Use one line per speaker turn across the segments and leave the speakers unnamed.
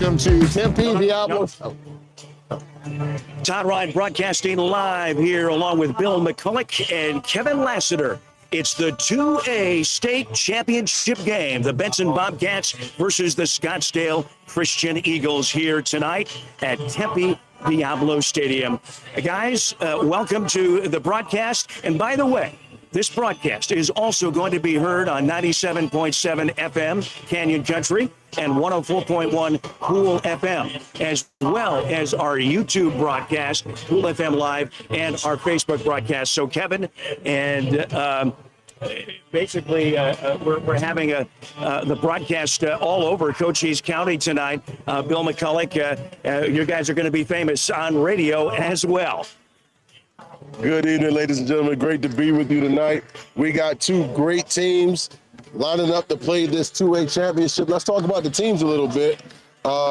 welcome to Tempe Diablo.
Todd Ryan broadcasting live here along with Bill McCulloch and Kevin Lassiter. It's the 2A state championship game. The Benson Bobcats versus the Scottsdale Christian Eagles here tonight at Tempe Diablo Stadium. Guys, welcome to the broadcast. And by the way, this broadcast is also going to be heard on 97.7 FM, Canyon Country, and 104.1 Cool FM, as well as our YouTube broadcast, Cool FM Live, and our Facebook broadcast. So, Kevin, and basically, we're having the broadcast all over Cochise County tonight. Bill McCulloch, you guys are going to be famous on radio as well.
Good evening, ladies and gentlemen. Great to be with you tonight. We got two great teams lining up to play this 2A championship. Let's talk about the teams a little bit.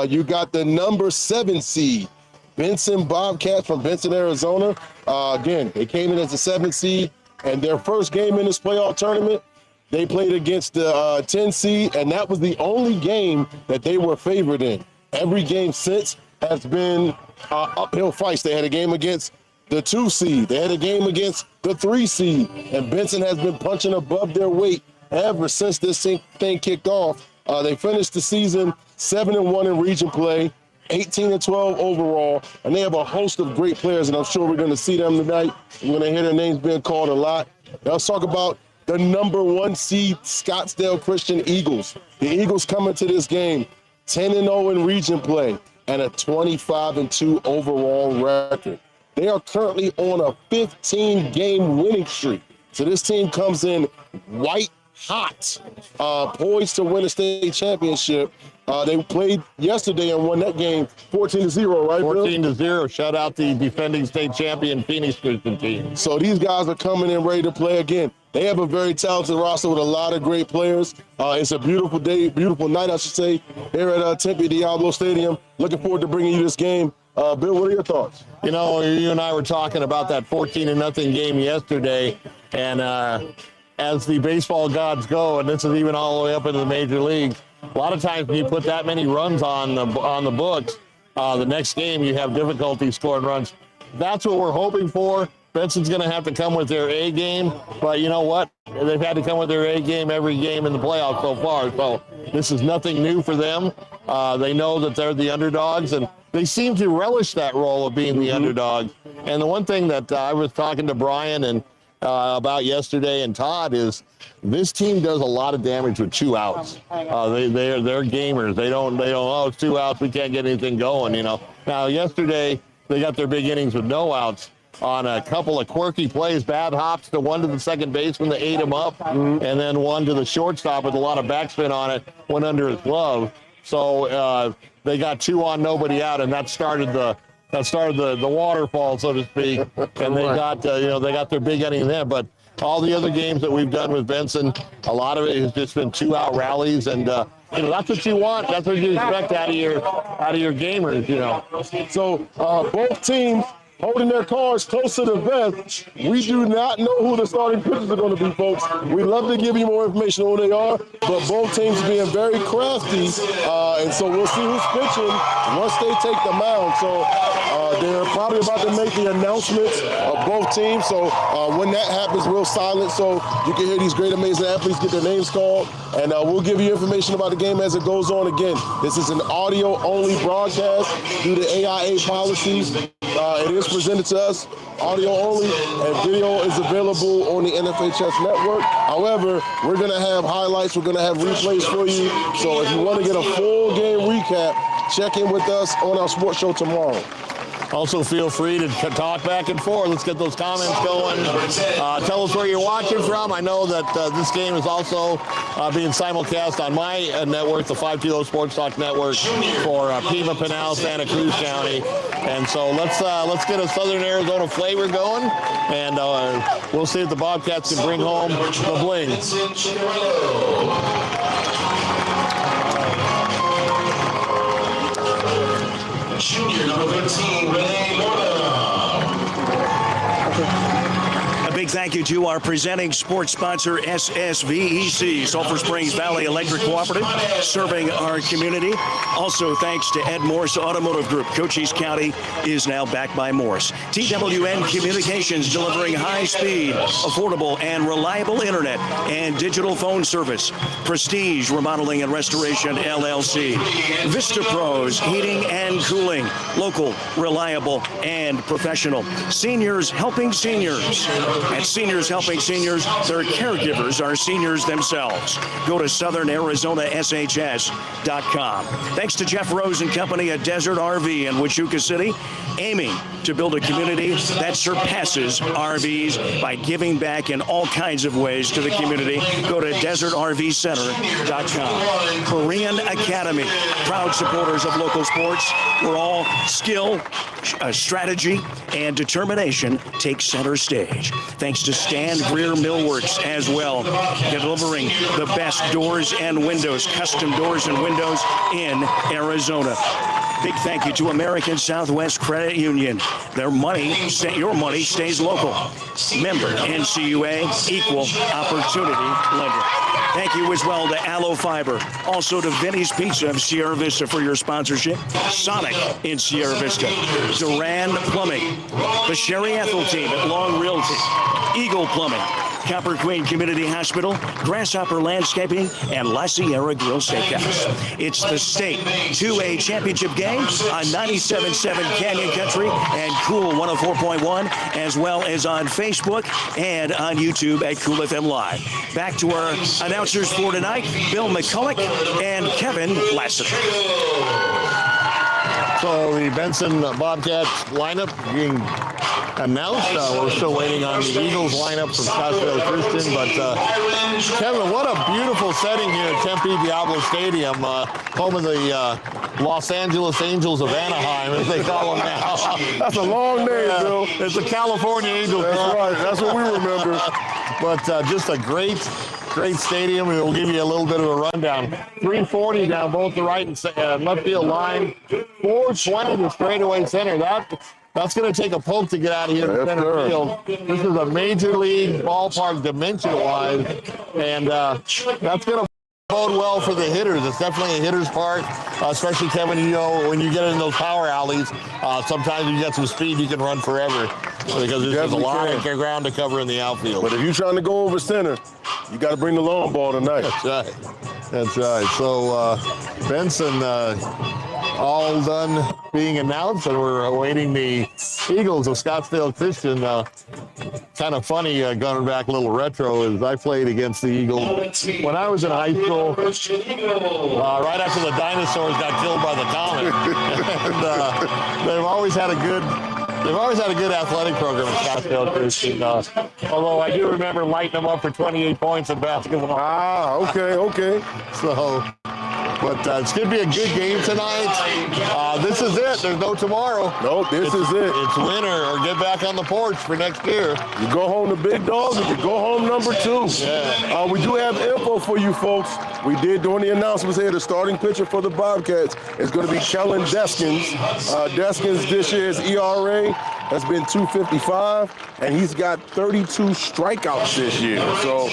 You got the number 7 seed, Benson Bobcats from Benson, Arizona. Again, they came in as a 7 seed, and their first game in this playoff tournament, they played against the 10 seed, and that was the only game that they were favored in. Every game since has been uphill fights. They had a game against the 2 seed. They had a game against the 3 seed, and Benson has been punching above their weight ever since this thing kicked off. They finished the season 7-1 in region play, 18-12 overall, and they have a host of great players, and I'm sure we're going to see them tonight. We're going to hear their names being called a lot. Now let's talk about the number 1 seed Scottsdale Christian Eagles. The Eagles coming to this game 10-0 in region play and a 25-2 overall record. They are currently on a 15-game winning streak. So this team comes in white hot, poised to win a state championship. They played yesterday and won that game 14-0, right, Bill?
14-0. Shout out the defending state champion Phoenix Christian team.
So these guys are coming in ready to play again. They have a very talented roster with a lot of great players. It's a beautiful day, beautiful night, I should say, here at Tempe Diablo Stadium. Looking forward to bringing you this game. Bill, what are your thoughts?
You know, you and I were talking about that 14-0 game yesterday, and as the baseball gods go, and this is even all the way up into the major leagues, a lot of times when you put that many runs on the books, the next game you have difficulty scoring runs. That's what we're hoping for. Benson's going to have to come with their A game, but you know what? They've had to come with their A game every game in the playoffs so far, so this is nothing new for them. They know that they're the underdogs, and they seem to relish that role of being the underdog. And the one thing that I was talking to Brian and about yesterday and Todd is this team does a lot of damage with 2 outs. They're gamers. They don't, oh, it's 2 outs, we can't get anything going, you know. Now, yesterday, they got their big innings with no outs on a couple of quirky plays, bad hops to one to the second baseman that ate him up, and then one to the shortstop with a lot of backspin on it, went under his glove. So they got 2 on, nobody out, and that started the waterfall, so to speak. And they got they got their big inning there. But all the other games that we've done with Benson, a lot of it has just been 2-out rallies, and that's what you want. That's what you expect out of your gamers, you know.
So both teams holding their cards close to the vest. We do not know who the starting pitchers are going to be, folks. We'd love to give you more information on who they are, but both teams being very crafty, and so we'll see who's pitching once they take the mound. So they're probably about to make the announcements of both teams. So when that happens, we'll silence so you can hear these great, amazing athletes get their names called, and we'll give you information about the game as it goes on. Again, this is an audio-only broadcast due to AIA policies. It is presented to us audio only, and video is available on the NFHS network. However, we're going to have highlights, we're going to have replays for you. So if you want to get a full game recap, check in with us on our sports show tomorrow.
Also, feel free to talk back and forth. Let's get those comments going. Tell us where you're watching from. I know that this game is also being simulcast on my network, the 520 Sports Talk Network, for Pima, Pinal, Santa Cruz County. And so let's get a Southern Arizona flavor going, and we'll see if the Bobcats can bring home the bling.
Junior number 15, Renee Morta. A big big thank you to our presenting sports sponsor, SSVEC, Sulphur Springs Valley Electric Cooperative, serving our community. Also, thanks to Ed Morse Automotive Group. Cochise County is now backed by Morse. TWN Communications, delivering high-speed, affordable, and reliable internet and digital phone service. Prestige Remodeling and Restoration LLC. Vista Pros Heating and Cooling, local, reliable, and professional. Seniors helping seniors. At Seniors Helping Seniors, their caregivers are seniors themselves. Go to southernArizonaSHS.com. Thanks to Jeff Rose and Company at Desert RV in Wichita City, aiming to build a community that surpasses RVs by giving back in all kinds of ways to the community. Go to DesertRVCenter.com. Korean Academy, proud supporters of local sports, where all skill, strategy, and determination take center stage. Thanks to Stan Greer Millworks as well, delivering the best doors and windows, custom doors and windows in Arizona. Big thank you to American Southwest Credit Union. Their money, your money, stays local. Member NCUA, equal opportunity lender. Thank you as well to Aloe Fiber. Also to Vinny's Pizza of Sierra Vista for your sponsorship. Sonic in Sierra Vista. Duran Plumbing. The Sherry Ethel team at Long Realty. Eagle Plumbing. Copper Queen Community Hospital, Grasshopper Landscaping, and La Sierra Grill Steakhouse. It's the state 2A championship game on 97.7 Canyon Country and Cool 104.1, as well as on Facebook and on YouTube at Cool FM Live. Back to our announcers for tonight, Bill McCulloch and Kevin Lassiter.
So the Benson Bobcats lineup being announced. We're still waiting on the Eagles lineup from Scottsdale Christian. But Kevin, what a beautiful setting here at Tempe Diablo Stadium, home of the Los Angeles Angels of Anaheim, as they call them now.
That's a long name, Bill.
It's the California Angels.
That's right. That's what we remember.
But just a great stadium. We'll give you a little bit of a rundown. 340 down both the right and left field line. 420 to straightaway center. That's going to take a poke to get out of here to center field. This is a major league ballpark dimension-wise, and that's going to bode well for the hitters. It's definitely a hitter's park, especially, Kevin, you know, when you get in those power alleys, sometimes you get some speed, you can run forever because there's a lot of ground to cover in the outfield.
But if you're trying to go over center, you got to bring the long ball tonight.
That's right. So Benson all done being announced, and we're awaiting the Eagles of Scottsdale Christian. Kind of funny, going back a little retro, is I played against the Eagles when I was in high school, right after the dinosaurs got killed by the comet. And they've always had a good athletic program at Scottsdale Christian. Although I do remember lighting them up for 28 points in basketball.
Okay.
So, but it's going to be a good game tonight. This is it. There's no tomorrow.
Nope, this is it.
It's winter or get back on the porch for next year.
You go home to Big Dog, or you go home number 2.
Yeah.
We do have info for you folks. We did during the announcements here. The starting pitcher for the Bobcats is going to be Kellen Deskins. Deskins this year's ERA has been .255, and he's got 32 strikeouts this year. So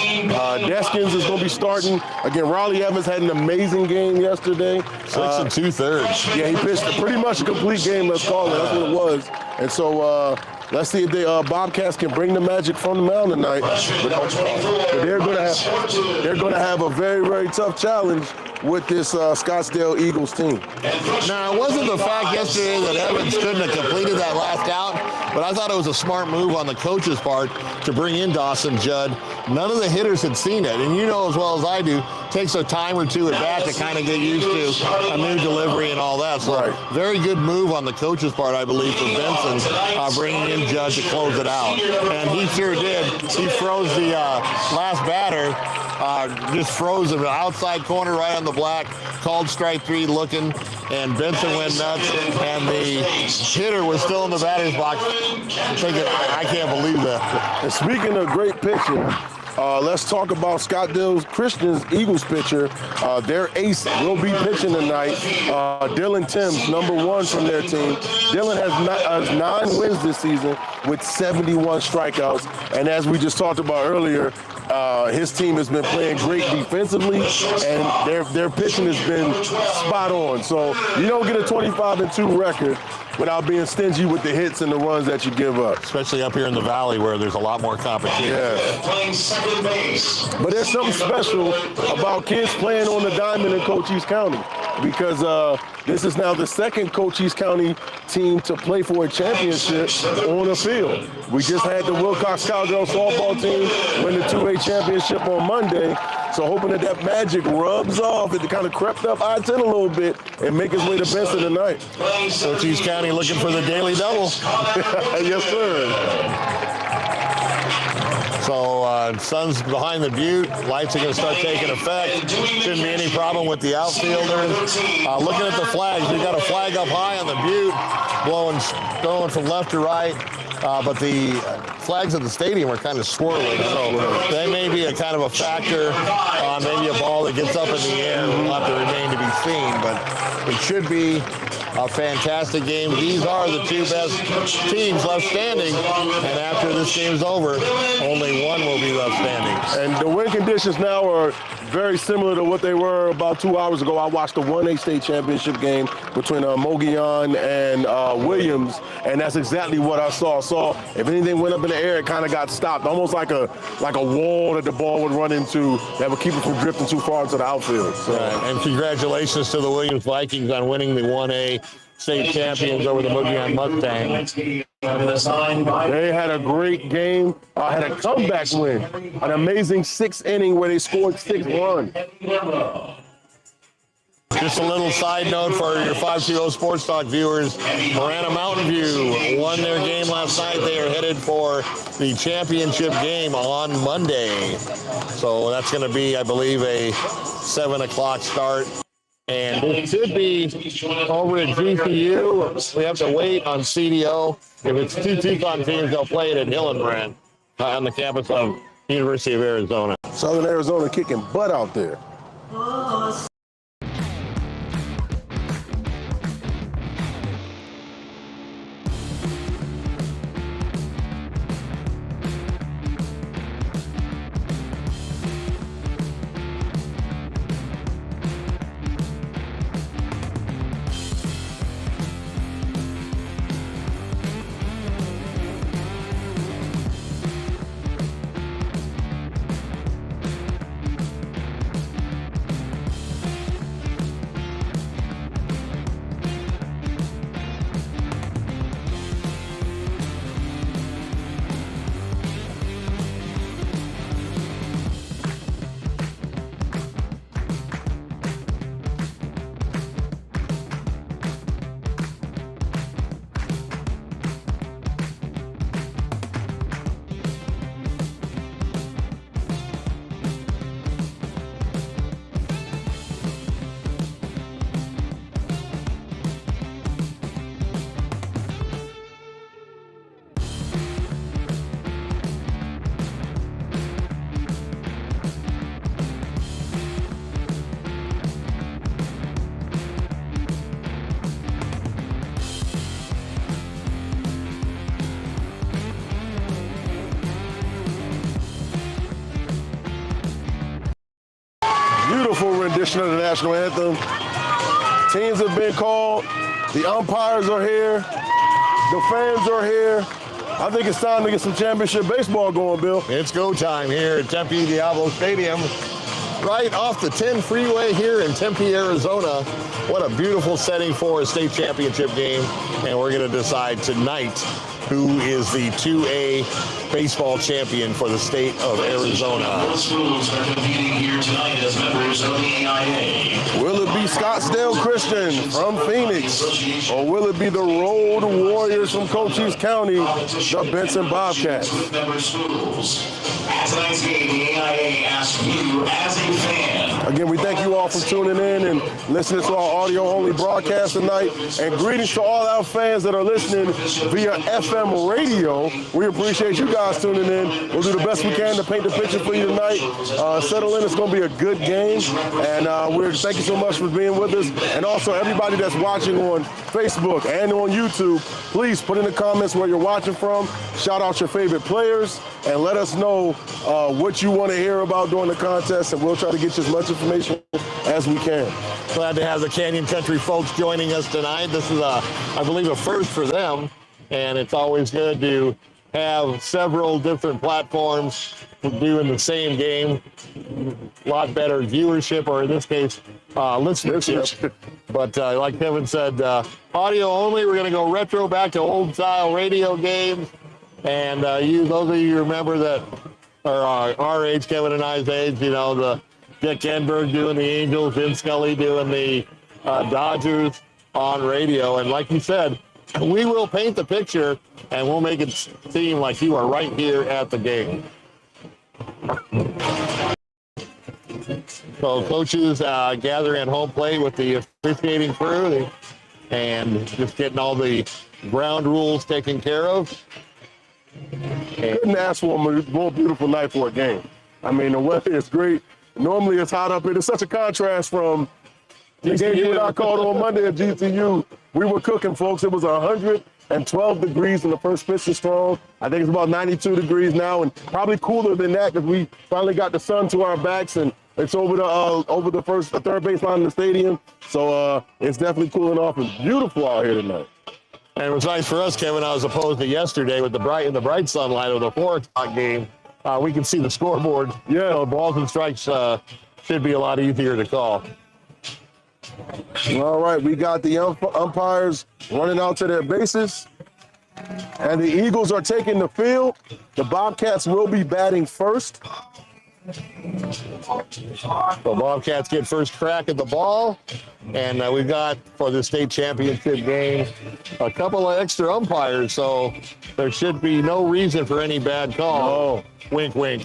Deskins is going to be starting. Again, Riley Evans had an amazing game yesterday.
6 2/3.
Yeah, he pitched pretty much a complete game, let's call it. That's what it was. And so let's see if the Bobcats can bring the magic from the mound tonight. But they're going to have a very, very tough challenge with this Scottsdale Eagles team.
Now, it wasn't the fact yesterday that Evans couldn't have completed that last out, but I thought it was a smart move on the coach's part to bring in Dawson Judd. None of the hitters had seen it, and you know as well as I do, it takes a time or two at bat to kind of get used to a new delivery and all that. So, very good move on the coach's part, I believe, for Benson, bringing in Judd to close it out. And he sure did. He froze the last batter. Just froze him outside corner right on the black, called strike 3 looking, and Benson went nuts, and the hitter was still in the batter's box thinking, I can't believe that.
And speaking of great pitching, Let's talk about Scottsdale Christian's Eagles pitcher. Their ace will be pitching tonight. Dylan Timms, number 1 from their team. Dylan has 9 wins this season with 71 strikeouts. And as we just talked about earlier, his team has been playing great defensively, and their pitching has been spot on. So you don't get a 25-2 record without being stingy with the hits and the runs that you give up.
Especially up here in the valley where there's a lot more competition.
Yeah.
Playing second base.
But there's something special about kids playing on the diamond in Cochise County, because this is now the second Cochise County team to play for a championship on the field. We just had the Wilcox Cowgirls softball team win the 2A championship on Monday. So hoping that magic rubs off, it kind of crept up I-10 a little bit and make its way to Benson tonight.
Cochise County looking for the daily double.
Yes, sir.
So sun's behind the butte. Lights are going to start taking effect. Shouldn't be any problem with the outfielders. Looking at the flags, we've got a flag up high on the butte, going from left to right. But the flags at the stadium are kind of swirling, so that may be a kind of a factor on maybe a ball that gets up in the air. Will have to remain to be seen, but it should be a fantastic game. These are the 2 best teams left standing, and after this game is over, only one will be left standing.
And the wind conditions now are very similar to what they were about 2 hours ago. I watched the 1A state championship game between Mogollon and Williams, and that's exactly what I saw. If anything went up in the air, it kind of got stopped, almost like a wall that the ball would run into that would keep it from drifting too far into the outfield. So.
Right. And congratulations to the Williams Vikings on winning the 1A state champions over the Mogollon Mustangs.
They had a great game, had a comeback win, an amazing 6th inning where they scored 6 runs.
Just a little side note for your 520 Sports Talk viewers, Marana Mountain View won their game last night. They are headed for the championship game on Monday. So that's going to be, I believe, a 7 o'clock start. And it should be over at GCU. We have to wait on CDO. If it's 2 Tucson teams, they'll play it at Hillenbrand on the campus of University of Arizona.
Southern Arizona kicking butt out there. Beautiful rendition of the national anthem. Teams have been called. The umpires are here. The fans are here. I think it's time to get some championship baseball going, Bill.
It's go time here at Tempe Diablo Stadium, right off the 10 freeway here in Tempe, Arizona. What a beautiful setting for a state championship game. And we're going to decide tonight who is the 2A baseball champion for the state of Arizona.
Those schools are competing here tonight as members of the AIA.
Will it be Scottsdale Christian from Phoenix, or will it be the Road Warriors from Cochise County, the Benson Bobcats?
Member schools. At tonight's game, the AIA asks you as a fan,
Again, we thank you all for tuning in and listening to our audio-only broadcast tonight. And greetings to all our fans that are listening via FM radio. We appreciate you guys tuning in. We'll do the best we can to paint the picture for you tonight. Settle in. It's going to be a good game. And thank you so much for being with us. And also, everybody that's watching on Facebook and on YouTube, please put in the comments where you're watching from. Shout out your favorite players and let us know what you want to hear about during the contest, and we'll try to get you as much information as we can.
Glad to have the Canyon Country folks joining us tonight. This is, I believe, a first for them, and it's always good to have several different platforms doing the same game. A lot better viewership, or in this case, listenership. But like Kevin said, audio only. We're going to go retro back to old-style radio games. And those of you who remember that are our age, Kevin and I's age, the Dick Enberg doing the Angels, Vin Scully doing the Dodgers on radio. And like you said, we will paint the picture and we'll make it seem like you are right here at the game. So coaches gathering at home plate with the officiating crew and just getting all the ground rules taken care of.
Couldn't ask for a more beautiful night for a game. I mean, the weather is great. Normally it's hot up here. It's such a contrast from the game that I called on Monday at GTU. We were cooking, folks. It was 112 degrees in the first pitch is strong. I think it's about 92 degrees now, and probably cooler than that because we finally got the sun to our backs, and it's over the third baseline in the stadium. So it's definitely cooling off and beautiful out here tonight.
And it was nice for us, Kevin, as opposed to yesterday with the bright sunlight of the 4 o'clock game. We can see the scoreboard.
Yeah.
So balls and strikes should be a lot easier to call.
All right, we got the umpires running out to their bases. And the Eagles are taking the field. The Bobcats will be batting first.
The Bobcats get first crack at the ball, and we've got, for the state championship game, a couple of extra umpires, so there should be no reason for any bad call.
No.
Wink, wink.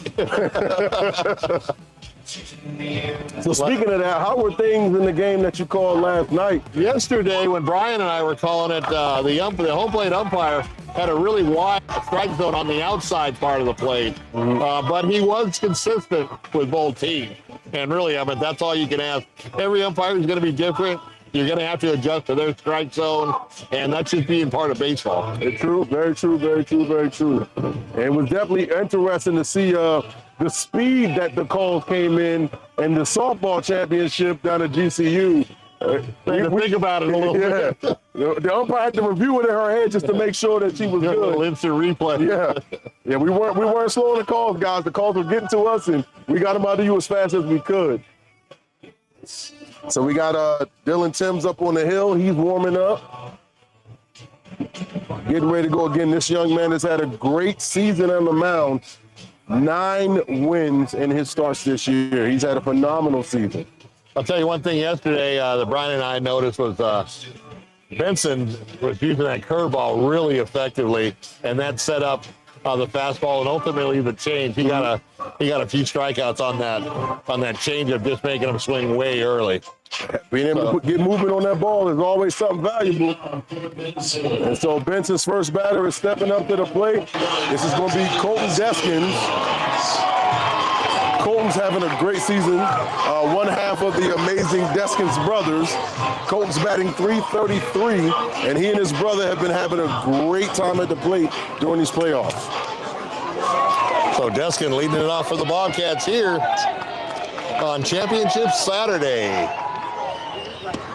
So speaking of that, how were things in the game that you called last night?
Yesterday, when Brian and I were calling it, the home plate umpire had a really wide strike zone on the outside part of the plate, but he was consistent with both teams. And really, I mean, that's all you can ask. Every umpire is going to be different. You're going to have to adjust to their strike zone, and that's just being part of baseball.
It's true, very true, very true, very true. And it was definitely interesting to see the speed that the calls came in the softball championship down at GCU.
Think about it a little bit.
The umpire had to review it in her head just to make sure that she was
A
good.
little instant replay.
Yeah, we weren't slowing the calls, guys. The calls were getting to us, and we got them out of you as fast as we could. So we got Dylan Timms up on the hill. He's warming up, getting ready to go again. This young man has had a great season on the mound. 9 wins in his starts this year. He's had a phenomenal season.
I'll tell you one thing yesterday that Brian and I noticed was Benson was using that curveball really effectively, and that set up the fastball and ultimately the change. He got a few strikeouts on that changeup, just making him swing way early.
Being able to get movement on that ball is always something valuable. And so Benson's first batter is stepping up to the plate. This is going to be Colton Deskins. Colton's having a great season, one half of the amazing Deskins brothers. Colton's batting .333, and he and his brother have been having a great time at the plate during these playoffs.
So Deskin leading it off for the Bobcats here on Championship Saturday.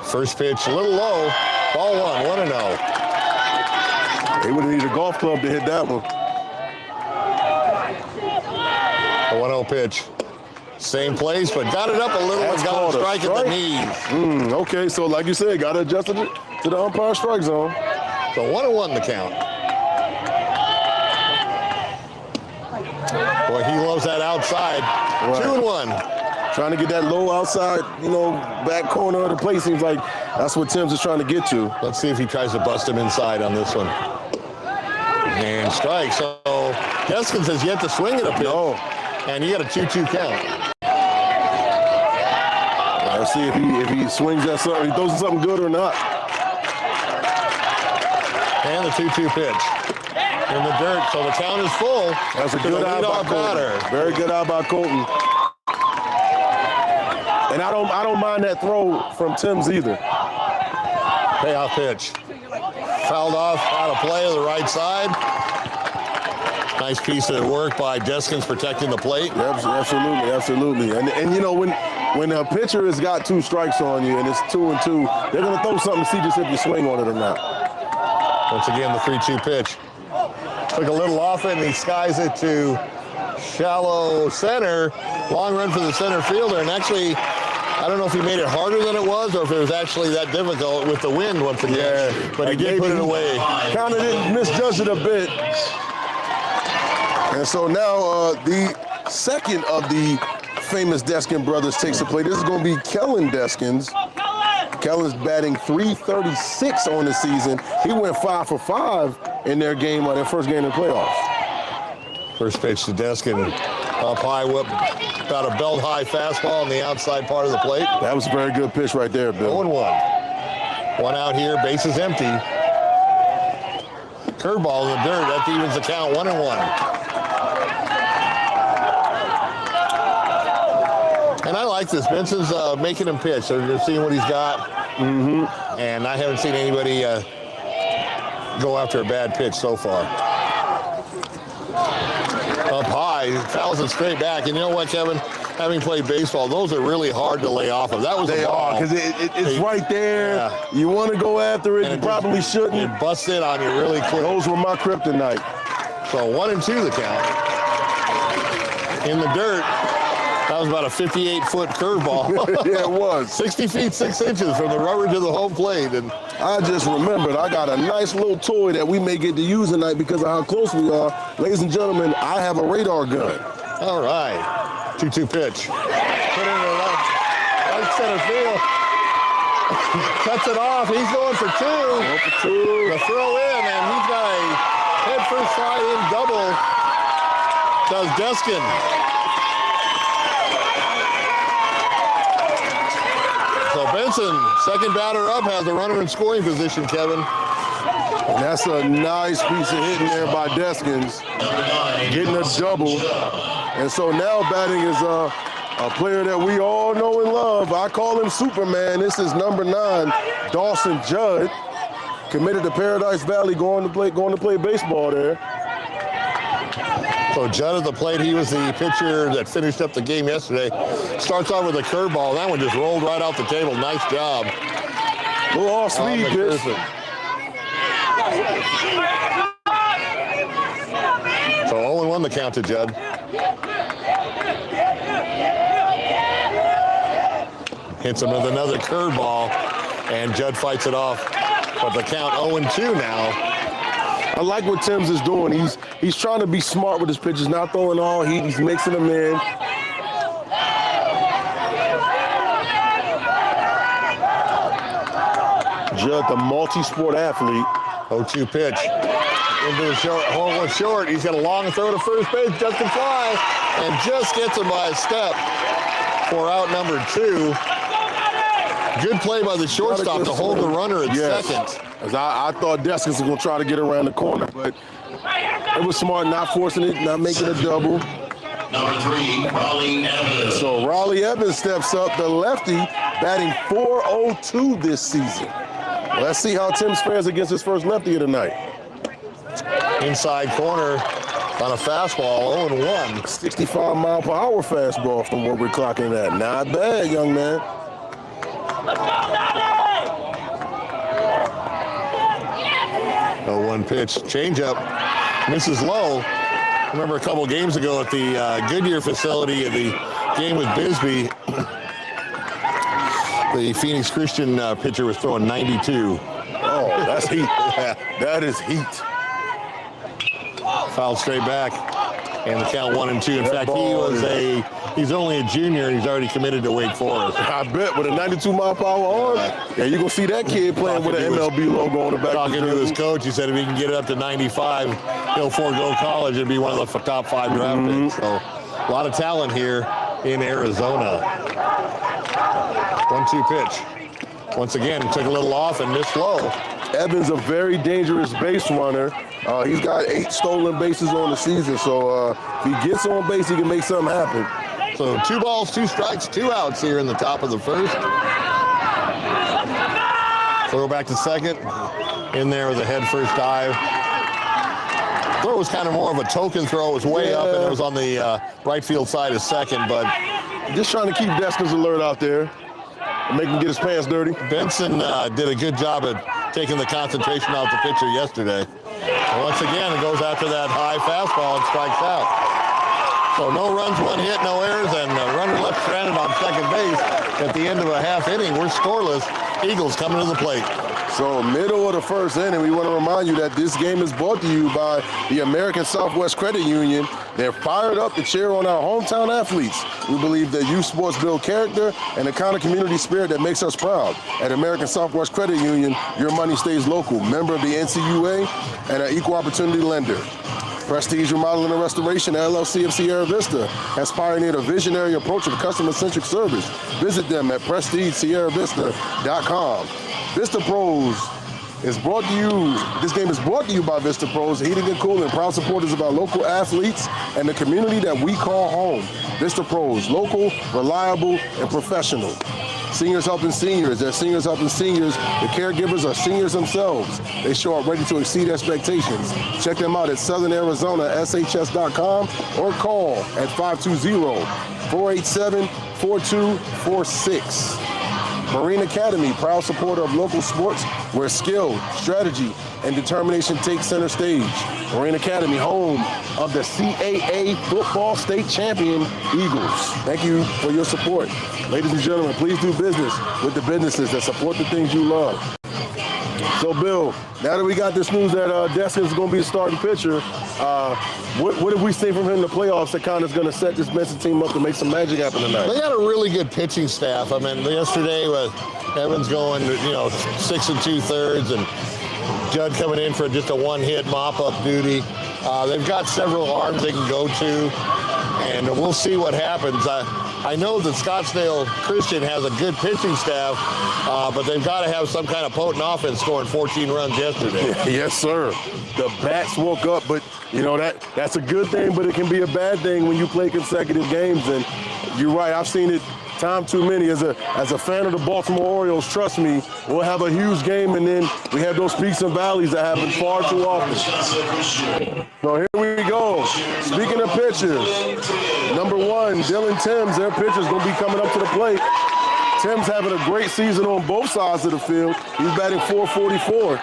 First pitch a little low, ball 1-0.
They would have needed a golf club to hit that one.
A 1-0 pitch. Same place, but got it up a little and got a strike at the knees.
Okay, so like you said, got to adjust it to the umpire strike zone.
So 1-1 the count. Boy, he loves that outside. Right. 2-1.
Trying to get that low outside, back corner of the plate. Seems like that's what Timms is trying to get to.
Let's see if he tries to bust him inside on this one. And strike. So Deskins has yet to swing it a pitch.
No.
And you got a 2-2 count.
Let's see if he swings at something, he throws something good or not.
And the 2-2 pitch in the dirt, so the count is full.
That's a good eye by Colton. Very good eye by Colton. And I don't mind that throw from Timms either.
Payoff pitch. Fouled off, out of play to the right side. Nice piece of work by Deskins protecting the plate.
Absolutely, absolutely. And you know, when a pitcher has got 2 strikes on you and it's 2-2, they're going to throw something to see just if you swing on it or not.
Once again, the 3-2 pitch. Took a little off it and he skies it to shallow center. Long run for the center fielder. And actually, I don't know if he made it harder than it was or if it was actually that difficult with the wind once again.
Yeah,
but he did put it away.
Kind of didn't misjudge it a bit. And so now the second of the famous Deskin brothers takes the play. This is going to be Kellen Deskins. Kellen's batting .336 on the season. He went 5 for 5 in their game, their first game in the playoffs.
First pitch to Deskin. Up high whip, about a belt high fastball on the outside part of the plate.
That was a very good pitch right there, Bill.
0-1. One out here, bases empty. Curveball in the dirt, that evens the count, 1-1. And I like this. Benson's making him pitch. So they're seeing what he's got. And I haven't seen anybody go after a bad pitch so far. Up high, fouls it straight back. And you know what, Kevin? Having played baseball, those are really hard to lay off of. That was
they
a ball.
Because it's right there. Yeah. You want to go after it. And you probably shouldn't.
It busted on you really quick.
Those were my kryptonite.
So 1-2 the count. In the dirt. That was about a 58-foot curveball.
Yeah, it was.
60 feet, 6 inches from the rubber to the home plate. And
I just remembered I got a nice little toy that we may get to use tonight because of how close we are. Ladies and gentlemen, I have a radar gun.
All right. 2-2 pitch. Put it in the right center field. Cuts it off. He's going for 2.
Going for 2.
The throw in, and he's got a head first slide in double. Does Deskin. So Benson, second batter up, has a runner in scoring position, Kevin.
And that's a nice piece of hitting there by Deskins, getting a double. And so now batting is a player that we all know and love. I call him Superman. This is number 9, Dawson Judd, committed to Paradise Valley, going to play baseball there.
So Judd at the plate, he was the pitcher that finished up the game yesterday. Starts off with a curveball. That one just rolled right off the table. Nice job.
A little off speed pitch.
So 0-1 the count to Judd. Hits him with another curveball, and Judd fights it off. But the count 0-2 now.
I like what Timms is doing. He's trying to be smart with his pitches, not throwing all heat. He's mixing them in. Judd, the multi-sport athlete.
0-2 pitch. Into the short, home was short. He's got a long throw to first base, just can fly, and just gets him by a step for out number 2. Good play by the shortstop to hold the runner at second.
As I thought Deskins was going to try to get around the corner, but it was smart, not forcing it, not making a double.
Number 3, Raleigh Evans.
So Raleigh Evans steps up, the lefty, batting .402 this season. Let's see how Timms fares against his first lefty of the night.
Inside corner on a fastball, 0-1.
65-mile-per-hour fastball from what we're clocking at. Not bad, young man.
0-1 pitch, changeup, misses low. Remember a couple games ago at the Goodyear facility, at the game with Bisbee, the Phoenix Christian pitcher was throwing 92.
Oh, that's heat. That is heat.
Fouled straight back, and the count 1-2. In fact, he's only a junior, and he's already committed to Wake Forest.
I bet with a 92-mile-per-hour arm, yeah, you're going to see that kid playing with an MLB logo on the back.
Talking to his coach, he said if he can get it up to 95, he'll forego college and be one of the top 5 draft picks. So a lot of talent here in Arizona. 1-2 pitch. Once again, took a little off and missed low.
Evans, a very dangerous base runner. He's got 8 stolen bases on the season, so if he gets on base, he can make something happen.
So 2 balls, 2 strikes, 2 outs here in the top of the first. Throw back to second. In there with a head first dive. Throw was kind of more of a token throw. It was way up and it was on the right field side of second, but
just trying to keep Deskins alert out there and make him get his pants dirty.
Benson did a good job at taking the concentration out the pitcher yesterday. And once again, it goes after that high fastball and strikes out. So no runs, 1 hit, no errors, and a runner left stranded on second base. At the end of a half inning, we're scoreless. Eagles coming to the plate.
So middle of the first inning, we want to remind you that this game is brought to you by the American Southwest Credit Union. They're fired up to cheer on our hometown athletes. We believe that youth sports build character and the kind of community spirit that makes us proud. At American Southwest Credit Union, your money stays local. Member of the NCUA and an equal opportunity lender. Prestige Remodeling and Restoration LLC of Sierra Vista has pioneered a visionary approach of customer-centric service. Visit them at prestigesierravista.com. Vista Pros is brought to you. This game is brought to you by Vista Pros Heating and Cooling, proud supporters of our local athletes and the community that we call home. Vista Pros, local, reliable, and professional. Seniors helping seniors. They're seniors helping seniors. The caregivers are seniors themselves. They show up ready to exceed expectations. Check them out at southernArizonashs.com or call at 520-487-4246. Marine Academy, proud supporter of local sports where skill, strategy, and determination take center stage. Marine Academy, home of the CAA football state champion Eagles. Thank you for your support. Ladies and gentlemen, please do business with the businesses that support the things you love. So, Bill, now that we got this news that Deskins is going to be the starting pitcher, what have we seen from him in the playoffs that kind of is going to set this Benson team up to make some magic happen tonight?
They got a really good pitching staff. I mean, yesterday with Evans going, 6 2/3 and Judd coming in for just a 1-hit mop-up duty. They've got several arms they can go to, and we'll see what happens. I know that Scottsdale Christian has a good pitching staff, but they've got to have some kind of potent offense scoring 14 runs yesterday.
Yes, sir. The bats woke up, but that's a good thing, but it can be a bad thing when you play consecutive games. And you're right, I've seen it time too many. As a fan of the Baltimore Orioles, trust me, we'll have a huge game, and then we have those peaks and valleys that happen far too often. So here we go. Speaking of pitchers, number 1, Dylan Timms, their pitcher's going to be coming up to the plate. Timms having a great season on both sides of the field. He's batting .444.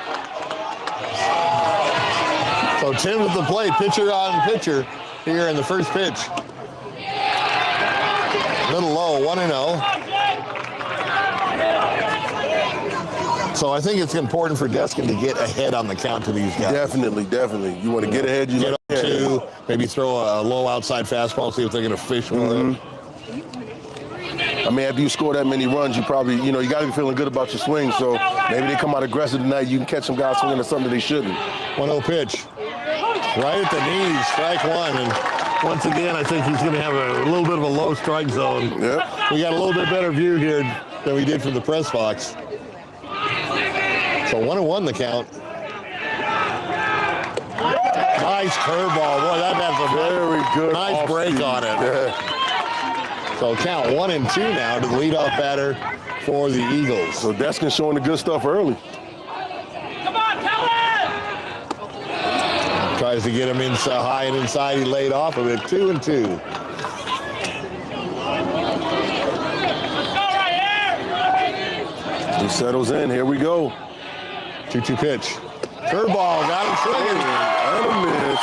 So Timms at the plate, pitcher on pitcher here in the first pitch. Little low, 1-0. So I think it's important for Deskin to get ahead on the count to these guys.
Definitely. You want to get ahead.
Get up 2, maybe throw a low outside fastball, see if they're going to fish with it.
I mean, after you score that many runs, you probably, you got to be feeling good about your swing. So maybe they come out aggressive tonight. You can catch some guys swinging at something they shouldn't.
1-0 pitch. Right at the knees, strike 1. And once again, I think he's going to have a little bit of a low strike zone.
Yep.
We got a little bit better view here than we did from the press box. So 1-1 the count. Nice curveball. Boy, that has a
very good
nice break on it.
Yeah.
So count 1-2 now to the leadoff batter for the Eagles.
So Deskin showing the good stuff early.
Tries to get him inside, high and inside. He laid off of it. 2-2.
He settles in. Here we go.
2-2 pitch. Curveball. Got him swinging.
And a miss.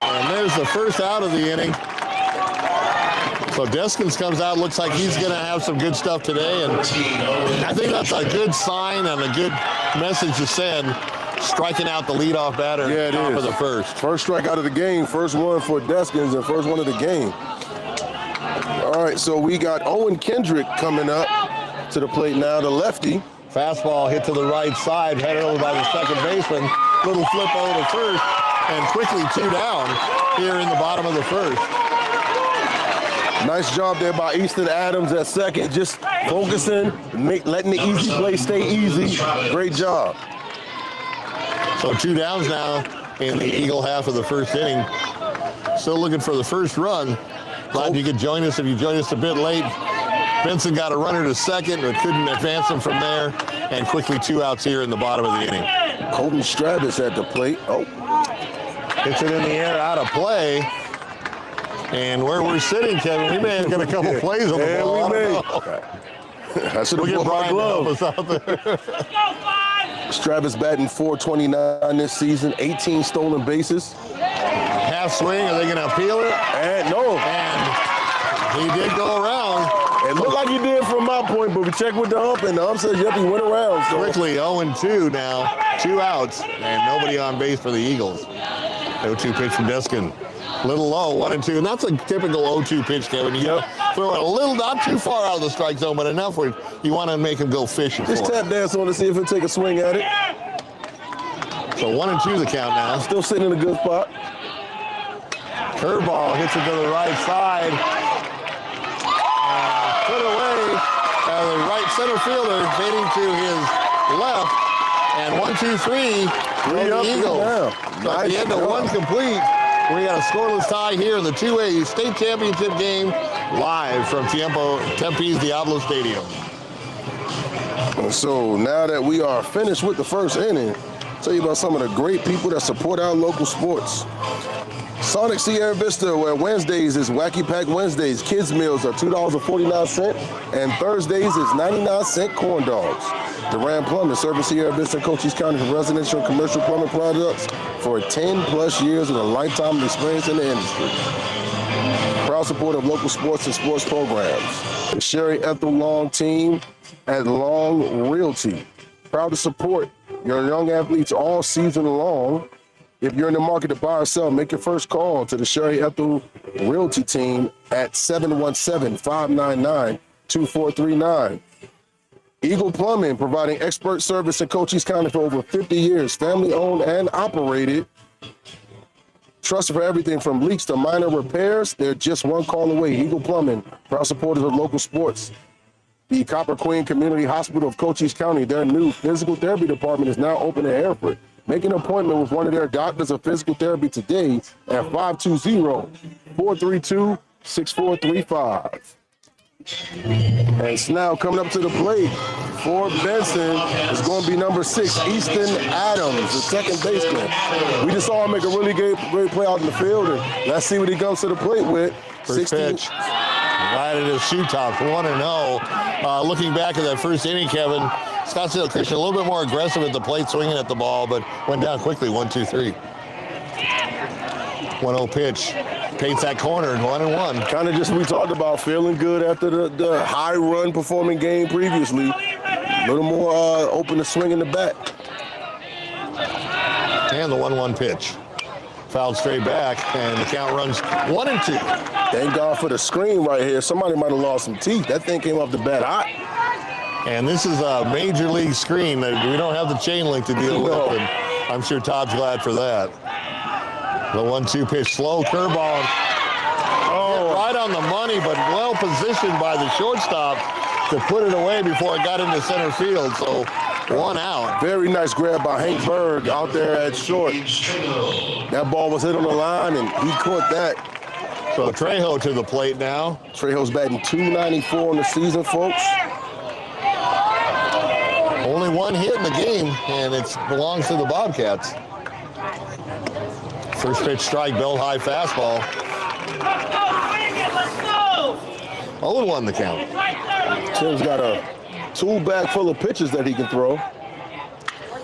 And there's the first out of the inning. So Deskins comes out. Looks like he's going to have some good stuff today. And I think that's a good sign and a good message to send. Striking out the leadoff batter at the top of the first.
First strikeout of the game, first one for Deskins and first one of the game. All right, so we got Owen Kendrick coming up to the plate now, the lefty.
Fastball hit to the right side, headed over by the second baseman. Little flip over to first, and quickly 2 down here in the bottom of the first.
Nice job there by Easton Adams at second, just focusing, letting the easy play stay easy. Great job.
So 2 downs now in the Eagle half of the first inning. Still looking for the first run. Glad you could join us if you joined us a bit late. Benson got a runner to second, but couldn't advance him from there. And quickly 2 outs here in the bottom of the inning.
Colton Stravis at the plate. Oh,
hits it in the air, out of play. And where we're sitting, Kevin, we may have got a couple plays on the ball.
We may. I should have
We'll get
brought my
Brian to help
glove.
us out there.
Stravis batting .429 this season, 18 stolen bases.
Half swing, are they going to appeal it?
And no.
And he did go around.
It looked like he did from my point, but we checked with the ump, and the ump says, yep, he went around. So.
Quickly 0-2 now, 2 outs, and nobody on base for the Eagles. 0-2 pitch from Deskin. Little low, 1-2, and that's a typical 0-2 pitch, Kevin. You throw it a little, not too far out of the strike zone, but enough where you want to make him go fishing.
Just tap dance on to see if he'll take a swing at it.
So 1-2 the count now.
Still sitting in a good spot.
Curveball hits it to the right side. Put away. The right center fielder fading to his left. And 1-2-3 for the Eagles. So at the end of one complete, we got a scoreless tie here in the 2A state championship game, live from Tempe's Diablo Stadium.
So now that we are finished with the first inning, I'll tell you about some of the great people that support our local sports. Sonic Sierra Vista, where Wednesdays is Wacky Pack Wednesdays. Kids meals are $2.49, and Thursdays is 99-cent corn dogs. Duran Plumbing, serving Sierra Vista and Cochise County for residential and commercial plumbing products for 10+ years and a lifetime of experience in the industry. Proud supporter of local sports and sports programs. The Sherry Ethel Long team at Long Realty. Proud to support your young athletes all season long. If you're in the market to buy or sell, make your first call to the Sherry Ethel Realty team at 717-599-2439. Eagle Plumbing, providing expert service in Cochise County for over 50 years. Family owned and operated. Trusted for everything from leaks to minor repairs. They're just one call away. Eagle Plumbing, proud supporters of local sports. The Copper Queen Community Hospital of Cochise County, their new physical therapy department is now open in Hereford. Make an appointment with one of their doctors of physical therapy today at 520-432-6435. And it's now coming up to the plate for Benson is going to be number 6, Easton Adams, the second baseman. We just saw him make a really great play out in the field, and let's see what he comes to the plate with.
First pitch, right at his shoe tops, 1-0. Looking back at that first inning, Kevin, Scottsdale Christian a little bit more aggressive at the plate, swinging at the ball, but went down quickly, 1-2-3. 1-0 pitch, paints that corner, 1-1.
Kind of just we talked about, feeling good after the high run performing game previously. A little more open to swing in the bat.
And the 1-1 pitch. Fouled straight back, and the count runs 1-2.
Thank God for the screen right here. Somebody might have lost some teeth. That thing came off the bat hot.
And this is a major league screen that we don't have the chain link to deal with, and I'm sure Todd's glad for that. The 1-2 pitch, slow curveball. Oh, right on the money, but well positioned by the shortstop to put it away before it got into center field. So 1 out.
Very nice grab by Hank Berg out there at short. That ball was hit on the line, and he caught that.
So Trejo to the plate now.
Trejo's batting .294 in the season, folks.
Only 1 hit in the game, and it belongs to the Bobcats. First pitch strike, belt high fastball. 0-1 the count.
Tim's got a tool bag full of pitches that he can throw.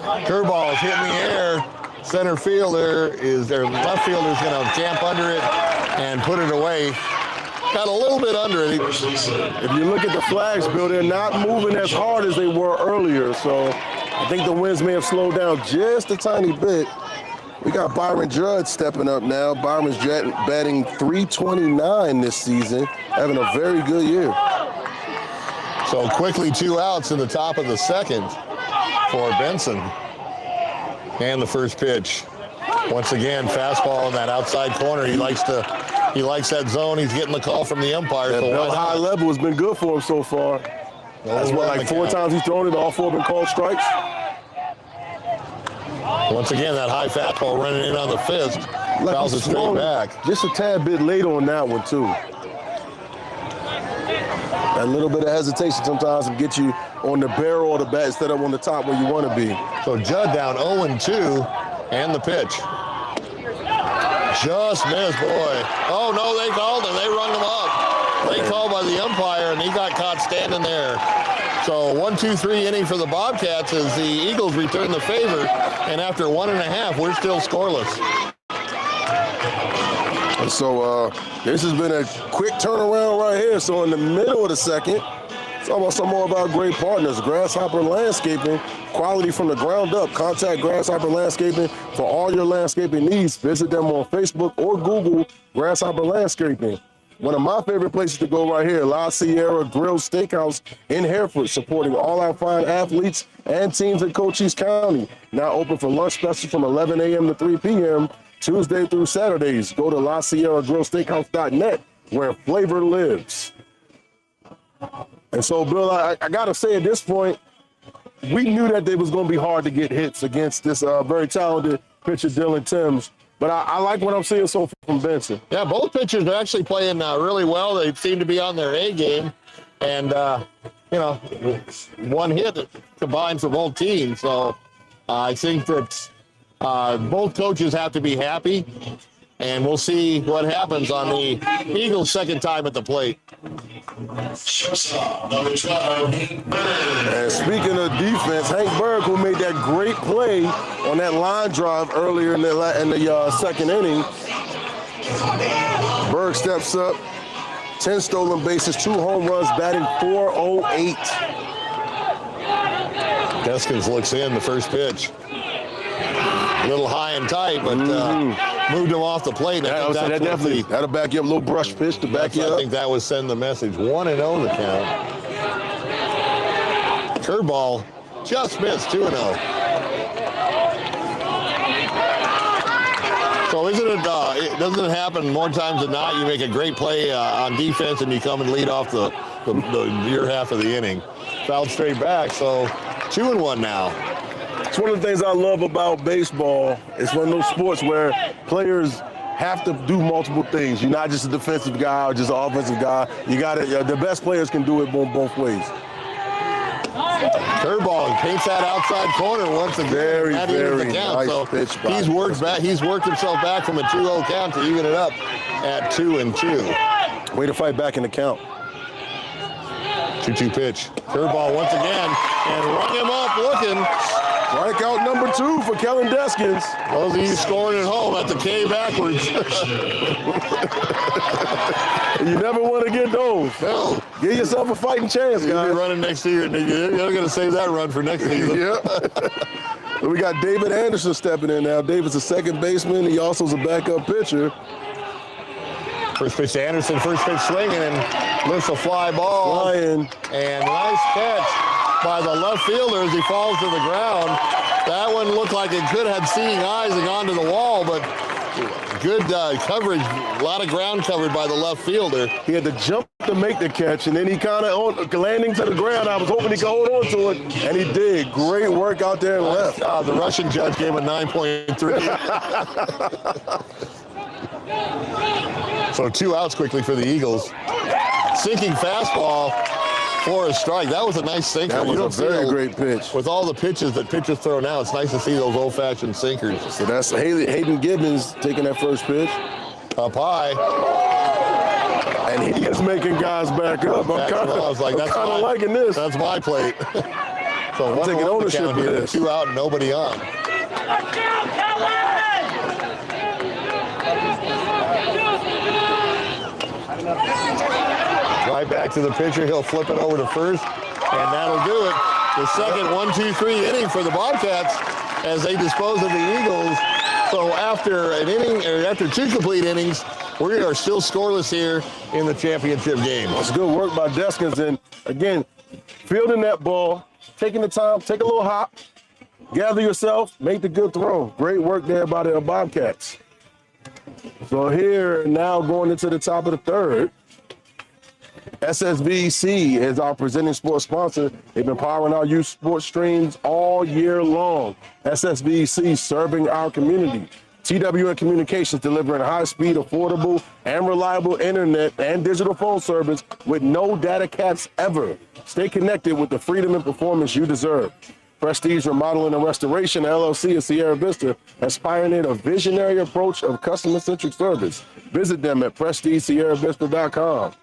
Curveball is hit in the air. Center fielder is their left fielder is going to camp under it and put it away. Got a little bit under it.
If you look at the flags, Bill, they're not moving as hard as they were earlier. So I think the winds may have slowed down just a tiny bit. We got Byron Judd stepping up now. Byron's batting .329 this season, having a very good year.
So quickly 2 outs in the top of the second for Benson. And the first pitch. Once again, fastball in that outside corner. He likes to He likes that zone. He's getting the call from the umpire.
That
So
belt high level has been good for him so far. That's what, like 4 times he's thrown it. All 4 have been called strikes.
Once again, that high fastball running in on the fist. Fouls it straight back.
Just a tad bit late on that one, too. A little bit of hesitation sometimes can get you on the barrel of the bat instead of on the top where you want to be.
So Judd down 0-2, and the pitch. Just missed, boy. Oh, no, they called him. They rung him up. They called by the umpire, and he got caught standing there. So 1-2-3 inning for the Bobcats as the Eagles return the favor, and after 1.5, we're still scoreless.
And so this has been a quick turnaround right here. So in the middle of the second, it's almost some more about great partners. Grasshopper Landscaping, quality from the ground up. Contact Grasshopper Landscaping for all your landscaping needs. Visit them on Facebook or Google Grasshopper Landscaping. One of my favorite places to go right here, La Sierra Grill Steakhouse in Hereford, supporting all our fine athletes and teams in Cochise County. Now open for lunch specials from 11 a.m. to 3 p.m. Tuesday through Saturdays. Go to LaSierraGrillSteakhouse.net, where flavor lives. And so, Bill, I got to say at this point, we knew that it was going to be hard to get hits against this very talented pitcher, Dylan Timms. But I like what I'm seeing so far from Benson.
Yeah, both pitchers are actually playing really well. They seem to be on their A game. And, you know, one hit combined for both teams. So I think that both coaches have to be happy. And we'll see what happens on the Eagles' second time at the plate.
Number 12,
And speaking of defense, Hank Berg, who made that great play on that line drive earlier in the second inning. Berg steps up, 10 stolen bases, 2 home runs, batting .408.
Deskins looks in the first pitch. A little high and tight, but moved him off the plate.
That'll back you up, a little brush pitch to back you up.
I think that was sending the message. 1-0 the count. Curveball just missed, 2-0. So isn't it, doesn't it happen more times than not? You make a great play on defense and you come and lead off your half of the inning. Fouled straight back, so 2-1 now.
It's one of the things I love about baseball. It's one of those sports where players have to do multiple things. You're not just a defensive guy or just an offensive guy. You got the best players can do it both ways.
Curveball paints that outside corner once again.
Very nice
so
pitch.
He's worked himself back from a 2-0 count to even it up at 2-2.
Way to fight back in the count.
2-2 pitch. Curveball once again, and rung him up looking.
Strikeout number 2 for Kellen Deskins.
Those of you scoring at home at the K backwards.
You never want to get those.
No.
Give yourself a fighting chance, guys.
You'll be running next year. You're going to save that run for next season.
Yep. We got David Anderson stepping in now. David's a second baseman. He also is a backup pitcher.
First pitch to Anderson, first pitch swinging and lifts a fly ball.
Flying.
And nice catch by the left fielder as he falls to the ground. That one looked like it could have had seeing eyes and gone to the wall, but good coverage, a lot of ground covered by the left fielder.
He had to jump to make the catch, and then he kind of landing to the ground. I was hoping he could hold on to it, and he did. Great work out there and left.
The Russian judge gave him a 9.3. So 2 outs quickly for the Eagles. Sinking fastball for a strike. That was a nice sinker.
That was a very great pitch.
With all the pitches that pitchers throw now, it's nice to see those old-fashioned sinkers.
So that's Hayden Gibbons taking that first pitch.
Up high.
And he is making guys back up. I'm kind of liking this.
That's my plate. So
I'm taking ownership of this.
2 out and nobody on. Right back to the pitcher. He'll flip it over to first, and that'll do it. The second 1-2-3 inning for the Bobcats as they dispose of the Eagles. So after an inning, or after 2 complete innings, we are still scoreless here in the championship game.
It's good work by Deskins, and again, fielding that ball, taking the time, take a little hop, gather yourself, make the good throw. Great work there by the Bobcats. So here, now going into the top of the third, SSVC is our presenting sports sponsor. They've been powering our youth sports streams all year long. SSVC serving our community. TWN Communications delivering high-speed, affordable, and reliable internet and digital phone service with no data caps ever. Stay connected with the freedom and performance you deserve. Prestige Remodeling and Restoration LLC of Sierra Vista has pioneered a visionary approach of customer-centric service. Visit them at prestigesierravista.com.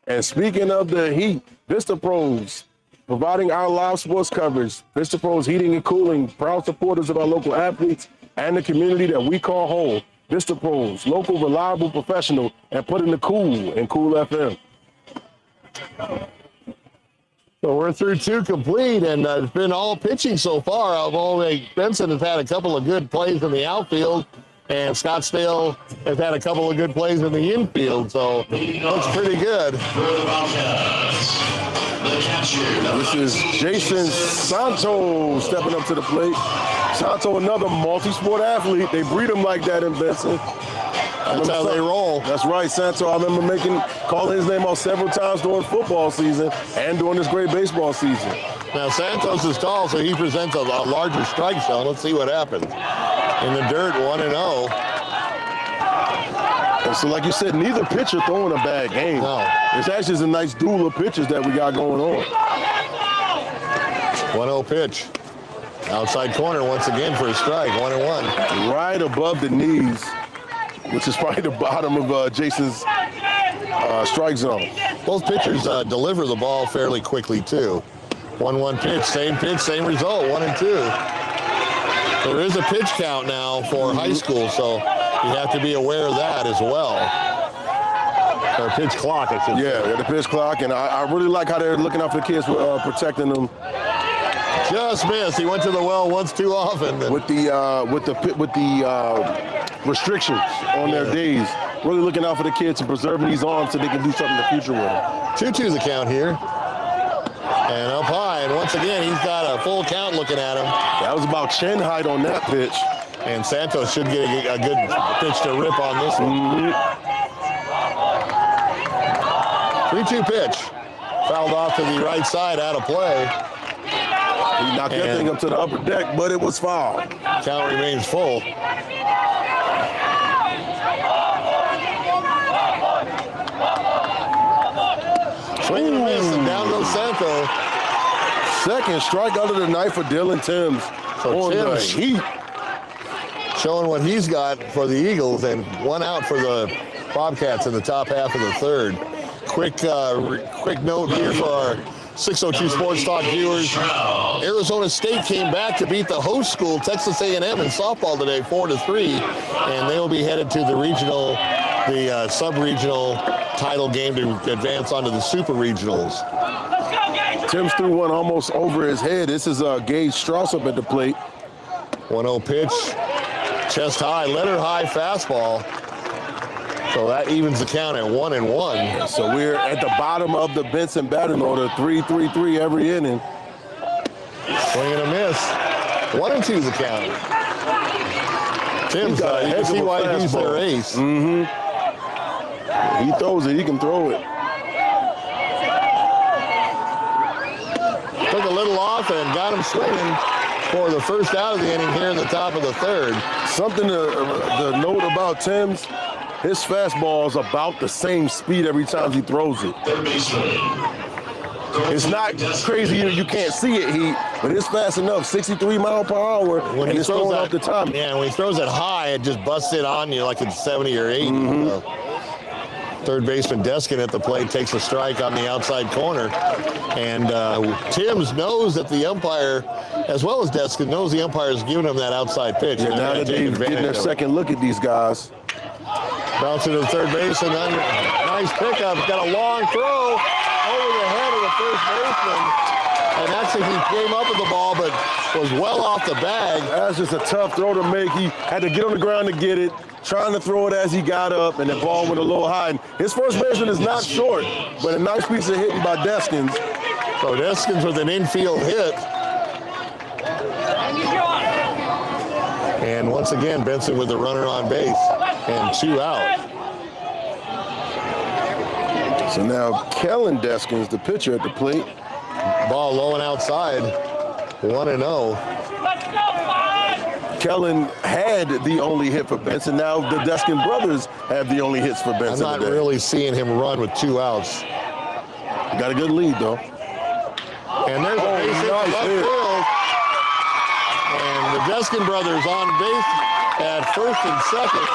And speaking of the heat, Vista Pros, providing our live sports coverage. Vista Pros Heating and Cooling, proud supporters of our local athletes and the community that we call home. Vista Pros, local, reliable, professional, and put in the cool in Cool FM.
So we're through 2 complete, and it's been all pitching so far. Although Benson has had a couple of good plays in the outfield, and Scottsdale has had a couple of good plays in the infield, so looks pretty good.
For the Bobcats, the catcher.
This is Jason Santos stepping up to the plate. Santo, another multi-sport athlete. They breed him like that in Benson.
That's how they roll.
That's right, Santo. I remember calling his name out several times during football season and during this great baseball season.
Now Santos is tall, so he presents a larger strike zone. Let's see what happens. In the dirt, 1-0.
And so, like you said, neither pitcher throwing a bad game.
No.
It's actually a nice duel of pitches that we got going on.
1-0 pitch. Outside corner once again for a strike, 1-1.
Right above the knees, which is probably the bottom of Jason's strike zone.
Both pitchers deliver the ball fairly quickly, too. 1-1 pitch, same result, 1-2. There is a pitch count now for high school, so you have to be aware of that as well. Or pitch clock, I should say.
Yeah, the pitch clock, and I really like how they're looking out for the kids, protecting them.
Just missed. He went to the well once too often.
With the restrictions on their days, really looking out for the kids and preserving these arms so they can do something in the future with them.
2-2 the count here. And up high, and once again, he's got a full count looking at him.
That was about chin height on that pitch.
And Santos should get a good pitch to rip on this one. 3-2 pitch. Fouled off to the right side, out of play.
He knocked that thing up to the upper deck, but it was foul.
Count remains full. Swing and a miss, and down goes Santos.
Second strike under the knife for Dylan Timms.
So Timms showing what he's got for the Eagles, and 1 out for the Bobcats in the top half of the third. Quick note here for our 602 Sports Talk viewers. Arizona State came back to beat the host school, Texas A&M, in softball today, 4-3, and they will be headed to the sub-regional title game to advance onto the super regionals.
Timms threw one almost over his head. This is Gage Strauss up at the plate.
1-0 pitch, chest high, letter high fastball. So that evens the count at 1-1.
So we're at the bottom of the Benson batting order, 3-3-3 every inning.
Swing and a miss. 1-2 the count. Timms, you can see why he's their ace.
Mm-hmm. He throws it, he can throw it.
Took a little off and got him swinging for the first out of the inning here in the top of the third.
Something to note about Timms, his fastball is about the same speed every time he throws it. It's not crazy, you can't see it, but it's fast enough, 63 mile per hour,
when
and
he
it's throwing off the top.
Yeah, when he throws it high, it just busts it on you like it's 70 or 80.
Mm-hmm.
Third baseman Deskin at the plate takes a strike on the outside corner. And Timms knows that the umpire, as well as Deskin, knows the umpire is giving him that outside pitch.
Yeah, now that they're getting their second look at these guys.
Bouncing to the third base, and then nice pickup. Got a long throw over the head of the first baseman. And actually, he came up with the ball, but was well off the bag.
That's just a tough throw to make. He had to get on the ground to get it, trying to throw it as he got up, and the ball went a little high. And his first baseman is not short, but a nice piece of hitting by Deskins.
So Deskins with an infield hit. And once again, Benson with the runner on base and 2 out.
So now Kellen Deskins, the pitcher at the plate.
Ball low and outside, 1-0.
Kellen had the only hit for Benson. Now the Deskin brothers have the only hits for Benson.
I'm not
today.
really seeing him run with 2 outs.
Got a good lead though.
And there's a base hit
nice
left
hit.
field. And the Deskin brothers on base at first and second.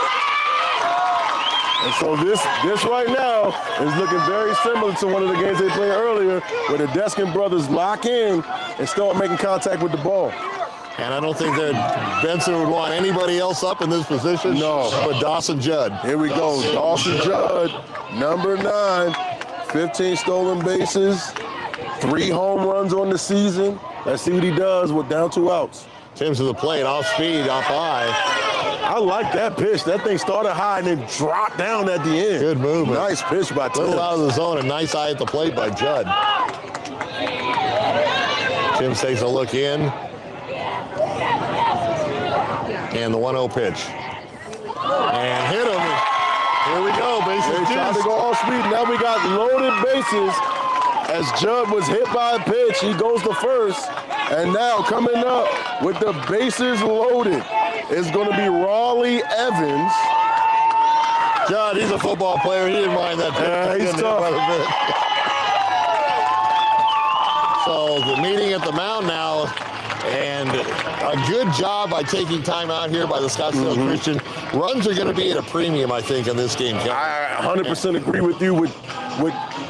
And so this right now is looking very similar to one of the games they played earlier, where the Deskin brothers lock in and start making contact with the ball.
And I don't think that Benson would want anybody else up in this position.
No.
But Dawson Judd.
Here we go. Dawson Judd, number 9, 15 stolen bases, 3 home runs on the season. Let's see what he does with down 2 outs.
Tim's to the plate, off speed, up high.
I like that pitch. That thing started high and then dropped down at the end.
Good movement.
Nice pitch by Tim.
Little out of the zone, a nice eye at the plate by Judd. Tim takes a look in. And the 1-0 pitch. And hit him. Here we go, bases
They tried to
juiced.
go off speed. Now we got loaded bases. As Judd was hit by a pitch, he goes to first. And now coming up with the bases loaded is going to be Raleigh Evans.
Judd, he's a football player. He didn't mind that pitch.
Yeah, he's
Getting hit
tough.
by the pitch. So the meeting at the mound now, and a good job by taking time out here by the Scottsdale Christian. Runs are going to be at a premium, I think, in this game.
I 100% agree with you. With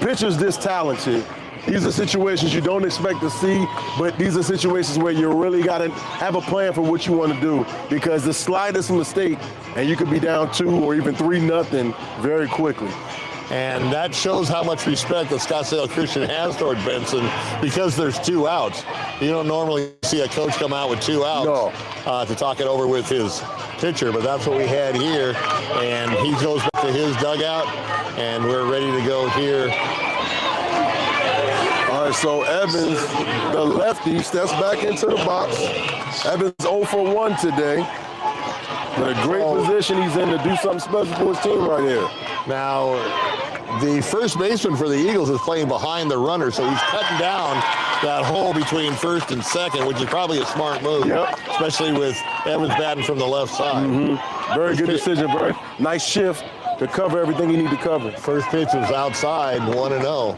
pitchers this talented, these are situations you don't expect to see, but these are situations where you really got to have a plan for what you want to do, because the slightest mistake and you could be down 2 or even 3-0 very quickly.
And that shows how much respect the Scottsdale Christian has toward Benson, because there's 2 outs. You don't normally see a coach come out with 2 outs to talk it over with his pitcher, but that's what we had here. And he goes back to his dugout, and we're ready to go here.
All right, so Evans, the lefty, steps back into the box. Evans 0 for 1 today. In a great position he's in to do something special for his team right here.
Now, the first baseman for the Eagles is playing behind the runner, so he's cutting down that hole between first and second, which is probably a smart move, especially with Evans batting from the left side.
Very good decision, very nice shift to cover everything you need to cover.
First pitch was outside, 1-0.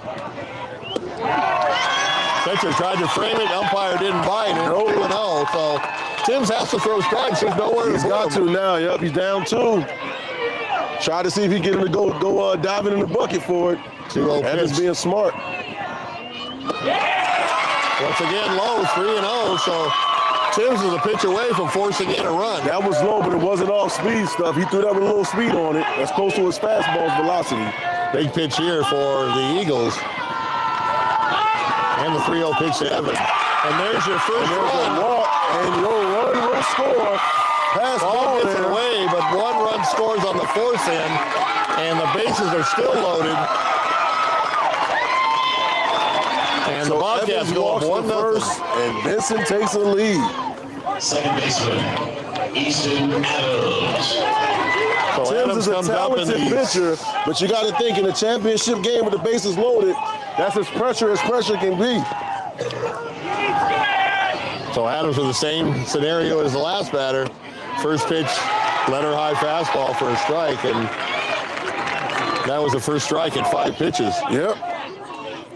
Pitcher tried to frame it, umpire didn't bite it, 2-0. So Timms has to throw strikes, there's nowhere
He's got to now, he's down 2. Try to see if he can get him to go diving in the bucket for it.
2-0
Evans
pitch.
being smart.
Once again, low, 3-0. So Timms is a pitch away from forcing in a run.
That was low, but it wasn't all speed stuff. He threw that with a little speed on it. That's close to his fastball's velocity.
Big pitch here for the Eagles. And the 3-0 pitch to Evans. And there's your first run.
Walk, and your run will score. Pass
Ball gets it
there.
away, but 1 run scores on the force end, and the bases are still loaded. And
So
the Bobcats
Evans
go up
walks to
1-0.
first, and Benson takes a lead.
Second baseman, Easton Adams.
So
Timms
Adams
is a
comes up in
talented
the
pitcher, but you got to think in a championship game with the bases loaded, that's as pressure can be.
So Adams with the same scenario as the last batter. First pitch, letter high fastball for a strike, and that was the first strike at 5 pitches.
Yep.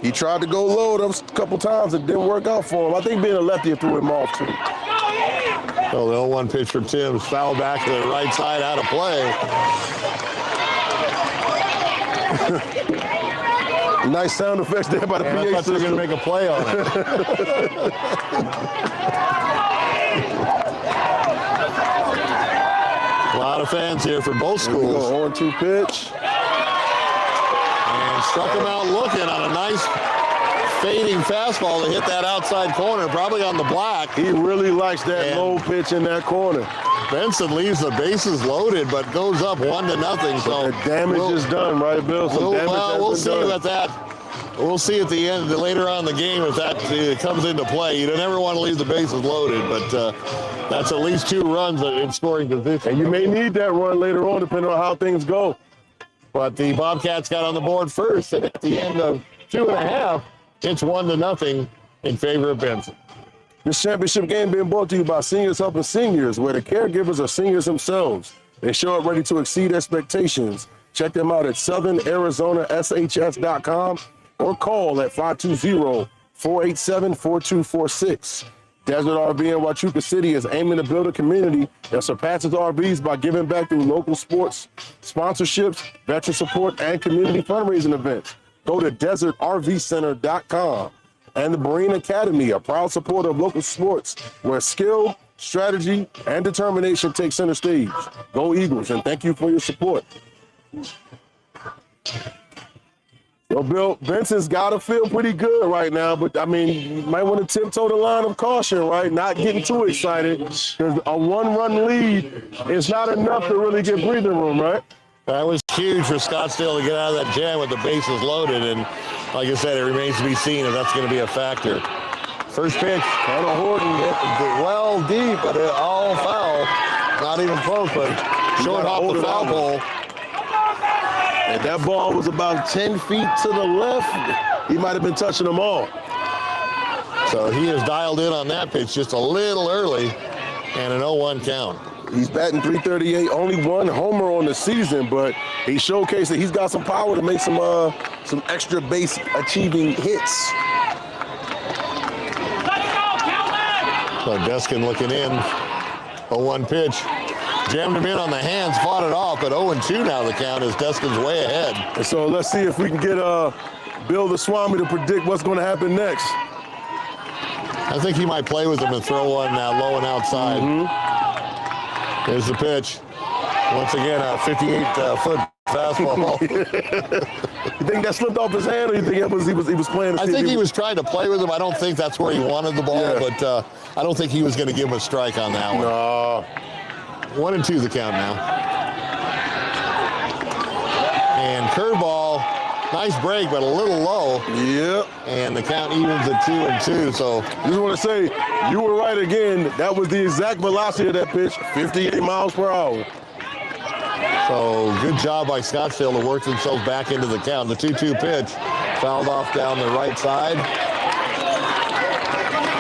He tried to go low a couple times. It didn't work out for him. I think being a lefty, it threw him off too.
So the 0-1 pitch for Timms, foul back to the right side, out of play.
Nice sound effects there by the
And I
PA
thought they were going to
system.
make a play on it. A lot of fans here for both
Here we
schools.
go, 0-2 pitch.
And struck him out looking on a nice fading fastball to hit that outside corner, probably on the black.
He really likes that
And-
low pitch in that corner.
Benson leaves the bases loaded, but goes up 1-0. So
The damage is done, right, Bill? Some damage has
we'll
been
see
done.
what that We'll see at the end, later on in the game, if that comes into play. You don't ever want to leave the bases loaded, but that's at least 2 runs in scoring position.
And you may need that run later on, depending on how things go.
But the Bobcats got on the board first, and at the end of 2.5, it's 1-0 in favor of Benson.
This championship game being brought to you by Seniors Helping Seniors, where the caregivers are seniors themselves. They show up ready to exceed expectations. Check them out at southernArizonaSHS.com or call at 520-487-4246. Desert RV in Huachuca City is aiming to build a community that surpasses RVs by giving back through local sports, sponsorships, veteran support, and community fundraising events. Go to desertrvcenter.com. And the Marine Academy, a proud supporter of local sports, where skill, strategy, and determination take center stage. Go Eagles, and thank you for your support. Well, Bill, Benson's got to feel pretty good right now, but, I mean, you might want to tiptoe the line of caution, right? Not getting too excited, because a 1-run lead is not enough to really get breathing room, right?
That was huge for Scottsdale to get out of that jam with the bases loaded, and like I said, it remains to be seen if that's going to be a factor. First pitch,
Connor Horton,
well deep, but all foul. Not even close, but short off the foul pole.
And that ball was about 10 feet to the left. He might have been touching them all.
So he is dialed in on that pitch just a little early, and an 0-1 count.
He's batting .338, only 1 homer on the season, but he showcased that he's got some power to make some extra base achieving hits.
So Deskin looking in, 0-1 pitch. Jammed him in on the hands, fought it off, but 0-2 now the count as Deskin's way ahead.
And so let's see if we can get Bill the Swami to predict what's going to happen next.
I think he might play with him and throw one low and outside. There's the pitch. Once again, a 58-foot fastball.
You think that slipped off his hand, or you think he was playing?
I think he was trying to play with him. I don't think that's where he wanted the ball, but I don't think he was going to give him a strike on that one.
No.
1-2 the count now. And curveball, nice break, but a little low.
Yep.
And the count evens at 2-2. So
just want to say, you were right again. That was the exact velocity of that pitch, 58 miles per hour.
So good job by Scottsdale to work themselves back into the count. The 2-2 pitch fouled off down the right side.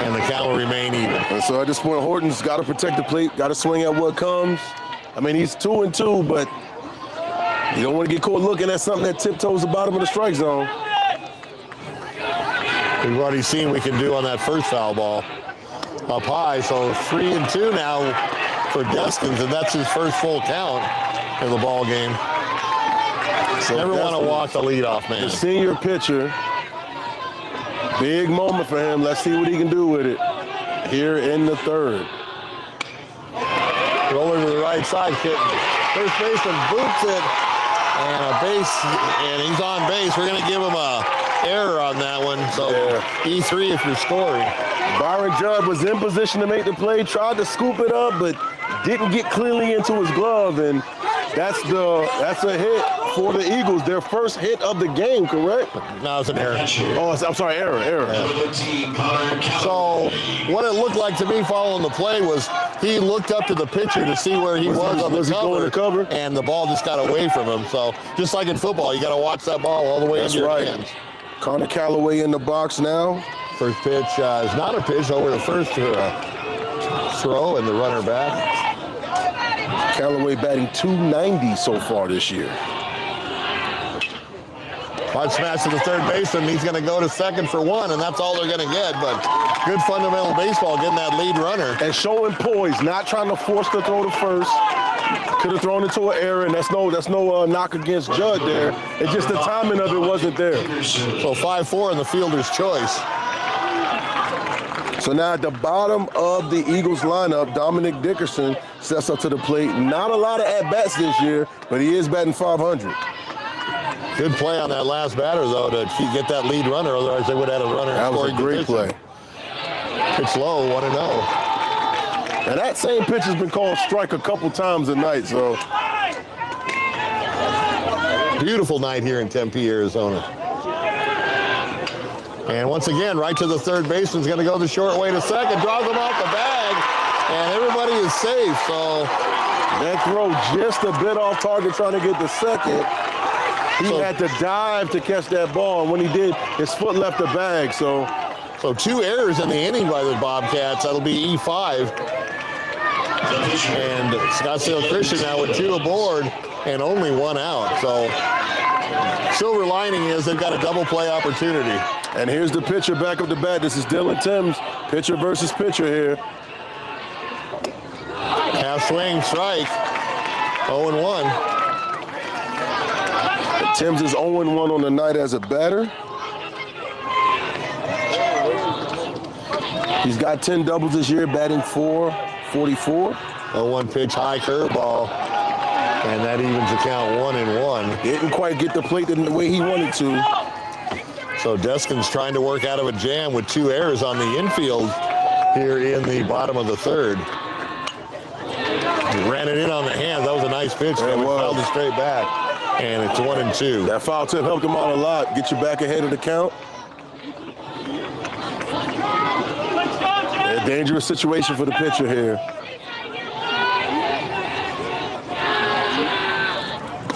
And the count will remain even.
And so at this point, Horton's got to protect the plate, got to swing at what comes. I mean, he's 2-2, but you don't want to get caught looking at something that tiptoes the bottom of the strike zone.
We've already seen we can do on that first foul ball up high. So 3-2 now for Deskins, and that's his first full count in the ball game. So never want to walk the leadoff man.
The senior pitcher. Big moment for him. Let's see what he can do with it here in the third.
Rolling to the right side, first baseman boots it, and a base, and he's on base. We're going to give him a error on that one, so E3 if you're scoring.
Byron Judd was in position to make the play, tried to scoop it up, but didn't get cleanly into his glove, and that's a hit for the Eagles, their first hit of the game, correct?
No, it's an error.
Oh, I'm sorry, error.
Yeah. So what it looked like to me following the play was he looked up to the pitcher to see where he was on the cover, and the ball just got away from him. So just like in football, you got to watch that ball all the way into your hands.
Connor Callaway in the box now.
First pitch is not a pitch over the first throw, and the runner back.
Callaway batting .290 so far this year.
Hard smash to the third baseman. He's going to go to second for 1, and that's all they're going to get. But good fundamental baseball, getting that lead runner.
And showing poise, not trying to force the throw to first. Could have thrown into an error, and that's no knock against Judd there. It's just the timing of it wasn't there.
So 5-4 in the fielder's choice.
So now at the bottom of the Eagles lineup, Dominic Dickerson steps up to the plate. Not a lot of at-bats this year, but he is batting .500.
Good play on that last batter, though, to get that lead runner. Otherwise, they would have had a runner.
That was a great play.
Pitch low, 1-0.
And that same pitch has been called strike a couple times tonight, so.
Beautiful night here in Tempe, Arizona. And once again, right to the third baseman's going to go the short way to second, draws him off the bag, and everybody is safe. So
that throw just a bit off target trying to get the second. He had to dive to catch that ball, and when he did, his foot left the bag. So
2 errors in the inning by the Bobcats. That'll be E5. And Scottsdale Christian now with 2 aboard and only 1 out. So silver lining is they've got a double play opportunity.
And here's the pitcher back up the bat. This is Dylan Timms, pitcher versus pitcher here.
Half swing, strike, 0-1.
Timms is 0-1 on the night as a batter. He's got 10 doubles this year, batting .444.
0-1 pitch, high curveball, and that evens the count 1-1.
Didn't quite get the plate in the way he wanted to.
So Deskin's trying to work out of a jam with 2 errors on the infield here in the bottom of the third. He ran it in on the hands. That was a nice pitch.
Yeah,
He fouled it straight back, and it's 1-2.
That foul tip helped him out a lot. Get you back ahead of the count. A dangerous situation for the pitcher here.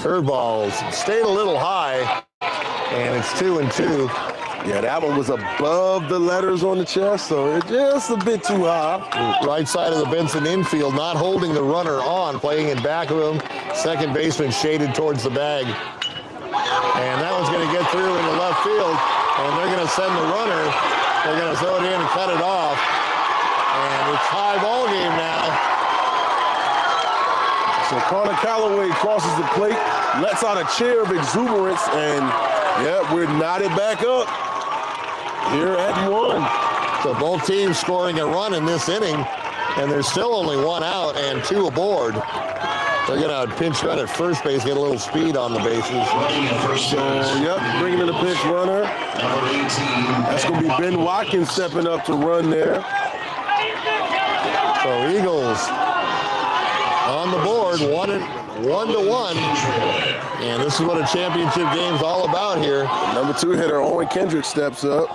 Curveballs stayed a little high, and it's 2-2.
Yeah, that one was above the letters on the chest, so it's just a bit too high.
Right side of the Benson infield, not holding the runner on, playing in back of him. Second baseman shaded towards the bag. And that one's going to get through into left field, and they're going to send the runner. They're going to throw it in and cut it off. And it's high ball game now.
So Connor Calloway crosses the plate, lets out a cheer of exuberance, and yeah, we're knotted back up here at 1.
So both teams scoring a run in this inning, and there's still only 1 out and 2 aboard. They're going to pinch run at first base, get a little speed on the bases.
So, yep, bringing in the pinch runner. That's going to be Ben Watkins stepping up to run there.
So Eagles on the board, 1-1. And this is what a championship game's all about here.
Number 2 hitter, Owen Kendrick, steps up.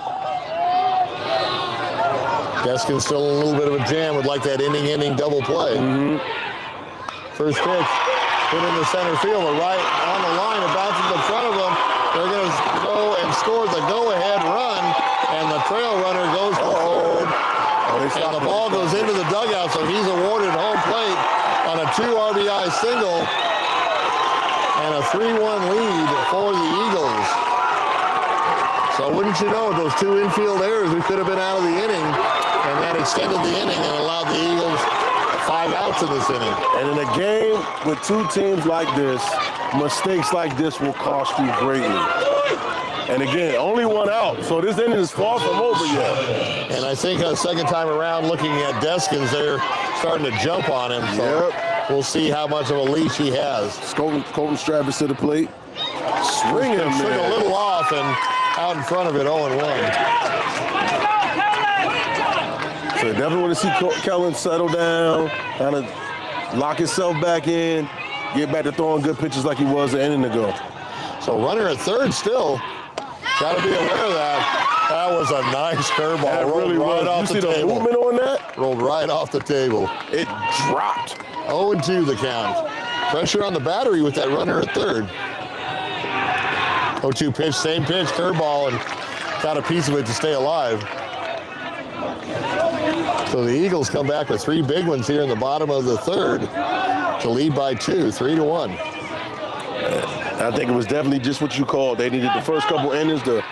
Deskin's still in a little bit of a jam, would like that inning double play. First pitch, put into center field, but right on the line, it bounces in front of them. They're going to go and score the go-ahead run, and the trail runner goes to third. And the ball goes into the dugout, so he's awarded home plate on a 2 RBI single and a 3-1 lead for the Eagles. So wouldn't you know, those 2 infield errors, we could have been out of the inning, and that extended the inning and allowed the Eagles 5 outs in this inning.
And in a game with 2 teams like this, mistakes like this will cost you greatly. And again, only 1 out, so this inning is far from over yet.
And I think a second time around, looking at Deskins, they're starting to jump on him. So we'll see how much of a leash he has.
Colton Stravis to the plate. Swing him,
Took a little off and out in front of it, 0-1.
So you definitely want to see Kellen settle down, kind of lock himself back in, get back to throwing good pitches like he was an inning ago.
So runner at third still. Got to be aware of that. That was a nice curveball.
That really
right
was.
off
You
the
see the
table.
movement on that?
Rolled right off the table.
It dropped.
0-2 the count. Pressure on the battery with that runner at third. 0-2 pitch, same pitch, curveball, and got a piece of it to stay alive. So the Eagles come back with 3 big ones here in the bottom of the third to lead by 2, 3-1.
I think it was definitely just what you called. They needed the first couple innings to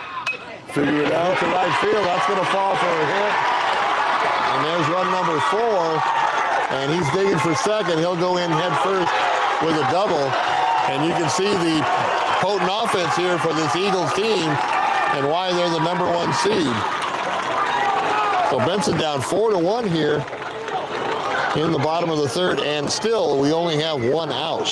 figure it out.
To right field, that's going to fall for a hit. And there's run number 4. And he's digging for second. He'll go in head first with a double. And you can see the potent offense here for this Eagles team and why they're the number 1 seed. So Benson down 4-1 here in the bottom of the third. And still, we only have 1 out.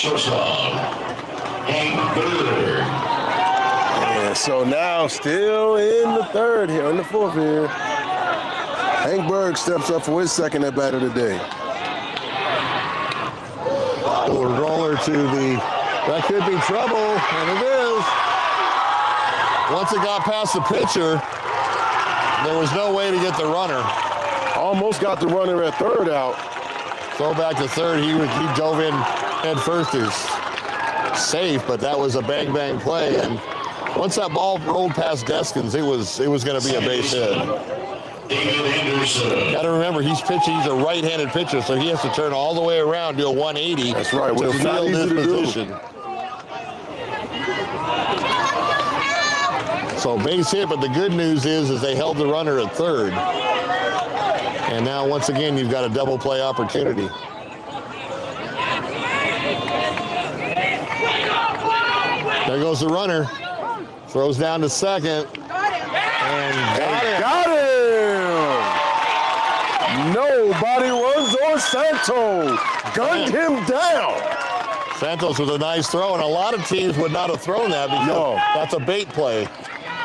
Yeah, so now still in the third here, in the fourth here. Hank Berg steps up for his second at bat of the day.
Little roller to the, that could be trouble, and it is. Once it got past the pitcher, There was no way to get the runner.
Almost got the runner at third out.
Throw back to third. He dove in head first. Is safe, but that was a bang play. And once that ball rolled past Deskins, it was going to be a base hit. Got to remember, he's pitching. He's a right-handed pitcher, so he has to turn all the way around, do a 180.
That's right.
To
Which is not
field
easy
this
to do.
position. So base hit, but the good news is they held the runner at third. And now once again, you've got a double play opportunity. There goes the runner. Throws down to second. And got
him. Nobody runs on Santos. Gunned him down.
Santos with a nice throw, and a lot of teams would not have thrown that because that's a bait play.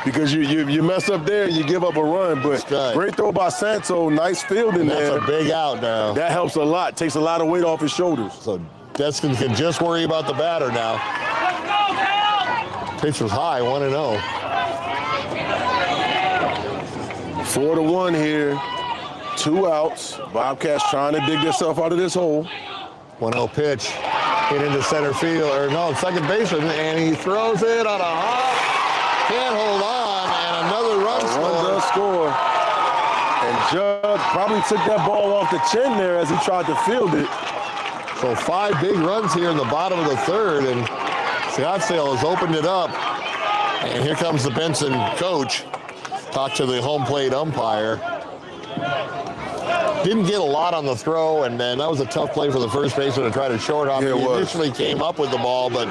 Because you mess up there, you give up a run. But great throw by Santos. Nice fielding there.
That's a big out now.
That helps a lot. Takes a lot of weight off his shoulders.
So Deskins can just worry about the batter now. Pitch was high, 1-0.
4-1 here. 2 outs. Bobcats trying to dig themselves out of this hole.
1-0 pitch. Hit into center field, or no, second baseman, and he throws it on a hop. Can't hold on, and another run
score. And Judd probably took that ball off the chin there as he tried to field it.
So 5 big runs here in the bottom of the third, and Scottsdale has opened it up. And here comes the Benson coach. Talk to the home plate umpire. Didn't get a lot on the throw, and then that was a tough play for the first baseman to try to short hop. He initially came up with the ball, but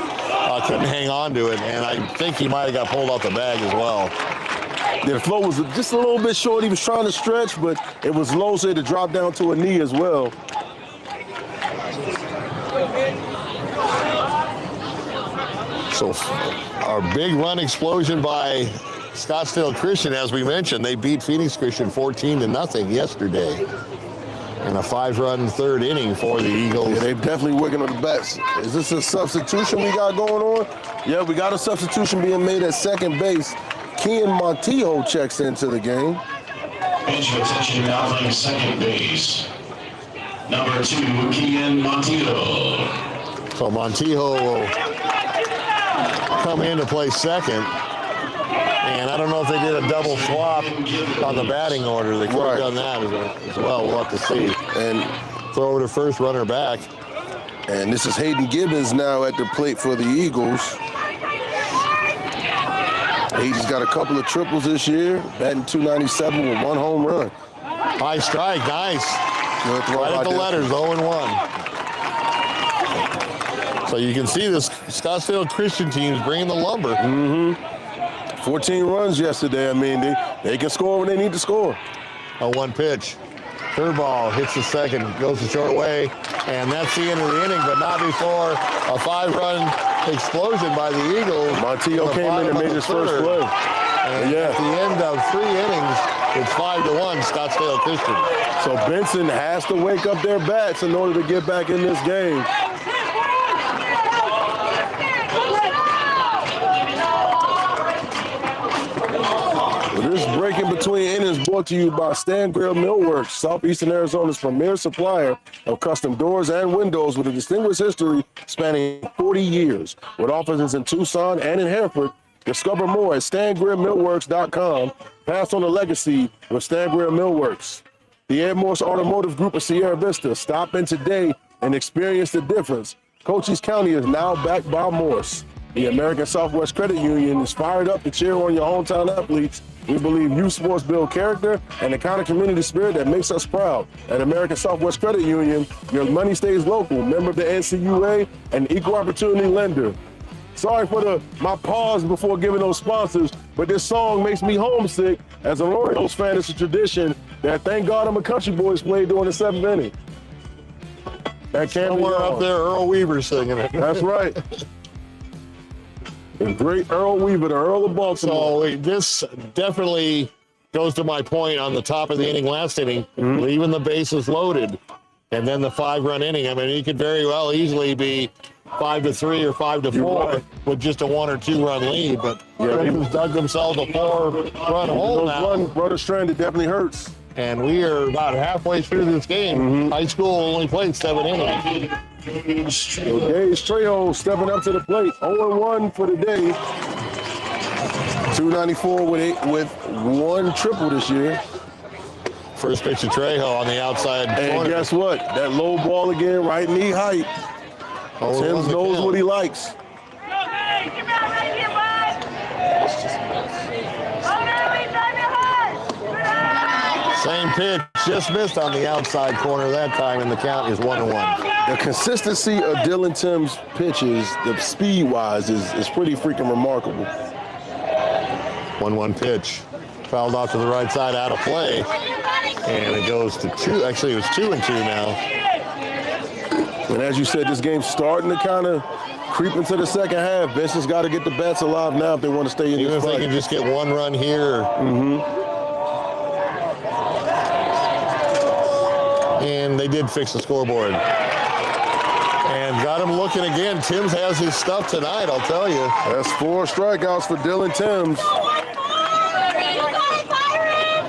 couldn't hang on to it, and I think he might have got pulled off the bag as well.
Yeah, the flow was just a little bit short. He was trying to stretch, but it was low, so he had to drop down to a knee as well.
So our big run explosion by Scottsdale Christian, as we mentioned, they beat Phoenix Christian 14-0 yesterday. And a 5-run third inning for the Eagles.
Yeah, they're definitely working on the bats. Is this a substitution we got going on? Yeah, we got a substitution being made at second base. Kian Montijo checks into the game.
Bench attention now playing second base. Number 2, Kian Montijo.
So Montijo will come in to play second. And I don't know if they did a double swap on the batting order. They could have done that as well. We'll have to see. And throw over to first, runner back.
And this is Hayden Gibbons now at the plate for the Eagles. Hayden's got a couple of triples this year, batting .297 with 1 home run.
High strike, nice. Right at the letters, 0-1. So you can see this Scottsdale Christian team's bringing the lumber.
14 runs yesterday. I mean, they can score when they need to score.
A 1 pitch. Curveball hits the second, goes the short way, and that's the end of the inning, but not before a 5-run explosion by the Eagles.
Montijo came in and made his first play.
And at the end of 3 innings, it's 5-1 Scottsdale Christian.
So Benson has to wake up their bats in order to get back in this game. This breaking between innings brought to you by Stan Grill Millworks, Southeastern Arizona's premier supplier of custom doors and windows with a distinguished history spanning 40 years. With offices in Tucson and in Hereford, discover more at StanGrillMillworks.com. Pass on the legacy with Stan Grill Millworks. The Ed Morse Automotive Group of Sierra Vista. Stop in today and experience the difference. Cochise County is now backed by Morse. The American Southwest Credit Union is fired up to cheer on your hometown athletes. We believe youth sports build character and the kind of community spirit that makes us proud. At American Southwest Credit Union, your money stays local, member of the NCUA, and equal opportunity lender. Sorry for my pause before giving those sponsors, but this song makes me homesick. As a Royals fan, it's a tradition that Thank God I'm a Country Boys played during the 7th inning. That can't
Somewhere
be
up there, Earl Weaver singing it.
That's right. The great Earl Weaver, the Earl of Baltimore.
So this definitely goes to my point on the top of the inning, last inning, leaving the bases loaded, and then the 5-run inning. I mean, he could very well easily be 5-3 or 5-4
right.
with just a 1 or 2 run lead. But Creighton's dug themselves a 4-run hole now.
Run stranded definitely hurts.
And we are about halfway through this game. High school only played 7 innings.
Gage Trejo stepping up to the plate. 0-1 for the day. 294 with 1 triple this year.
First pitch to Trejo on the outside
And
corner.
guess what? That low ball again, right knee height. Tim knows what he likes.
Same pitch, just missed on the outside corner that time, and the count is 1-1.
The consistency of Dylan Tim's pitches, the speed-wise, is pretty freaking remarkable.
1-1 pitch. Fouled off to the right side, out of play. And it goes to 2. Actually, it was 2-2 now.
And as you said, this game's starting to kind of creep into the second half. Benson's got to get the bats alive now if they want to stay in
Even
this
if
fight.
they can just get 1 run here. And they did fix the scoreboard. And got him looking again. Timms has his stuff tonight, I'll tell you.
That's 4 strikeouts for Dylan Timms.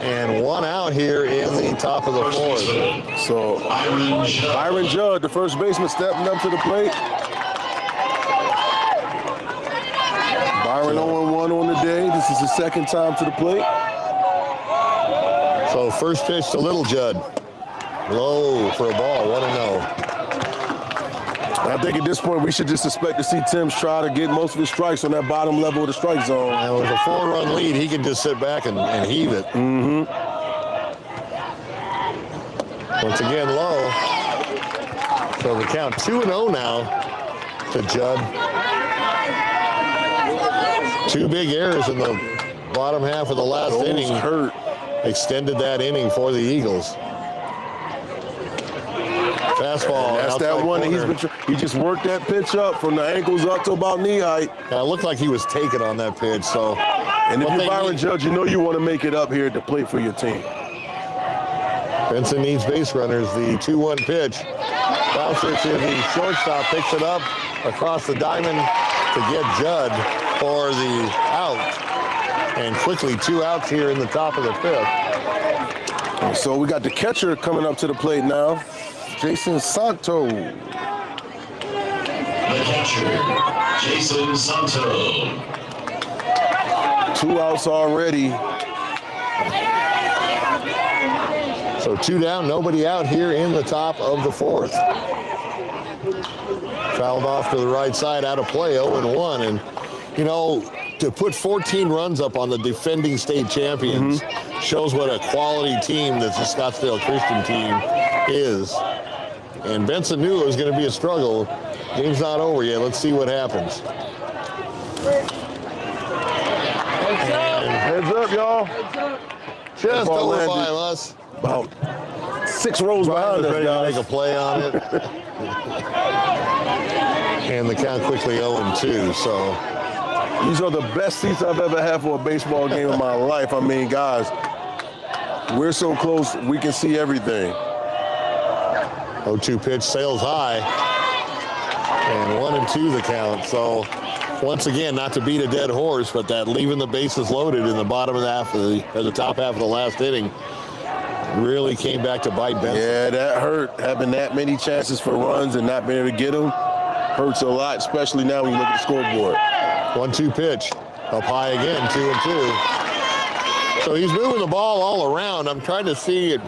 And 1 out here in the top of the 4th.
So Byron Judd, the first baseman, stepping up to the plate. Byron 0-1 on the day. This is his second time to the plate.
So first pitch to Little Judd. Low for a ball, 1-0.
I think at this point we should just expect to see Timms try to get most of his strikes on that bottom level of the strike zone.
And with a 4-run lead, he can just sit back and heave it. Once again, low. So the count 2-0 now to Judd. 2 big errors in the bottom half of the last inning.
Hurt.
Extended that inning for the Eagles. Fastball.
That's that one that he just worked that pitch up from the ankles up to about knee height.
It looked like he was taken on that pitch. So,
and if you're Byron Judge, you know you want to make it up here at the plate for your team.
Benson needs base runners. The 2-1 pitch. Bouncers to the shortstop, picks it up across the diamond to get Judd for the out. And quickly 2 outs here in the top of the 5th.
So we got the catcher coming up to the plate now. Jason Santo.
The catcher, Jason Santo.
2 outs already.
So 2 down, nobody out here in the top of the 4th. Fouled off to the right side, out of play, 0-1. And, you know, to put 14 runs up on the defending state champions shows what a quality team that the Scottsdale Christian team is. And Benson knew it was going to be a struggle. Game's not over yet. Let's see what happens.
Heads up, y'all.
Just over by us.
About 6 rows behind us,
Ready to
guys.
make a play on it. And the count quickly 0-2. So
these are the best seats I've ever had for a baseball game in my life. I mean, guys, we're so close, we can see everything.
0-2 pitch, sails high. And 1-2 the count. So once again, not to beat a dead horse, but that leaving the bases loaded in the bottom of the half of the top half of the last inning really came back to bite Benson.
Yeah, that hurt. Having that many chances for runs and not being able to get them hurts a lot, especially now when you look at the scoreboard.
1-2 pitch, up high again, 2-2. So he's moving the ball all around. I'm trying to see it,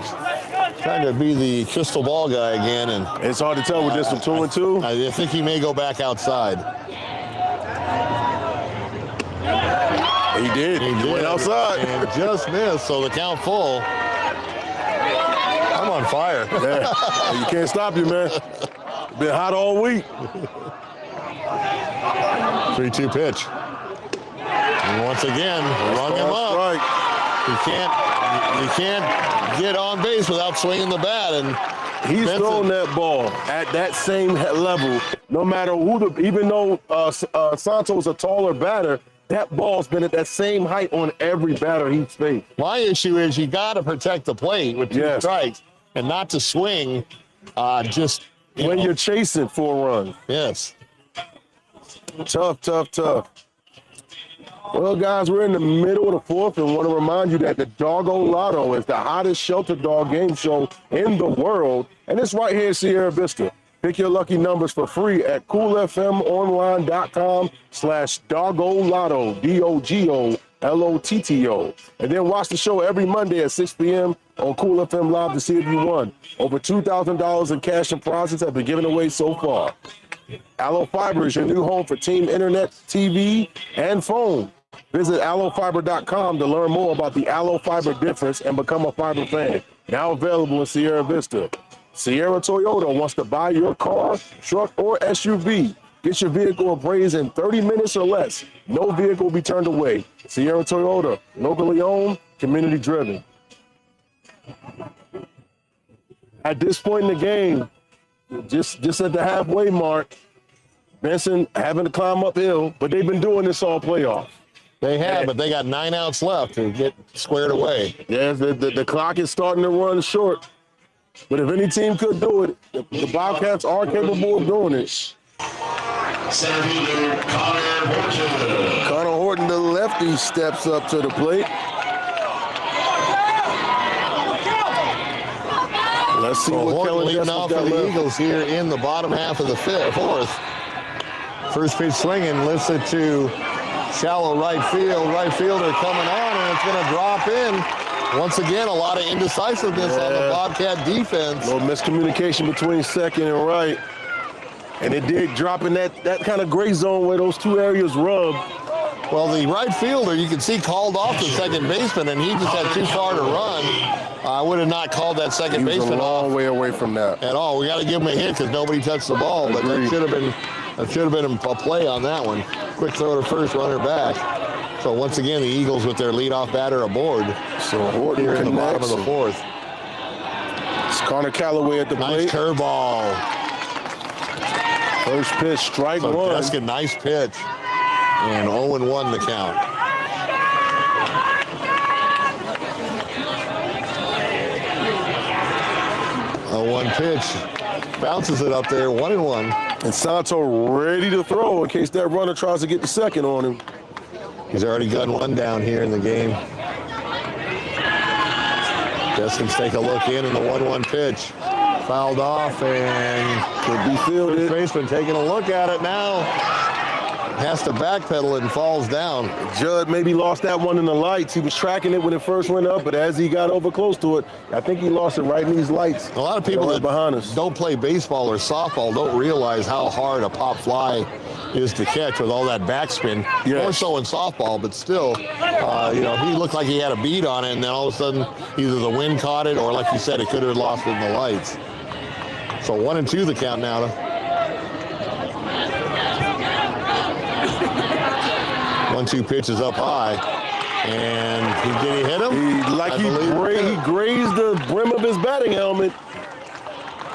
trying to be the crystal ball guy again, and
it's hard to tell with this from 2-2.
I think he may go back outside.
He did. He went outside
and just missed. So the count full. I'm on fire.
Yeah. You can't stop you, man. Been hot all week.
3-2 pitch. And once again, rung him up.
Strike.
You can't get on base without swinging the bat. And
he's thrown that ball at that same level, no matter who even though Santo's a taller batter, that ball's been at that same height on every batter he's faced.
My issue is you got to protect the plate with 2 strikes and not to swing just
when you're chasing 4 runs.
Yes.
Tough. Well, guys, we're in the middle of the fourth and want to remind you that the Doggo Lotto is the hottest shelter dog game show in the world, and it's right here in Sierra Vista. Pick your lucky numbers for free at coolfmonline.com/Doggo Lotto, DOGO LOTTO. And then watch the show every Monday at 6 p.m. on Cool FM Live to see if you won. Over $2,000 in cash and prizes have been given away so far. Allo Fiber is your new home for team internet, TV, and phone. Visit allofiber.com to learn more about the Allo Fiber difference and become a fiber fan. Now available in Sierra Vista. Sierra Toyota wants to buy your car, truck, or SUV. Get your vehicle appraised in 30 minutes or less. No vehicle will be turned away. Sierra Toyota, locally owned, community driven. At this point in the game, just at the halfway mark, Benson having to climb uphill, but they've been doing this all playoff.
They have, but they got 9 outs left to get squared away.
Yeah, the clock is starting to run short. But if any team could do it, the Bobcats are capable of doing it.
Center fielder Connor Horton.
Connor Horton, the lefty, steps up to the plate. Let's see what
Horton
Kellen
leading
Jessup
off
got
for the
left.
Eagles here in the bottom half of the fourth. First pitch swinging, lifts it to shallow right field. Right fielder coming on, and it's going to drop in. Once again, a lot of indecisiveness on the Bobcat defense.
A little miscommunication between second and right. And it did drop in that kind of gray zone where those two areas rub.
Well, the right fielder, you can see, called off the second baseman, and he just had too far to run. I would have not called that second baseman
a long
off
way away from that.
at all. We got to give him a hit because nobody touched the ball, but that should have been a play on that one. Quick throw to first, runner back. So once again, the Eagles with their leadoff batter aboard.
So Horton
Here in the bottom
connects.
of the fourth.
It's Connor Callaway at the
Nice
plate.
curveball.
First pitch, strike
So
one.
Deskin, nice pitch. And 0-1 the count. A 1 pitch. Bounces it up there, 1-1.
And Santo ready to throw in case that runner tries to get the second on him.
He's already got one down here in the game. Deskin's take a look in the 1-1 pitch. Fouled off and
Could be fielded.
first baseman taking a look at it now. Has to backpedal it and falls down.
Judd maybe lost that one in the lights. He was tracking it when it first went up, but as he got over close to it, I think he lost it right in these lights.
A lot of people
Right
that
behind us.
don't play baseball or softball don't realize how hard a pop fly is to catch with all that backspin.
Yes.
More so in softball, but still, he looked like he had a beat on it, and then all of a sudden, either the wind caught it, or like you said, it could have lost it in the lights. So 1-2 the count now. 1-2 pitches up high, and did he hit him?
He grazed the brim of his batting helmet.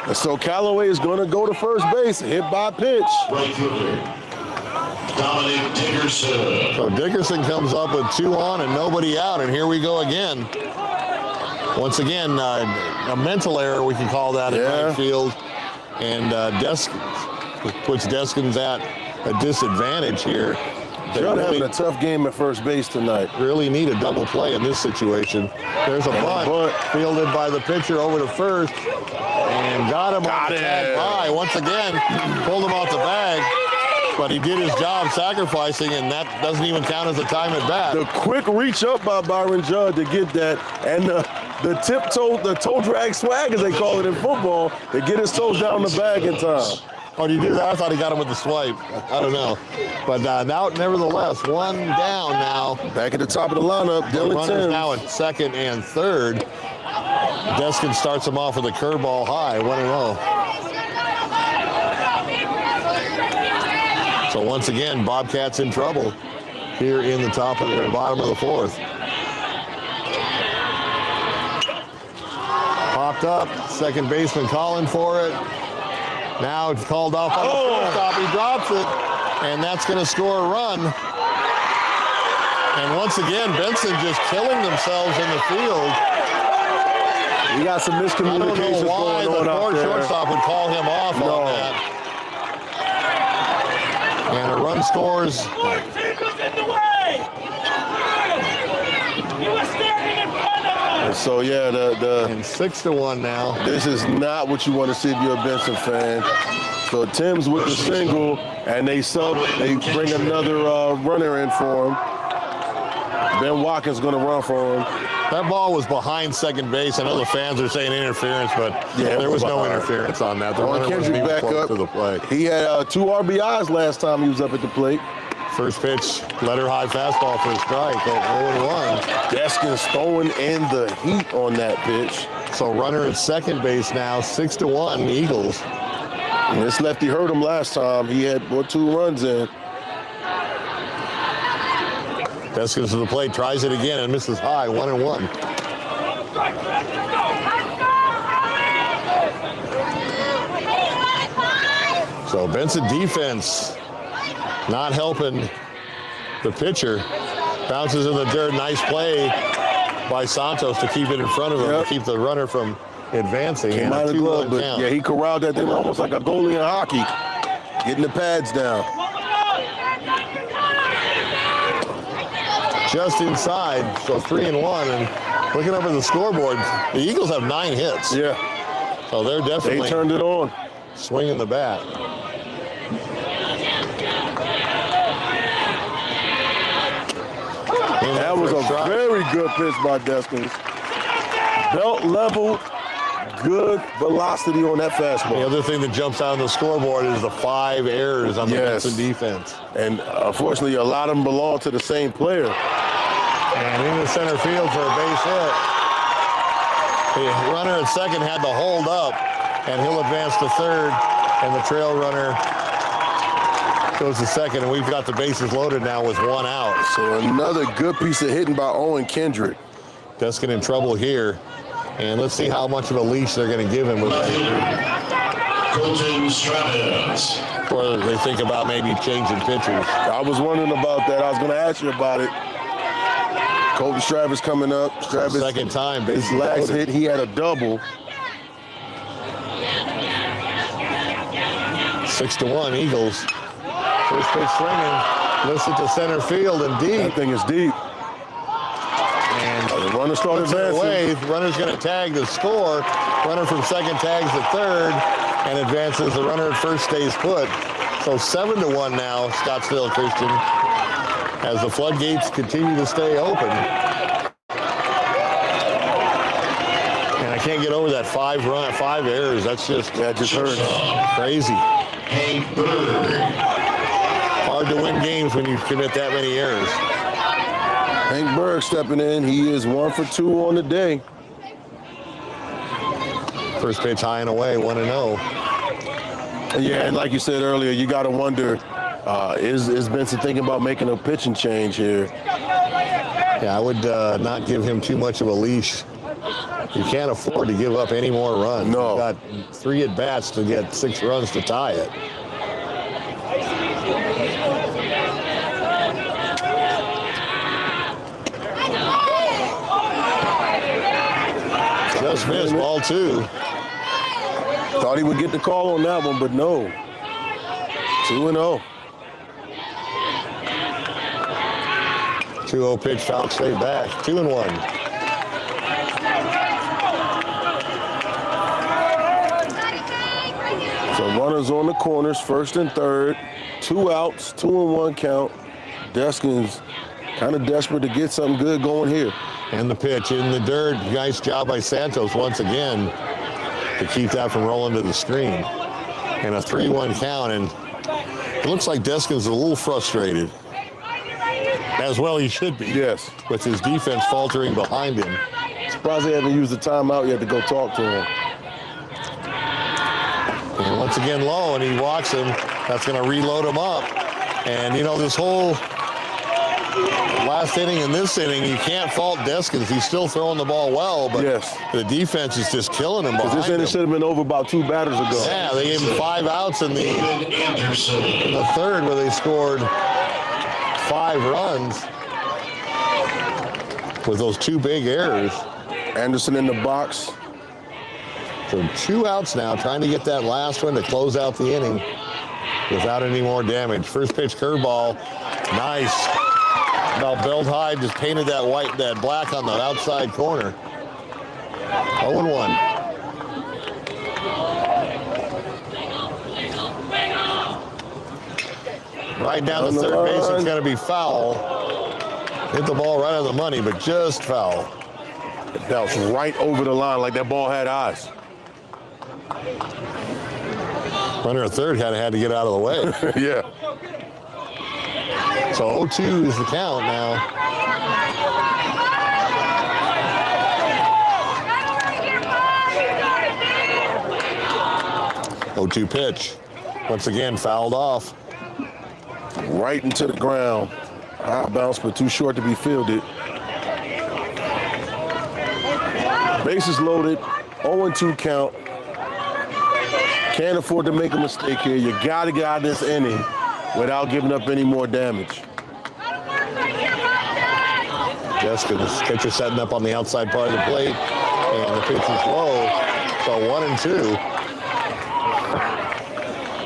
And so Callaway is going to go to first base, hit by pitch.
Right fielder Dominic Dickerson.
So Dickerson comes up with 2 on and nobody out, and here we go again. Once again, a mental error, we can call that in right field, and puts Deskins at a disadvantage here.
Judd having a tough game at first base tonight.
Really need a double play in this situation. There's a bunt fielded by the pitcher over to first, and got him on the tag by. Once again, pulled him off the bag, but he did his job sacrificing, and that doesn't even count as a time at bat.
The quick reach up by Byron Judd to get that, and the toe drag swag, as they call it in football, to get his toes down the bag in time.
Oh, did he do that? I thought he got him with the swipe. I don't know. But now, nevertheless, 1 down now.
Back at the top of the lineup, Dylan
Runners
Timms.
now at second and third. Deskin starts him off with a curveball high, 1-0. So once again, Bobcats in trouble here in the bottom of the fourth. Popped up, second baseman calling for it. Now it's called off on the shortstop. He drops it, and that's going to score a run. And once again, Benson just killing themselves in the field.
We got some miscommunications
going on
out there.
Shortstop would call him off on that. And a run scores.
So yeah,
And 6-1 now.
this is not what you want to see if you're a Benson fan. So Tim's with the single, and they bring another runner in for him. Ben Watkins going to run for him.
That ball was behind second base. I know the fans are saying interference, but
Yeah,
there was no
behind.
interference on that. The
Owen
runner was
Kendrick
being
back
close
up.
to the plate.
He had 2 RBIs last time he was up at the plate.
First pitch, letter high fastball for a strike. 0-1.
Deskins throwing in the heat on that pitch.
So runner at second base now, 6-1 Eagles.
And this lefty hurt him last time. He had 2 runs in.
Deskins to the plate, tries it again and misses high, 1-1. So Benson defense not helping the pitcher. Bounces in the dirt, nice play by Santos to keep it in front of him,
Yep.
to keep the runner from advancing. And
Might
a
have
2-1
gloved, but
count.
yeah, he corralled that thing almost like a goalie in hockey, getting the pads down.
Just inside, so 3-1. And looking up at the scoreboard, the Eagles have 9 hits.
Yeah,
So they're
they
definitely
turned it on.
swinging the bat.
That was a very good pitch by Deskins. Belt level, good velocity on that
The
fastball.
other thing that jumps out on the scoreboard is the 5 errors on the
Yes.
Benson defense.
And unfortunately, a lot of them belong to the same player.
And into center field for a base hit. The runner at second had to hold up, and he'll advance to third, and the trail runner goes to second, and we've got the bases loaded now with 1 out.
So another good piece of hitting by Owen Kendrick.
Deskin in trouble here, and let's see how much of a leash they're going to give him with
Colton Stravis.
or they think about maybe changing pitchers.
I was wondering about that. I was going to ask you about it. Colton Stravis coming up. Stravis,
Second time,
his
bases
last
loaded.
hit, he had a double.
6-1 Eagles. First pitch swinging, lifts it to center field and
That
deep.
thing is deep.
And
The runner started
puts it
advancing.
away. Runner's going to tag the score. Runner from second tags the third and advances. The runner at first stays put. So 7-1 now, Scottsdale Christian, as the floodgates continue to stay open. And I can't get over that 5 errors. That's just hurts. Crazy.
Hank Bird.
Hard to win games when you commit that many errors.
Hank Berg stepping in. He is 1 for 2 on the day.
First pitch high and away, 1-0.
Yeah, and like you said earlier, you got to wonder, is Benson thinking about making a pitching change here?
Yeah, I would not give him too much of a leash. You can't afford to give up any more runs.
No.
You've got 3 at-bats to get 6 runs to tie it. Just missed, ball 2.
Thought he would get the call on that one, but no. 2-0.
2-0 pitch, foul straight back. 2-1.
So runners on the corners, first and third. 2 outs, 2-1 count. Deskins kind of desperate to get something good going here.
And the pitch in the dirt. Nice job by Santos once again to keep that from rolling to the screen. And a 3-1 count. And it looks like Deskin's a little frustrated. As well he should be.
Yes.
With his defense faltering behind him.
Surprised they haven't used the timeout yet to go talk to him.
And once again low, and he walks him. That's going to reload him up. And, you know, this whole last inning and this inning, you can't fault Deskins. He's still throwing the ball well, but
Yes.
the defense is just killing him behind
This inning
him.
should have been over about 2 batters ago.
Yeah, they gave him 5 outs in
David Anderson.
the third where they scored 5 runs with those 2 big errors.
Anderson in the box.
So 2 outs now, trying to get that last one to close out the inning. without any more damage. First pitch curveball, nice. About belt high, just painted that black on the outside corner. 0-1. Right down the third base, it's going to be foul. Hit the ball right on the money, but just foul.
It bounced right over the line like that ball had eyes.
Runner at third had to get out of the way.
Yeah.
So 0-2 is the count now. Oh, 2 pitch. Once again, fouled off.
Right into the ground. High bounce, but too short to be fielded. Bases loaded. 0-2 count. Can't afford to make a mistake here. You got to get out of this inning without giving up any more damage.
Jessica's catcher setting up on the outside part of the plate, and the pitch is low. So 1-2.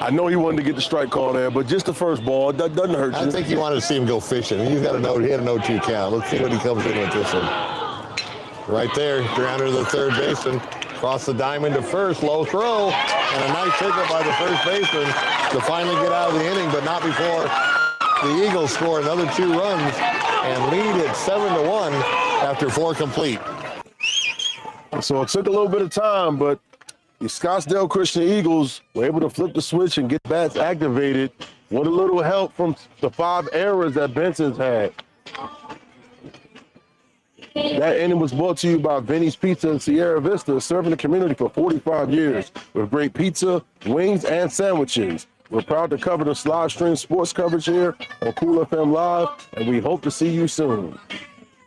I know he wanted to get the strike call there, but just the first ball, that doesn't hurt you.
I think he wanted to see him go fishing. He had an 0-2 count. Let's see what he comes in with this one. Right there, grounded to the third baseman. Cross the diamond to first, low throw, and a nice pickup by the first baseman to finally get out of the inning, but not before the Eagles score another 2 runs and lead at 7-1 after 4 complete.
So it took a little bit of time, but the Scottsdale Christian Eagles were able to flip the switch and get bats activated with a little help from the 5 errors that Benson's had. That inning was brought to you by Vinny's Pizza in Sierra Vista, serving the community for 45 years with great pizza, wings, and sandwiches. We're proud to cover the live stream sports coverage here on Cool FM Live, and we hope to see you soon.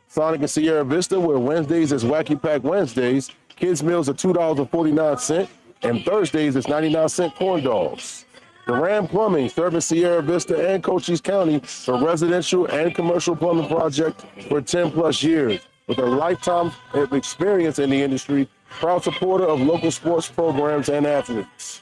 Sonic in Sierra Vista, where Wednesdays is Wacky Pack Wednesdays. Kids meals are $2.49, and Thursdays is 99-cent corn dogs. Duran Plumbing, serving Sierra Vista and Cochise County for residential and commercial plumbing projects for 10+ years. With a lifetime of experience in the industry, proud supporter of local sports programs and athletes.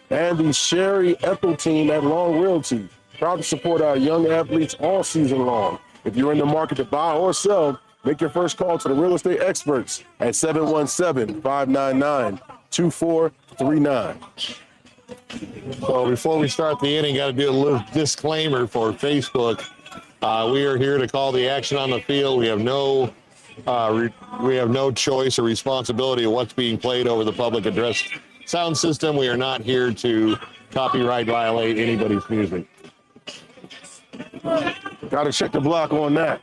And the Sherry Ethel team at Long Realty, proud to support our young athletes all season long. If you're in the market to buy or sell, make your first call to the real estate experts at 717-599-2439.
So before we start the inning, got to do a little disclaimer for Facebook. We are here to call the action on the field. We have no choice or responsibility of what's being played over the public address sound system. We are not here to copyright violate anybody's music.
Got to check the block on that.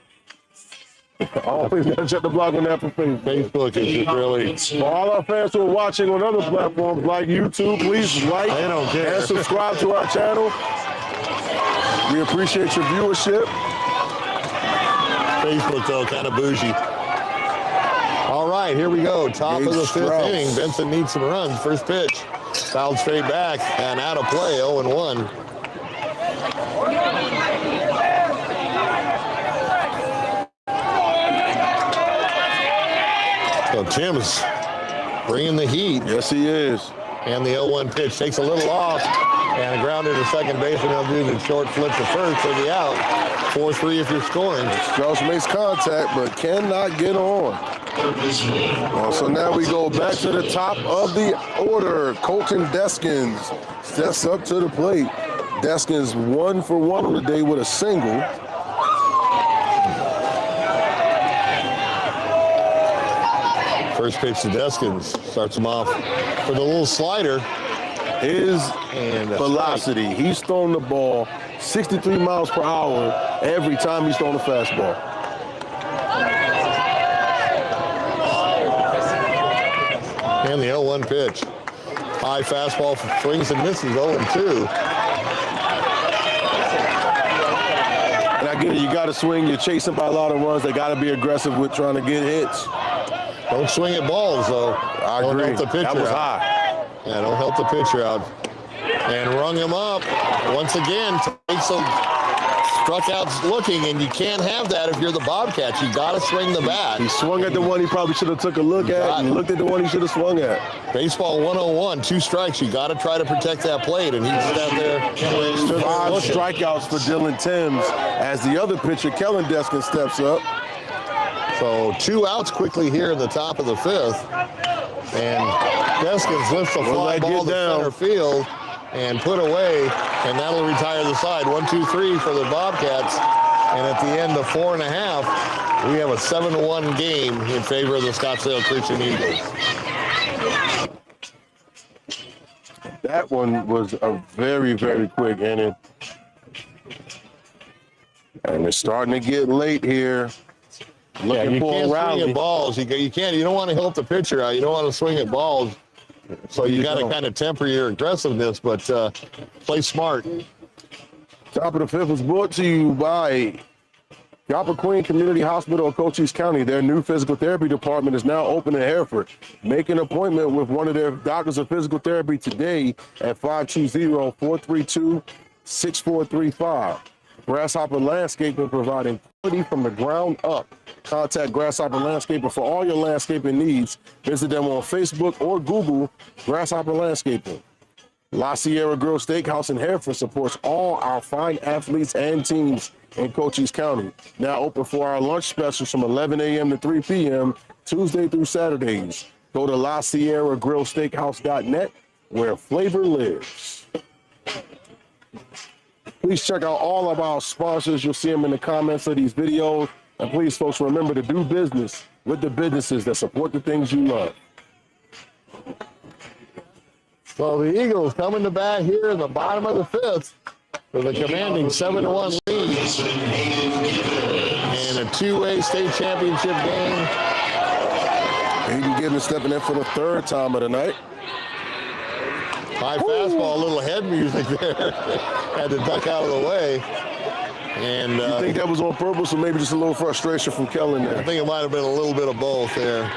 Always got to check the block on that for Facebook.
Facebook is just really...
For all our fans who are watching on other platforms like YouTube, please like and subscribe to our channel. We appreciate your viewership.
Facebook, though, kind of bougie. All right, here we go. Top of the 5th inning. Benson needs some runs. First pitch. Fouled straight back and out of play, 0-1. So Tim's bringing the heat.
Yes, he is.
And the 0-1 pitch takes a little off. And a grounder to second base, and he'll do the short flip to first for the out. 4-3 if you're scoring.
Strauss makes contact, but cannot get on. So now we go back to the top of the order. Colton Deskins steps up to the plate. Deskins 1 for 1 on the day with a single.
First pitch to Deskins. Starts him off with a little slider.
His velocity. He's thrown the ball 63 miles per hour every time he's thrown a fastball.
And the 0-1 pitch. High fastball swings and misses, 0-2.
And I get it, you got to swing. You're chasing by a lot of runs. They got to be aggressive with trying to get hits.
Don't swing at balls, though.
I
don't
agree.
Help the pitcher
That was
out.
high.
Yeah, don't help the pitcher out. And rung him up. Once again, takes a struck out looking, and you can't have that if you're the Bobcats. You got to swing the bat.
He swung at the one he probably should have took a look at, and looked at the one he should have swung at.
Baseball 101, 2 strikes. You got to try to protect that plate, and he's out there.
5 strikeouts for Dylan Timms as the other pitcher, Kellen Deskin, steps up.
So 2 outs quickly here in the top of the 5th. And Deskins lifts a fly ball to center field and put away, and that'll retire the side. 1, 2, 3 for the Bobcats. And at the end of 4.5, we have a 7-1 game in favor of the Scottsdale Christian Eagles.
That one was a very, very quick inning. And it's starting to get late here. Looking
you
for
can't
a rally.
swing at balls. You don't want to help the pitcher out. You don't want to swing at balls. So you got to kind of temper your aggressiveness, but play smart.
Top of the 5th was brought to you by Queen Community Hospital of Cochise County. Their new physical therapy department is now open in Hereford. Make an appointment with one of their doctors of physical therapy today at 520-432-6435. Grasshopper Landscaping, providing quality from the ground up. Contact Grasshopper Landscaping for all your landscaping needs. Visit them on Facebook or Google Grasshopper Landscaping. La Sierra Grill Steakhouse in Hereford supports all our fine athletes and teams in Cochise County. Now open for our lunch specials from 11 a.m. to 3 p.m. Tuesday through Saturdays. Go to LaSierraGrillSteakhouse.net, where flavor lives. Please check out all of our sponsors. You'll see them in the comments of these videos. And please, folks, remember to do business with the businesses that support the things you love.
So the Eagles coming to bat here in the bottom of the 5th with a commanding 7-1 lead in a 2A state championship game.
Hayden Gibbons stepping in for the 3rd time of the night.
High fastball, a little head music there. Had to duck out of the way. And
you think that was on purpose, or maybe just a little frustration from Kellen there?
I think it might have been a little bit of both there.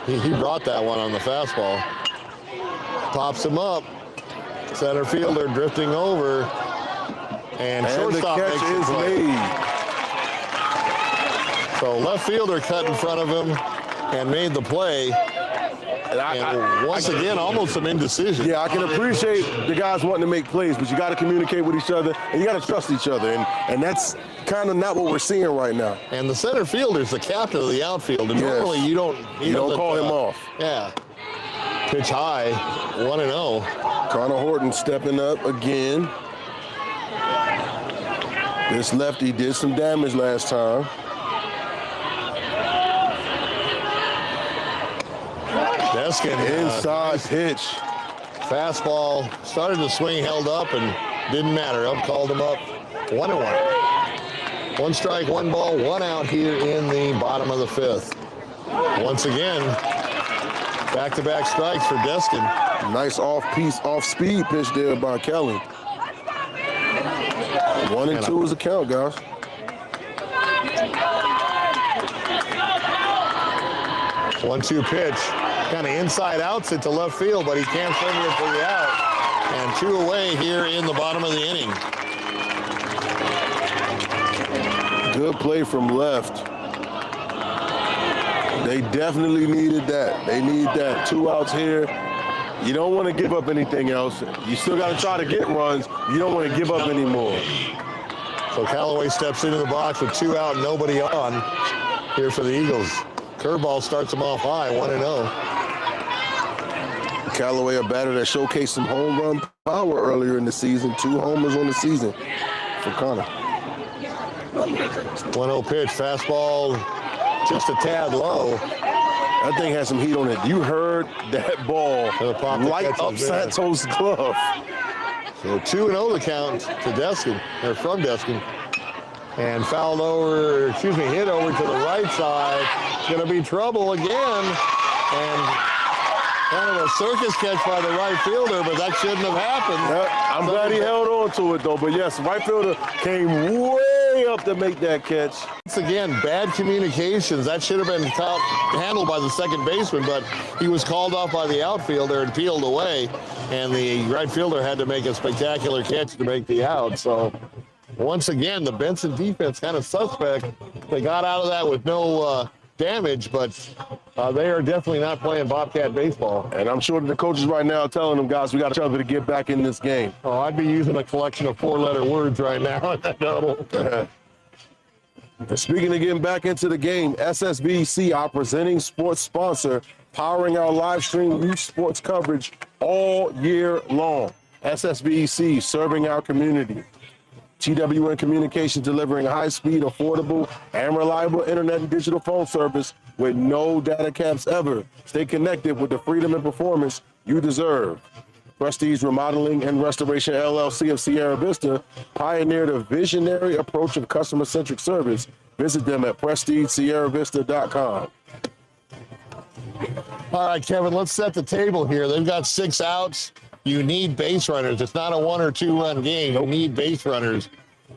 He brought that one on the fastball. Pops him up. Center fielder drifting over. And shortstop
the catch is made.
So left fielder cut in front of him and made the play. And once again, almost some indecision.
Yeah, I can appreciate the guys wanting to make plays, but you got to communicate with each other, and you got to trust each other, and that's kind of not what we're seeing right now.
And the center fielder is the captain of the outfield, and normally you don't
call him off.
Yeah. Pitch high, 1-0.
Connor Horton stepping up again. This lefty did some damage last time.
Deskin,
inside pitch.
Fastball, started to swing, held up, and didn't matter. Up called him up. 1-1. 1 strike, 1 ball, 1 out here in the bottom of the 5th. Once again, back-to-back strikes for Deskin.
Nice off-speed pitch there by Kelly. 1-2 is the count, guys.
One-two pitch. Kind of inside outs it to left field, but he can't swing it for the out. And 2 away here in the bottom of the inning.
Good play from left. They definitely needed that. They need that. 2 outs here. You don't want to give up anything else. You still got to try to get runs. You don't want to give up anymore.
So Callaway steps into the box with 2 out, nobody on here for the Eagles. Curveball starts him off high, 1-0.
Callaway, a batter that showcased some home run power earlier in the season. 2 homers on the season for Connor.
1-0 pitch, fastball just a tad low.
That thing has some heat on it. You heard that ball light up Santos' glove.
So 2-0 the count to Deskin, or from Deskin. And hit over to the right side. It's going to be trouble again. And kind of a circus catch by the right fielder, but that shouldn't have happened.
I'm glad he held on to it, though. But, yes, right fielder came way up to make that catch.
Once again, bad communications. That should have been handled by the second baseman, but he was called off by the outfielder and peeled away. And the right fielder had to make a spectacular catch to make the out. So once again, the Benson defense kind of suspect. They got out of that with no damage, but they are definitely not playing Bobcat baseball.
And I'm sure that the coaches right now are telling them, guys, we got each other to get back in this game.
Oh, I'd be using a collection of 4-letter words right now in that huddle.
Speaking of getting back into the game, SSBC, our presenting sports sponsor, powering our live stream youth sports coverage all year long. SSBC, serving our community. TWN Communications, delivering high-speed, affordable, and reliable internet and digital phone service with no data caps ever. Stay connected with the freedom and performance you deserve. Prestige Remodeling and Restoration LLC of Sierra Vista pioneered a visionary approach of customer-centric service. Visit them at prestigesierravista.com.
All right, Kevin, let's set the table here. They've got 6 outs. You need base runners. It's not a 1 or 2 run game. You need base runners.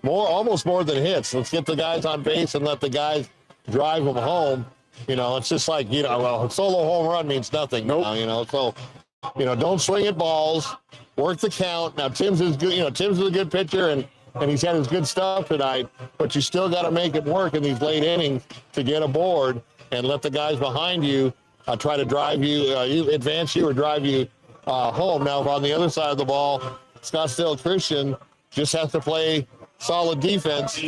Almost more than hits. Let's get the guys on base and let the guys drive them home. You know, it's just like, you know, well, a solo home run means nothing.
Nope.
Now, you know, so, you know, don't swing at balls. Work the count. Now, Tim's is good. You know, Tim's is a good pitcher, and he's had his good stuff tonight, but you still got to make it work in these late innings to get aboard and let the guys behind you try to drive you, advance you or drive you home. Now, on the other side of the ball, Scottsdale Christian just has to play solid defense,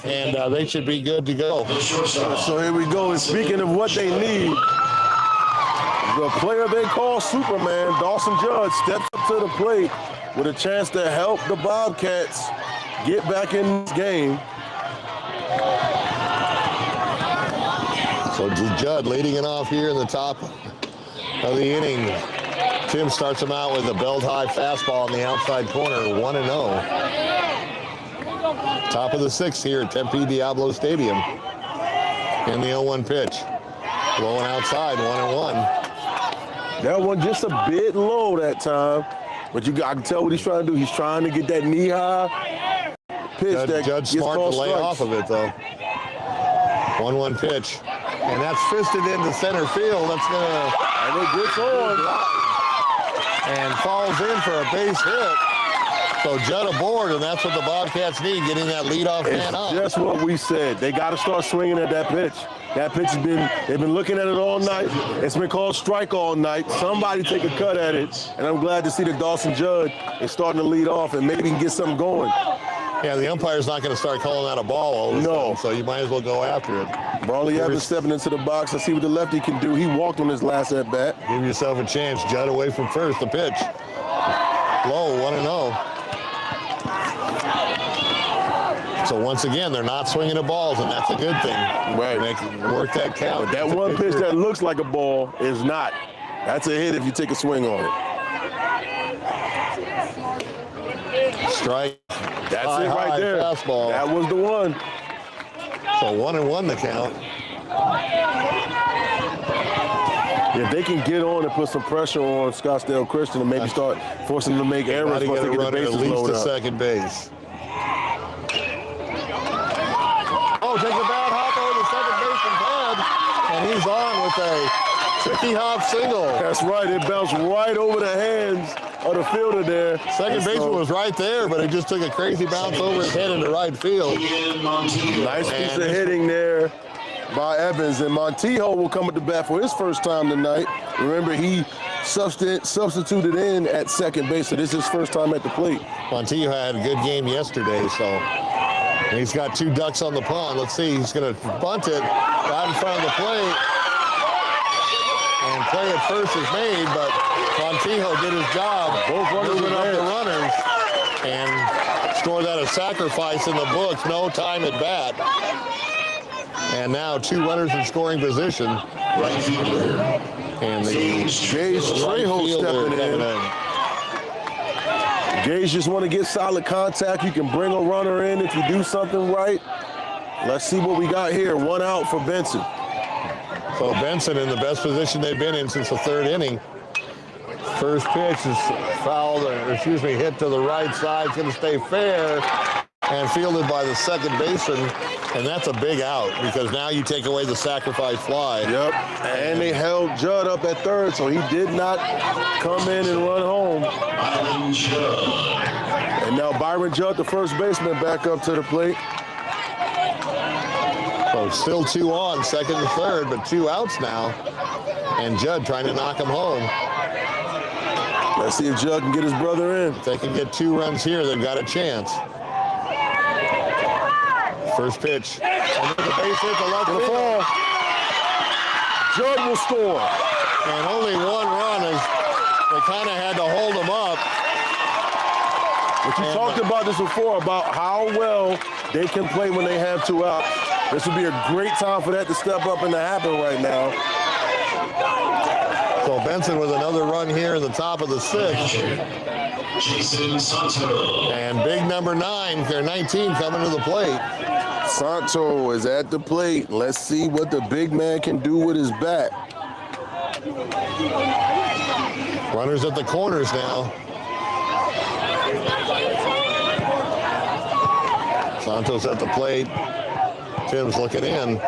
and they should be good to go.
So here we go. And speaking of what they need, the player they call Superman, Dawson Judge, steps up to the plate with a chance to help the Bobcats get back in this game.
So Judd leading it off here in the top of the inning. Tim starts him out with a belt-high fastball in the outside corner, 1-0. Top of the 6th here at Tempe Diablo Stadium. In the 0-1 pitch. Blowing outside, 1-1.
That one just a bit low that time, but I can tell what he's trying to do. He's trying to get that knee-high pitch that
Judge
gets
smart to
called
lay
strikes.
off of it, though. 1-1 pitch. And that's fisted into center field. That's going to...
And it gets on.
And falls in for a base hit. So Judd aboard, and that's what the Bobcats need, getting that leadoff man up.
Just what we said. They got to start swinging at that pitch. That pitch has been, they've been looking at it all night. It's been called strike all night. Somebody take a cut at it. And I'm glad to see that Dawson Judd is starting to lead off and maybe he can get something going.
Yeah, the umpire's not going to start calling that a ball all of a sudden, so you might as well go after it.
Brawley Evans stepping into the box. Let's see what the lefty can do. He walked on his last at-bat.
Give yourself a chance. Judd away from first. The pitch. Low, 1-0. So once again, they're not swinging the balls, and that's a good thing.
Right.
Work that count.
But that one pitch that looks like a ball is not. That's a hit if you take a swing on it.
Strike.
That's it right there.
Fastball.
That was the one.
So 1-1 the count.
If they can get on and put some pressure on Scottsdale Christian and maybe start forcing them to make errors
Got to
once
get
they
a
get the
runner at
bases
least
loaded
to
up.
second base. Oh, take the bad hop over the second baseman's head, and he's on with a tricky hop single.
That's right. It bounced right over the hands of the fielder there.
Second baseman was right there, but it just took a crazy bounce over his head into right field.
Nice piece of hitting there by Evans. And Montijo will come at the bat for his first time tonight. Remember, he substituted in at second base, so this is his first time at the plate.
Montijo had a good game yesterday, so he's got 2 ducks on the pond. Let's see, he's going to bunt it right in front of the plate. And play at first is made, but Montijo did his job.
Both runners
moving up
advanced.
the runners and scored that a sacrifice in the books. No time at bat. And now 2 runners in scoring position. And the
Gage Trejo stepping in. Gage just want to get solid contact. You can bring a runner in if you do something right. Let's see what we got here. 1 out for Benson.
So Benson in the best position they've been in since the 3rd inning. First pitch is fouled, hit to the right side. It's going to stay fair. and fielded by the second baseman, and that's a big out because now you take away the sacrifice fly.
Yep, and they held Judd up at third, so he did not come in and run home.
Byron Judd.
And now Byron Judd, the first baseman, back up to the plate.
So still 2 on, second and third, but 2 outs now, and Judd trying to knock him home.
Let's see if Judd can get his brother in.
If they can get 2 runs here, they've got a chance. First pitch. And the base hit to left field.
Judd will score.
And only 1 run as they kind of had to hold him up.
But you talked about this before, about how well they can play when they have 2 outs. This would be a great time for that to step up and to happen right now.
So Benson with another run here in the top of the 6th.
Jason Santo.
And big number 9, or 19, coming to the plate.
Santo is at the plate. Let's see what the big man can do with his bat.
Runners at the corners now. Santos at the plate. Tim's looking in.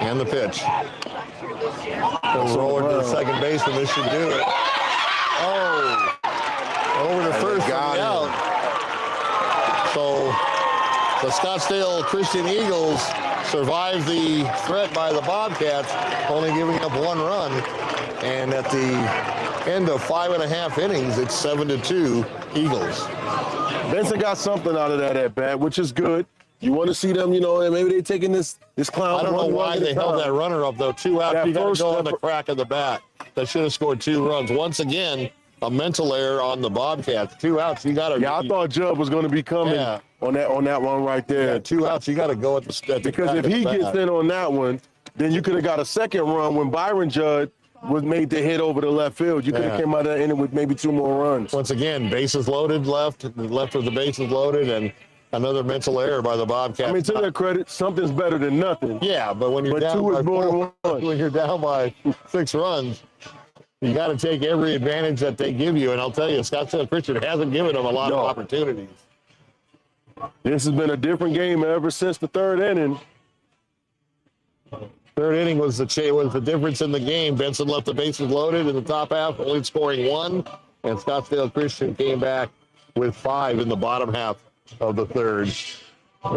And the pitch. He'll roll into the second baseman. This should do it. Oh. Over to first
got
for the out. So the Scottsdale Christian Eagles survived the threat by the Bobcats, only giving up 1 run. And at the end of 5.5 innings, it's 7-2 Eagles.
Benson got something out of that at bat, which is good. You want to see them, you know, and maybe they're taking this clown.
I don't know why they held that runner up, though. 2 outs, you got to go on the crack of the bat. That should have scored 2 runs. Once again, a mental error on the Bobcats. 2 outs, you got to.
Yeah, I thought Judd was going to be coming on that one right there.
Yeah, 2 outs, you got to go at the
because if he gets in on that one, then you could have got a second run when Byron Judd was made the hit over the left field. You could have came out of that inning with maybe 2 more runs.
Once again, bases loaded, left of the bases loaded, and another mental error by the Bobcats.
I mean, to their credit, something's better than nothing.
Yeah, but when you're down
2 is more than 1.
when you're down by 6 runs, you got to take every advantage that they give you. And I'll tell you, Scottsdale Christian hasn't given them a lot of opportunities.
This has been a different game ever since the 3rd inning.
3rd inning was the difference in the game. Benson left the bases loaded in the top half, only scoring 1, and Scottsdale Christian came back with 5 in the bottom half of the 3rd.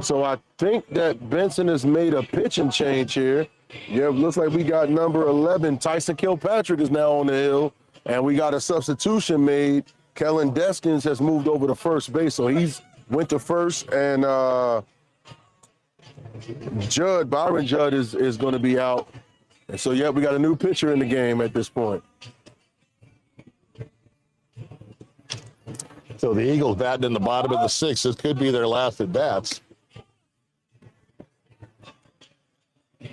So I think that Benson has made a pitching change here. Yeah, it looks like we got number 11, Tyson Kilpatrick is now on the hill, and we got a substitution made. Kellen Deskins has moved over to first base, so he's went to first, and Byron Judd is going to be out. And so, yeah, we got a new pitcher in the game at this point.
So the Eagles batting in the bottom of the 6th. This could be their last at bats.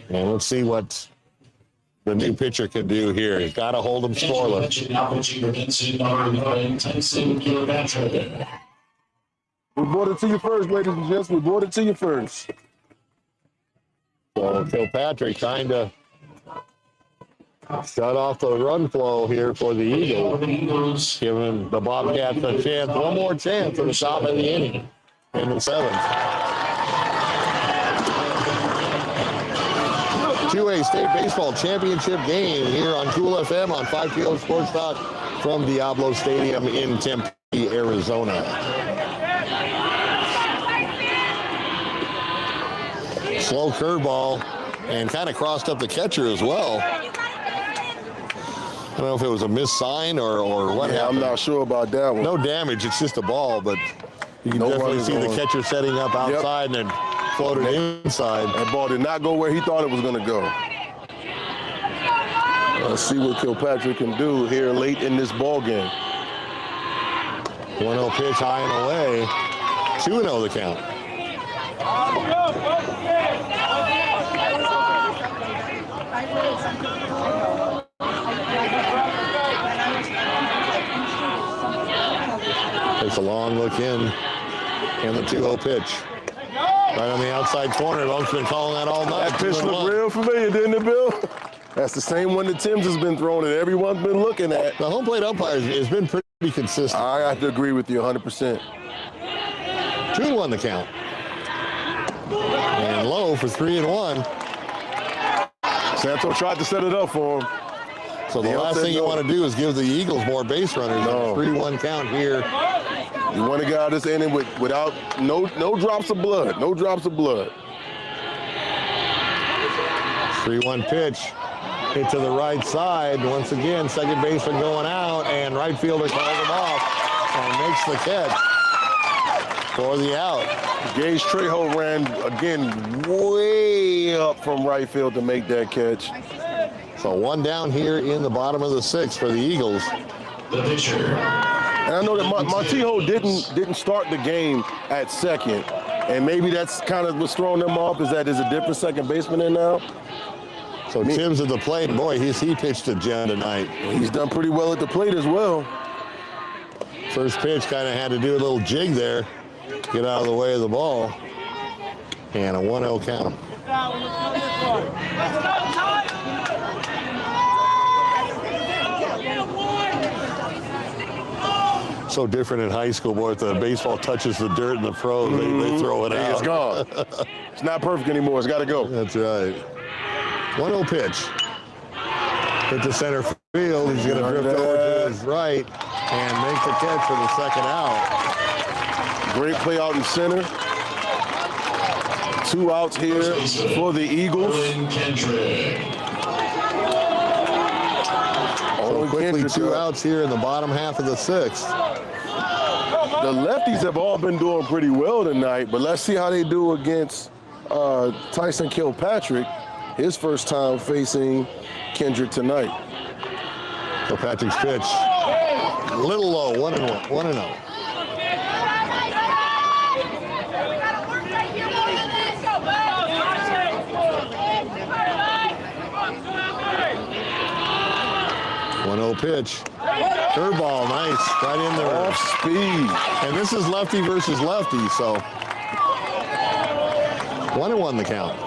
And let's see what the new pitcher can do here. He's got to hold him scoreless.
We brought it to you first, ladies and gents. We brought it to you first.
So Kilpatrick trying to shut off the run flow here for the Eagles, giving the Bobcats a chance, one more chance at the top of the inning in the 7th. 2A State Baseball Championship game here on Cool FM on 5 Sports Talk from Diablo Stadium in Tempe, Arizona. Slow curveball and kind of crossed up the catcher as well. I don't know if it was a missed sign or what happened.
I'm not sure about that one.
No damage, it's just a ball, but you can definitely see the catcher setting up outside and then floated inside.
That ball did not go where he thought it was going to go. Let's see what Kilpatrick can do here late in this ball game.
1-0 pitch high and away. 2-0 the count. Takes a long look in, and the 2-0 pitch. Right on the outside corner. Lump's been calling that all night.
That pitch looked real familiar, didn't it, Bill? That's the same one that Tim's has been throwing and everyone's been looking at.
The home plate umpire has been pretty consistent.
I have to agree with you 100%.
2-1 the count. And low for 3-1.
Santo tried to set it up for him.
So the last thing you want to do is give the Eagles more base runners.
No.
3-1 count here.
You want to get out of this inning without no drops of blood. No drops of blood.
3-1 pitch. Hit to the right side. Once again, second baseman going out, and right fielder calls him off and makes the catch for the out.
Gage Trejo ran, again, way up from right field to make that catch.
So one down here in the bottom of the sixth for the Eagles.
The pitcher.
And I know that Montijo didn't start the game at second, and maybe that's kind of what's throwing them off, is that there's a different second baseman in now.
So Tim's at the plate. Boy, he pitched a gem tonight.
He's done pretty well at the plate as well.
First pitch kind of had to do a little jig there, get out of the way of the ball. And a 1-0 count. So different in high school, boy. If the baseball touches the dirt in the pros, they throw it out.
It's gone. It's not perfect anymore. It's got to go.
That's right. 1-0 pitch. Hit to center field. He's going to drift over to his right and make the catch for the second out.
Great play out in center. 2 outs here for the Eagles.
So quickly 2 outs here in the bottom half of the sixth.
The lefties have all been doing pretty well tonight, but let's see how they do against Tyson Kilpatrick, his first time facing Kendrick tonight.
Kilpatrick's pitch, a little low, 1-0. Pitch. Curveball, nice. Right in there.
Off speed.
And this is lefty versus lefty, so 1-1 the count.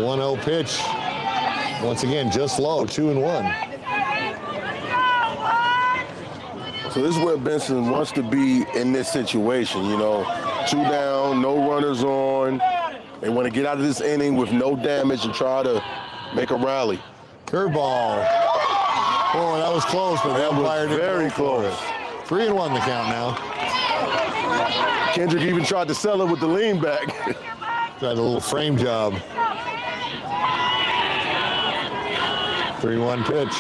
1-0 pitch. Once again, just low, 2-1.
So this is where Benson wants to be in this situation, you know. 2 down, no runners on. They want to get out of this inning with no damage and try to make a rally.
Curveball. Oh, that was close, but the umpire didn't
very close.
3-1 the count now.
Kendrick even tried to sell it with the lean back.
Got a little frame job. 3-1 pitch.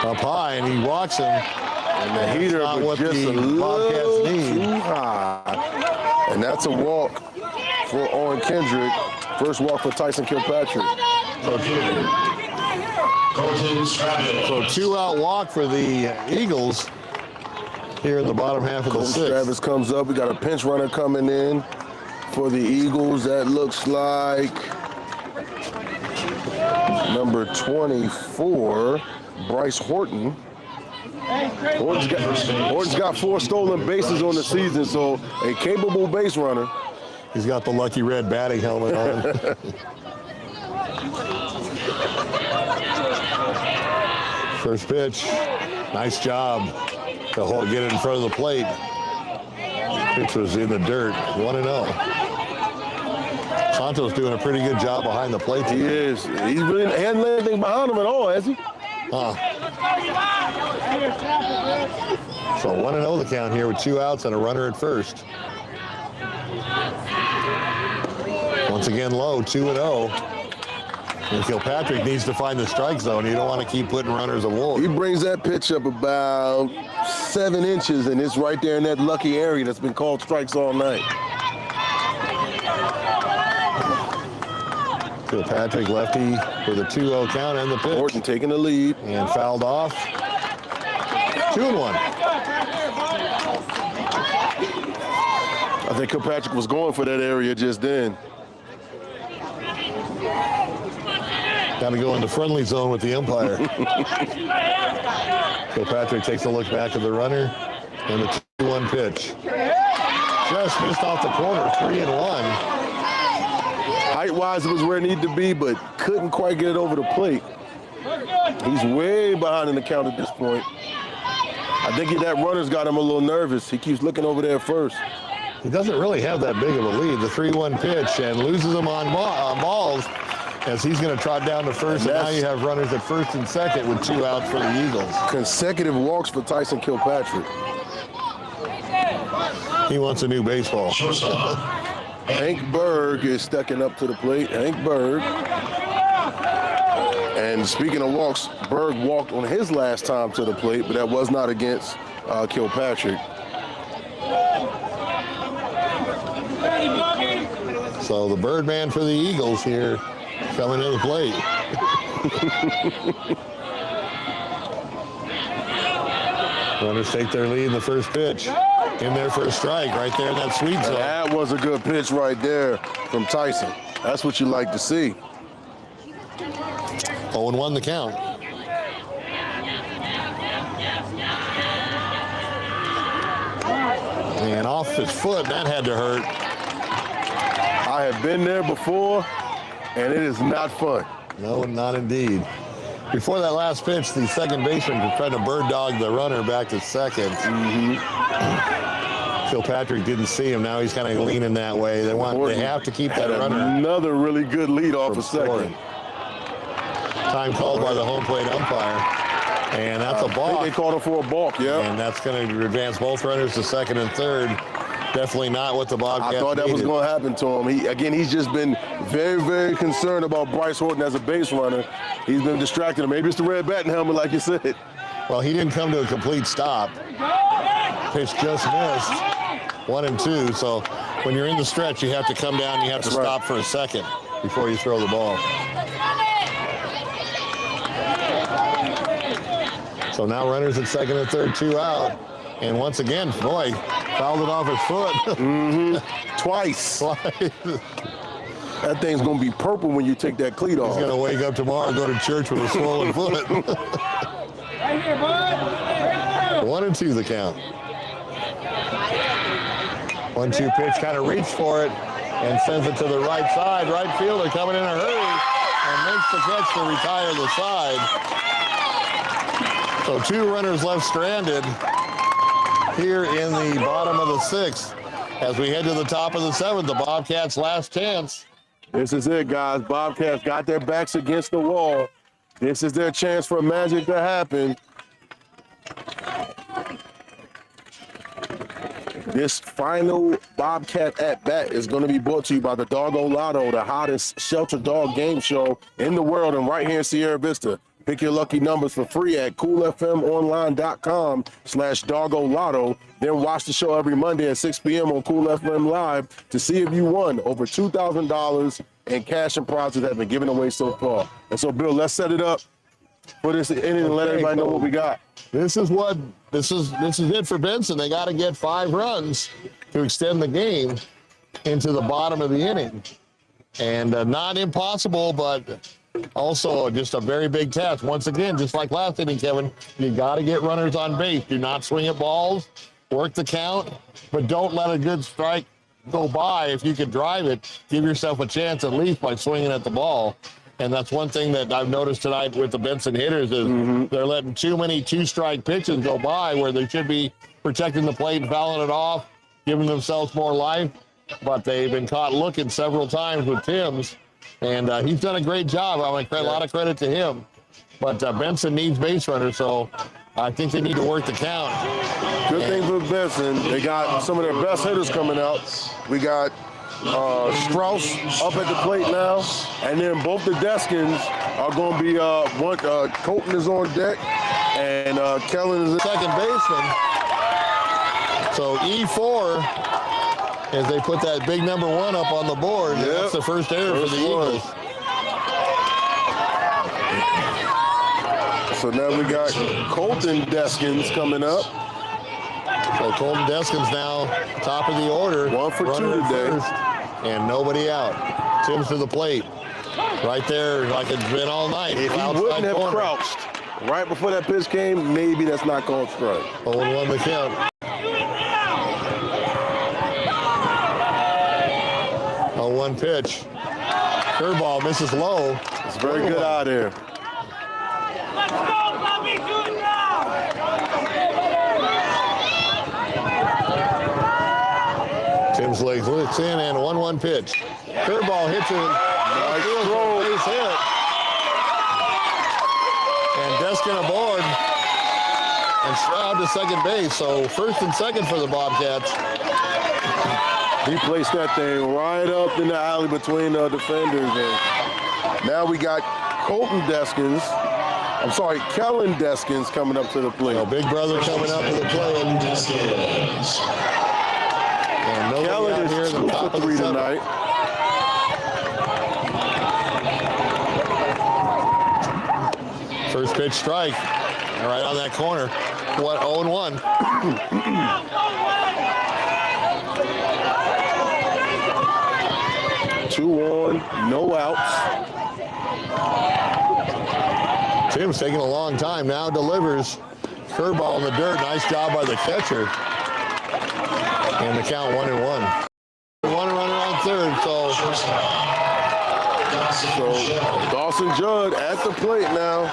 Up high, and he walks him.
And the heater
not
was
what
just
the
a little
Bobcats need.
too high. And that's a walk for Owen Kendrick. First walk for Tyson Kilpatrick.
So 2-out walk for the Eagles here in the bottom half of the sixth.
Travis comes up. We got a pinch runner coming in for the Eagles. That looks like number 24, Bryce Horton. Horton's got 4 stolen bases on the season, so a capable base runner.
He's got the lucky red batting helmet on. First pitch. Nice job to get it in front of the plate. Pitch was in the dirt. 1-0. Santos doing a pretty good job behind the plate.
He is. He hasn't let anything behind him at all, has he?
So 1-0 the count here with 2 outs and a runner at first. Once again low, 2-0. And Kilpatrick needs to find the strike zone. You don't want to keep putting runners aboard.
He brings that pitch up about 7 inches, and it's right there in that lucky area that's been called strikes all night.
Kilpatrick lefty with a 2-0 count and the pitch.
Horton taking the lead.
And fouled off. 2-1.
I think Kilpatrick was going for that area just then.
Got to go into friendly zone with the umpire. Kilpatrick takes a look back at the runner and the 2-1 pitch. Just missed off the corner, 3-1.
Height-wise, it was where it needed to be, but couldn't quite get it over the plate. He's way behind in the count at this point. I think that runner's got him a little nervous. He keeps looking over there first.
He doesn't really have that big of a lead. The 3-1 pitch, and loses him on balls as he's going to trot down to first. And now you have runners at first and second with 2 outs for the Eagles.
Consecutive walks for Tyson Kilpatrick.
He wants a new baseball.
Hank Berg is stepping up to the plate. Hank Berg. And speaking of walks, Berg walked on his last time to the plate, but that was not against Kilpatrick.
So the Birdman for the Eagles here coming to the plate. Runners take their lead in the first pitch. In there for a strike right there in that sweet zone.
That was a good pitch right there from Tyson. That's what you like to see.
0-1 the count. And off his foot, that had to hurt.
I have been there before, and it is not fun.
No, not indeed. Before that last pitch, the second baseman was trying to bird dog the runner back to second. Kilpatrick didn't see him. Now he's kind of leaning that way. They have to keep that runner.
Another really good lead off of second.
Time called by the home plate umpire. And that's a balk.
I think they called him for a balk, yeah.
And that's going to advance both runners to second and third. Definitely not what the Bobcats
I thought that was going to happen to him. He's just been very, very concerned about Bryce Horton as a base runner. He's been distracted. Maybe it's the red batting helmet, like you said.
Well, he didn't come to a complete stop. Pitch just missed. 1-2. So when you're in the stretch, you have to come down. You have to stop for a second before you throw the ball. So now runners at second and third, 2 out. And once again, boy, fouled it off his foot.
Twice. That thing's going to be purple when you take that cleat off.
He's going to wake up tomorrow and go to church with a swollen foot. 1-2 the count. 1-2 pitch, kind of reached for it and sends it to the right side. Right fielder coming in a hurry and makes the catch to retire the side. So 2 runners left stranded here in the bottom of the 6th. As we head to the top of the 7th, the Bobcats' last chance.
This is it, guys. Bobcats got their backs against the wall. This is their chance for magic to happen. This final Bobcat at-bat is going to be brought to you by the Doggo Lotto, the hottest shelter dog game show in the world and right here in Sierra Vista. Pick your lucky numbers for free at coolfmonline.com/Doggo Lotto. Then watch the show every Monday at 6 p.m. on Cool FM Live to see if you won over $2,000 in cash and prizes that have been given away so far. And so, Bill, let's set it up for this inning and let everybody know what we got.
This is it for Benson. They got to get 5 runs to extend the game into the bottom of the inning. And not impossible, but also just a very big task. Once again, just like last inning, Kevin, you got to get runners on base. Do not swing at balls, work the count, but don't let a good strike go by. If you can drive it, give yourself a chance at least by swinging at the ball. And that's one thing that I've noticed tonight with the Benson hitters is they're letting too many 2-strike pitches go by where they should be protecting the plate and fouling it off, giving themselves more life. But they've been caught looking several times with Timms. And he's done a great job. I mean, a lot of credit to him. But Benson needs base runners, so I think they need to work the count.
Good thing for Benson. They got some of their best hitters coming out. We got Strauss up at the plate now. And then both the Deskins are going to be, Colton is on deck. And Kellen is the
second baseman. So E4. As they put that big number 1 up on the board, that's the first error for the Eagles.
So now we got Colton Deskins coming up.
So Colton Deskins now top of the order.
1 for 2 today.
First, and nobody out. Timms to the plate. Right there, like it's been all night.
If he wouldn't have crouched right before that pitch came, maybe that's not called strike.
0-1 the count. 0-1 pitch. Curveball misses low.
It's very good out there.
Tim's legs lifts in and 1-1 pitch. Curveball hits it.
Nice throw.
Base hit. And Deskin aboard. And Stroud to second base. So first and second for the Bobcats.
He placed that thing right up in the alley between the defenders. And now we got Kellen Deskins coming up to the plate.
So big brother coming up to the plate. And
Kellen
out here
is
in
2
the top
for
of
3
the seventh.
tonight.
First pitch strike. Right on that corner. 0-1.
2-1, no outs.
Tim's taking a long time now. Delivers. Curveball in the dirt. Nice job by the catcher. And the count 1-1. One runner on third. So
Dawson Judd at the plate now.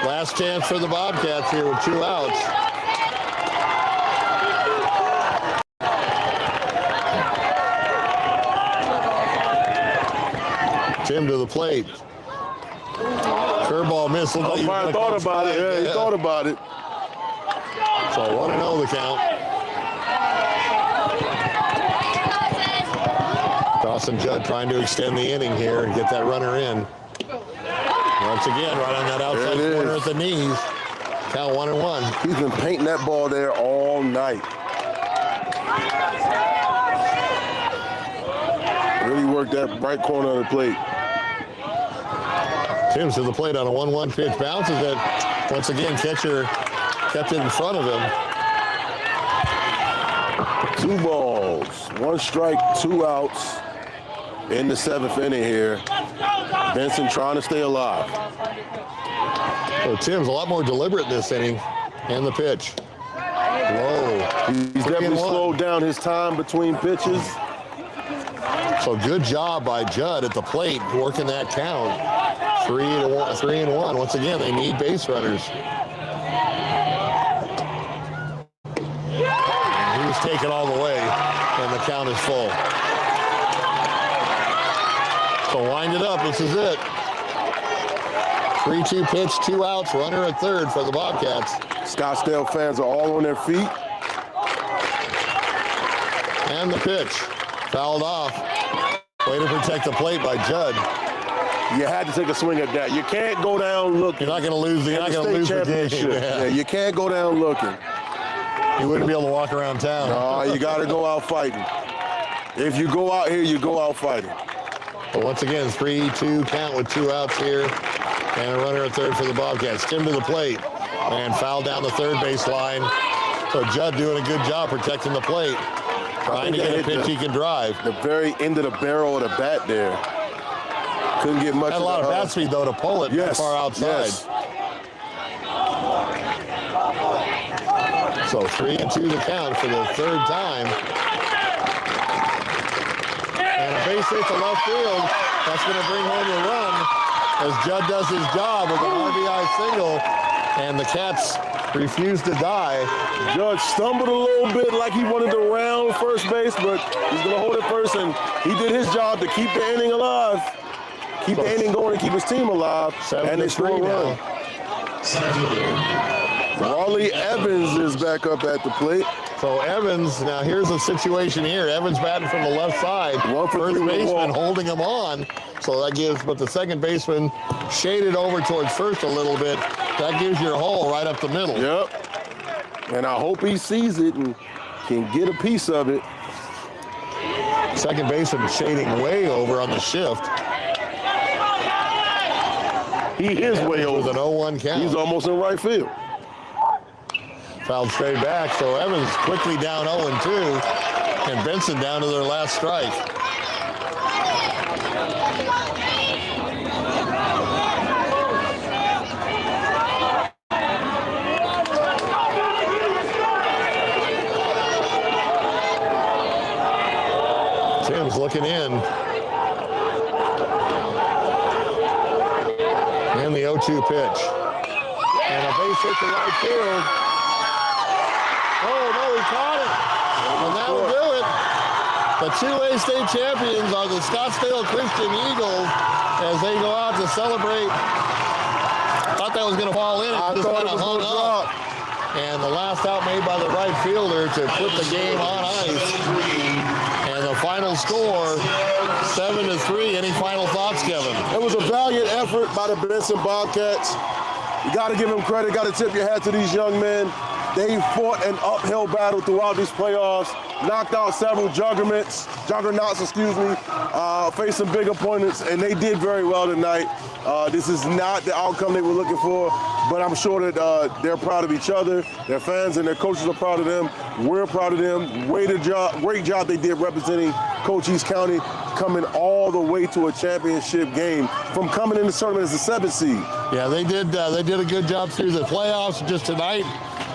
last chance for the Bobcats here with 2 outs. Tim to the plate. Curveball missed.
Umpire thought about it. Yeah, he thought about it.
So 1-0 the count. Dawson Judd trying to extend the inning here and get that runner in. Once again, right on that outside corner at the knees. Count 1-1.
He's been painting that ball there all night. Really worked that right corner of the plate.
Tim's to the plate on a 1-1 pitch. Bounces it. Once again, catcher kept it in front of him.
2 balls, 1 strike, 2 outs in the 7th inning here. Benson trying to stay alive.
So Tim's a lot more deliberate in this inning. And the pitch. Low.
He's definitely slowed down his time between pitches.
So good job by Judd at the plate, working that count. 3-1. Once again, they need base runners. And he was taken all the way, and the count is full. So wind it up. This is it. 3-2 pitch, 2 outs, runner at third for the Bobcats.
Scottsdale fans are all on their feet.
And the pitch. Fouled off. Way to protect the plate by Judd.
You had to take a swing at that. You can't go down looking.
You're not going to lose the, game.
Yeah, you can't go down looking.
You wouldn't be able to walk around town.
No, you got to go out fighting. If you go out here, you go out fighting.
But once again, 3-2 count with 2 outs here. And a runner at third for the Bobcats. Tim to the plate. And foul down the third base line. So Judd doing a good job protecting the plate. Trying to get a pitch he can drive.
The very end of the barrel of the bat there. Couldn't get much.
Had a lot of bat speed, though, to pull it that far outside.
Yes.
So 3-2 the count for the 3rd time. And a base hit to left field. That's going to bring home the run as Judd does his job with an RBI single. And the Cats refuse to die.
Judge stumbled a little bit like he wanted to round first base, but he's going to hold it first. And he did his job to keep the inning alive. Keep the inning going and keep his team alive. And they score a run. Raleigh Evans is back up at the plate.
So Evans, now here's the situation here. Evans batting from the left side. First baseman holding him on. So that gives, but the second baseman shaded over towards first a little bit. That gives your hole right up the middle.
Yep. And I hope he sees it and can get a piece of it.
Second baseman shading way over on the shift.
He is way over.
With an 0-1 count.
He's almost in right field.
Fouled straight back, so Evans quickly down 0-2, and Benson down to their last strike. Tim's looking in. And the 0-2 pitch. And a base hit to right field. Oh, no, he caught it. And that will do it. The 2A state champions are the Scottsdale Christian Eagles as they go out to celebrate. Thought that was going to fall in. It just kind of hung up. And the last out made by the right fielder to put the game on ice. And the final score, 7-3. Any final thoughts, Kevin?
It was a valiant effort by the Benson Bobcats. You got to give them credit. Got to tip your hat to these young men. They fought an uphill battle throughout these playoffs, knocked out several juggernauts, faced some big opponents, and they did very well tonight. This is not the outcome they were looking for, but I'm sure that they're proud of each other. Their fans and their coaches are proud of them. We're proud of them. Great job they did representing Coach East County, coming all the way to a championship game from coming in the tournament as a 7th seed.
Yeah, they did a good job through the playoffs. Just tonight,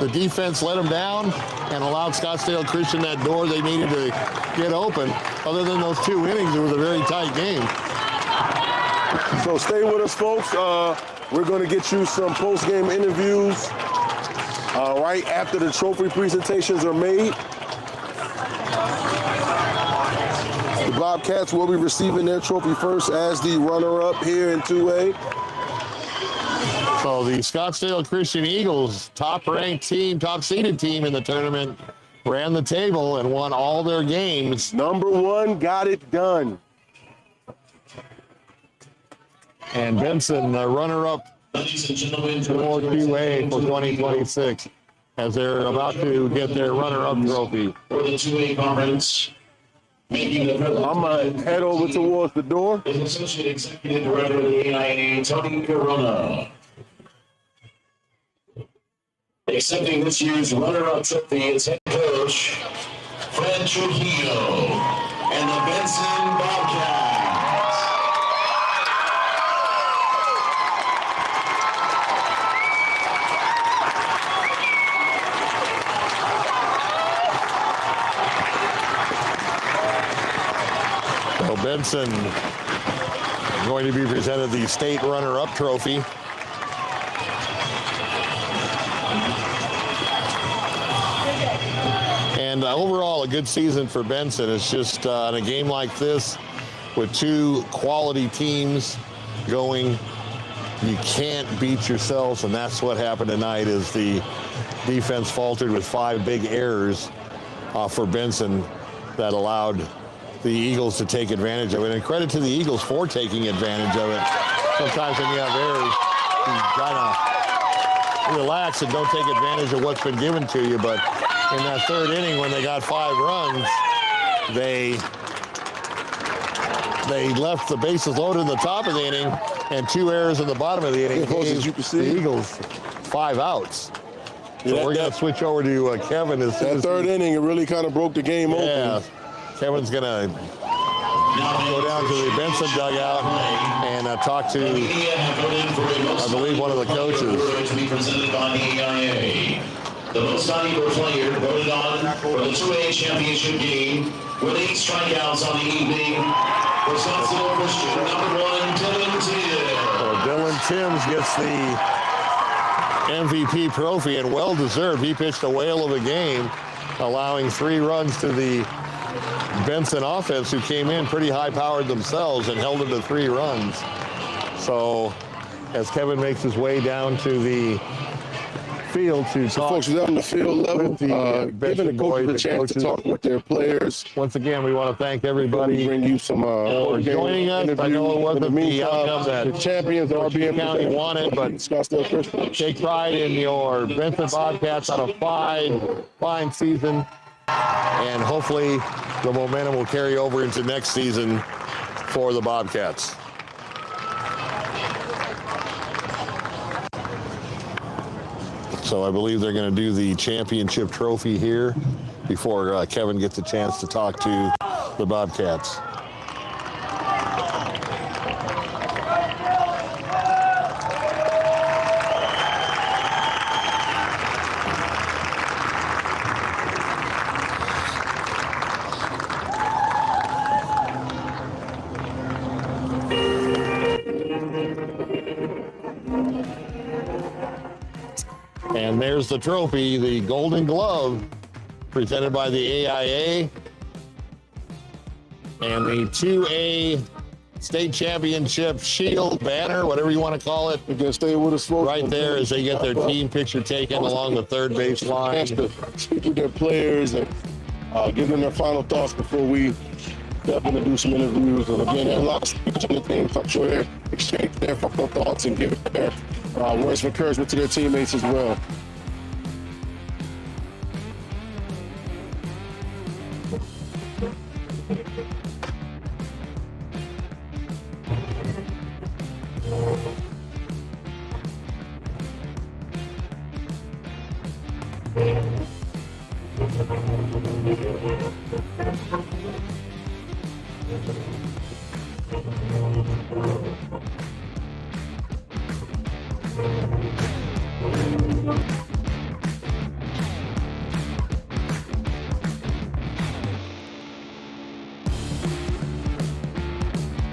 the defense let them down and allowed Scottsdale Christian that door they needed to get open. Other than those 2 innings, it was a very tight game.
So stay with us, folks. We're going to get you some post-game interviews right after the trophy presentations are made. The Bobcats will be receiving their trophy first as the runner-up here in 2A.
So the Scottsdale Christian Eagles, top-ranked team, top-seeded team in the tournament, ran the table and won all their games.
Number 1 got it done.
And Benson, the runner-up for 2A for 2026, as they're about to get their runner-up trophy.
For the 2A conference, making the
I'm going to head over towards the door.
is Associate Executive Director of the AIA, Tony Corona. Accepting this year's runner-up trophy is head coach Fred Trujillo and the Benson Bobcats.
So Benson going to be presented the state runner-up trophy. And overall, a good season for Benson. It's just in a game like this with 2 quality teams going, you can't beat yourselves, and that's what happened tonight. Is the defense faltered with 5 big errors for Benson that allowed the Eagles to take advantage of it. And credit to the Eagles for taking advantage of it. Sometimes when you have errors, you kind of relax and don't take advantage of what's been given to you. But in that 3rd inning, when they got 5 runs, they left the bases loaded in the top of the inning and 2 errors in the bottom of the inning.
As you can see,
the Eagles 5 outs. So we're going to switch over to Kevin. That
3rd inning, it really kind of broke the game open.
Kevin's going to go down to the Benson dugout and talk to, I believe, one of the coaches.
To be presented by the AIA. The most valuable player voted on for the 2A championship game with 8 strikeouts on the evening for Scottsdale Christian, number 1, Dylan Timms.
So Dylan Timms gets the MVP trophy, and well-deserved. He pitched a whale of a game, allowing 3 runs to the Benson offense, who came in pretty high-powered themselves and held it to 3 runs. So as Kevin makes his way down to the field to talk,
folks down on the field level, giving the coaches a chance to talk with their players.
Once again, we want to thank everybody
Bring you some
for joining us. I know it wasn't the outcome that
the champions are being
County wanted, but
Scottsdale Christian.
take pride in your Benson Bobcats on a fine season, and hopefully the momentum will carry over into next season for the Bobcats. So I believe they're going to do the championship trophy here before Kevin gets a chance to talk to the Bobcats. And there's the trophy, the Golden Glove, presented by the AIA. And the 2A state championship shield, banner, whatever you want to call it.
You can stay with us, folks.
Right there as they get their team picture taken along the third base line.
To speak with their players and give them their final thoughts before we step in and do some interviews. And again, there's a lot of speech in the teams. I'm sure they're exchanging their final thoughts and giving their words of encouragement to their teammates as well.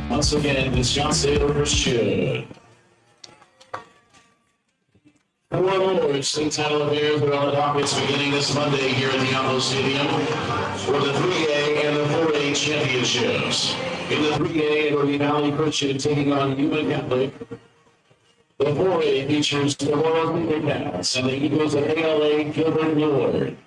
Once again, it's Scottsdale versus Should. For Lord, state title affairs are on the dockets beginning this Monday here at the Apollo Stadium for the 3A and the 4A championships. In the 3A, it'll be Valley Christian taking on Human Catholic. The 4A features the Royal Bobcats and the Eagles of ALA Gilbert Lord.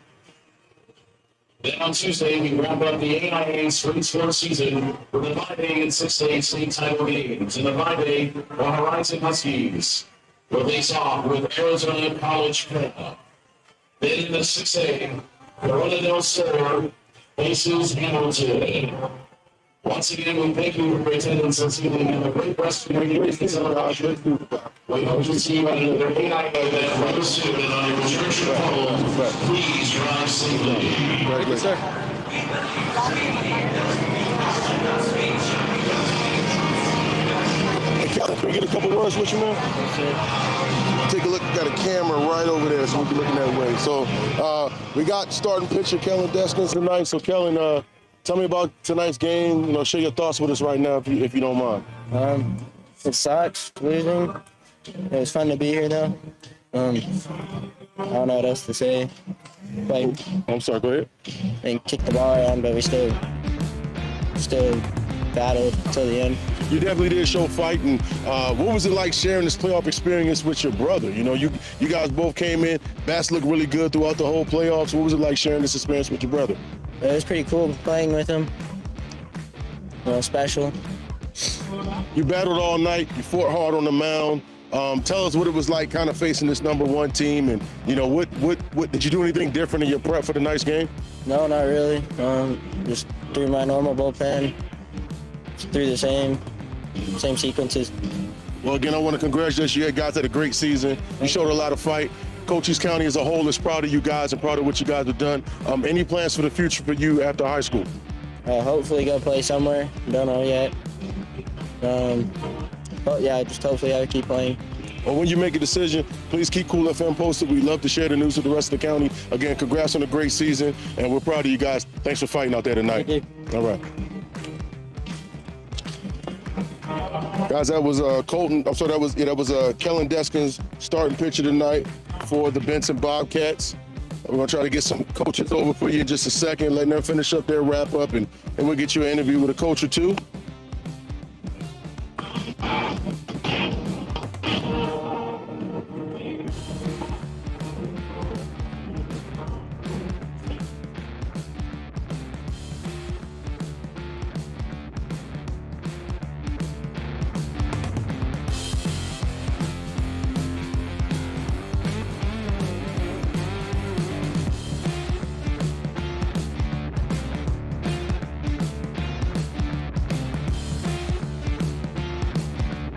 Then on Tuesday, we wrap up the AIA spring sports season with the 5A and 6A state title games. In the 5A, the Horizon Huskies will face off with Arizona College Prep. Then in the 6A, Corona del Sur faces Hamilton. Once again, we thank you for your attendance this evening and the great rest of your year. We hope to see you at another AIA event very soon. And on your return home, please drive safely.
Thank you, sir. Hey, Kellen, can we get a couple words with you, man? Take a look. Got a camera right over there, so we can look in that way. So we got starting pitcher Kellen Deskins tonight. So Kellen, tell me about tonight's game. Share your thoughts with us right now, if you don't mind.
It sucks losing. It was fun to be here though. I don't know what else to say. Like,
I'm sorry. Go ahead.
and kicked the ball around, but we still battled till the end.
You definitely did show fight. And what was it like sharing this playoff experience with your brother? You guys both came in. Bats looked really good throughout the whole playoffs. What was it like sharing this experience with your brother?
It was pretty cool playing with him. Special.
You battled all night. You fought hard on the mound. Tell us what it was like kind of facing this number one team, and what did you do anything different in your prep for the night's game?
No, not really. Just threw my normal bullpen. Just threw the same sequences.
Well, again, I want to congratulate you. You guys had a great season. You showed a lot of fight. Cochise County as a whole is proud of you guys and proud of what you guys have done. Any plans for the future for you after high school?
Hopefully go play somewhere. Don't know yet. But yeah, just hopefully I keep playing.
Well, when you make a decision, please keep Cool FM posted. We'd love to share the news with the rest of the county. Again, congrats on a great season, and we're proud of you guys. Thanks for fighting out there tonight.
Thank you.
All right. Guys, that was Colton. I'm sorry, that was Kellen Deskins starting pitcher tonight for the Benson Bobcats. We're gonna try to get some coaches over for you in just a second, letting them finish up their wrap up, and we'll get you an interview with a coach or two.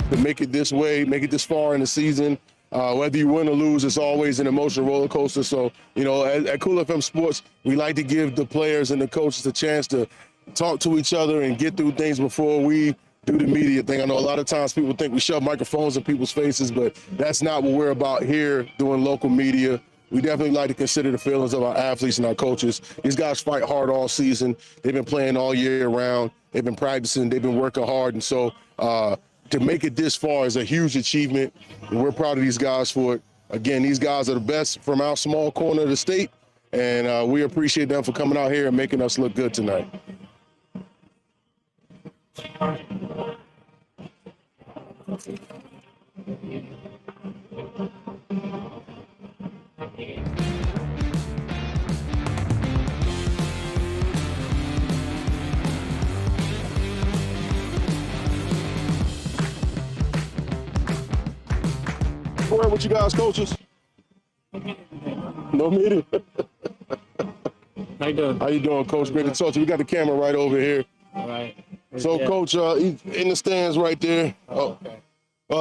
To make it this way, make it this far in the season, whether you win or lose, it's always an emotional roller coaster. So, at Cool FM Sports, we like to give the players and the coaches a chance to talk to each other and get through things before we do the media thing. I know a lot of times people think we shove microphones in people's faces, but that's not what we're about here doing local media. We definitely like to consider the feelings of our athletes and our coaches. These guys fight hard all season. They've been playing all year round. They've been practicing. They've been working hard. And so, to make it this far is a huge achievement, and we're proud of these guys for it. again, these guys are the best from our small corner of the state, and we appreciate them for coming out here and making us look good tonight. All right, with you guys, coaches? No meeting.
How you doing?
How you doing, Coach? Great to talk to you. We got the camera right over here.
All right.
So, Coach, he's in the stands right there.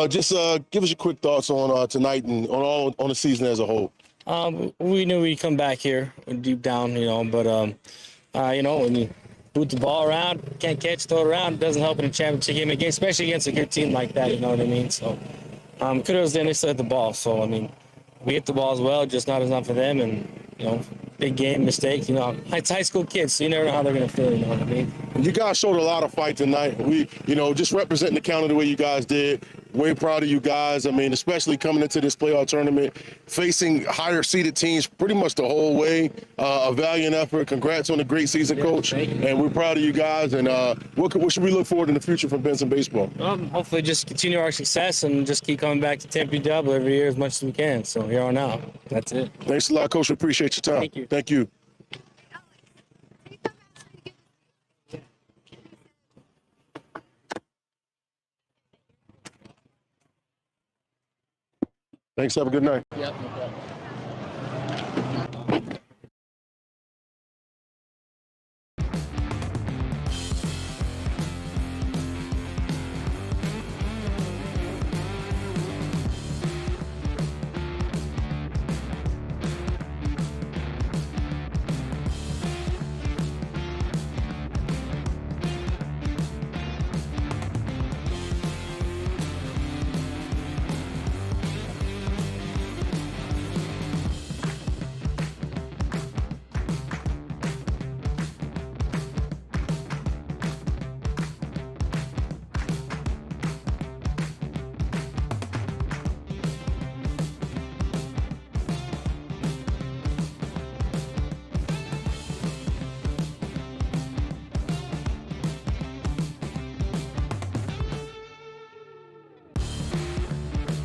Just give us your quick thoughts on tonight and on the season as a whole.
We knew we'd come back here deep down, but when you boot the ball around, can't catch, throw it around, it doesn't help in a championship game again, especially against a good team like that. You know what I mean? So, kudos to them, they still hit the ball. So, I mean, we hit the ball as well, just not enough for them, and big game mistake. It's high school kids, so you never know how they're gonna feel. You know what I mean?
You guys showed a lot of fight tonight. We, just representing the county the way you guys did. Way proud of you guys. I mean, especially coming into this playoff tournament, facing higher seeded teams pretty much the whole way. A valiant effort. Congrats on a great season, Coach. And we're proud of you guys. And what should we look forward in the future from Benson baseball?
Hopefully, just continue our success and just keep coming back to Tempe Double every year as much as we can. So here on out, that's it.
Thanks a lot, Coach. We appreciate your time.
Thank you.
Thank you. Thanks. Have a good night.
Yep.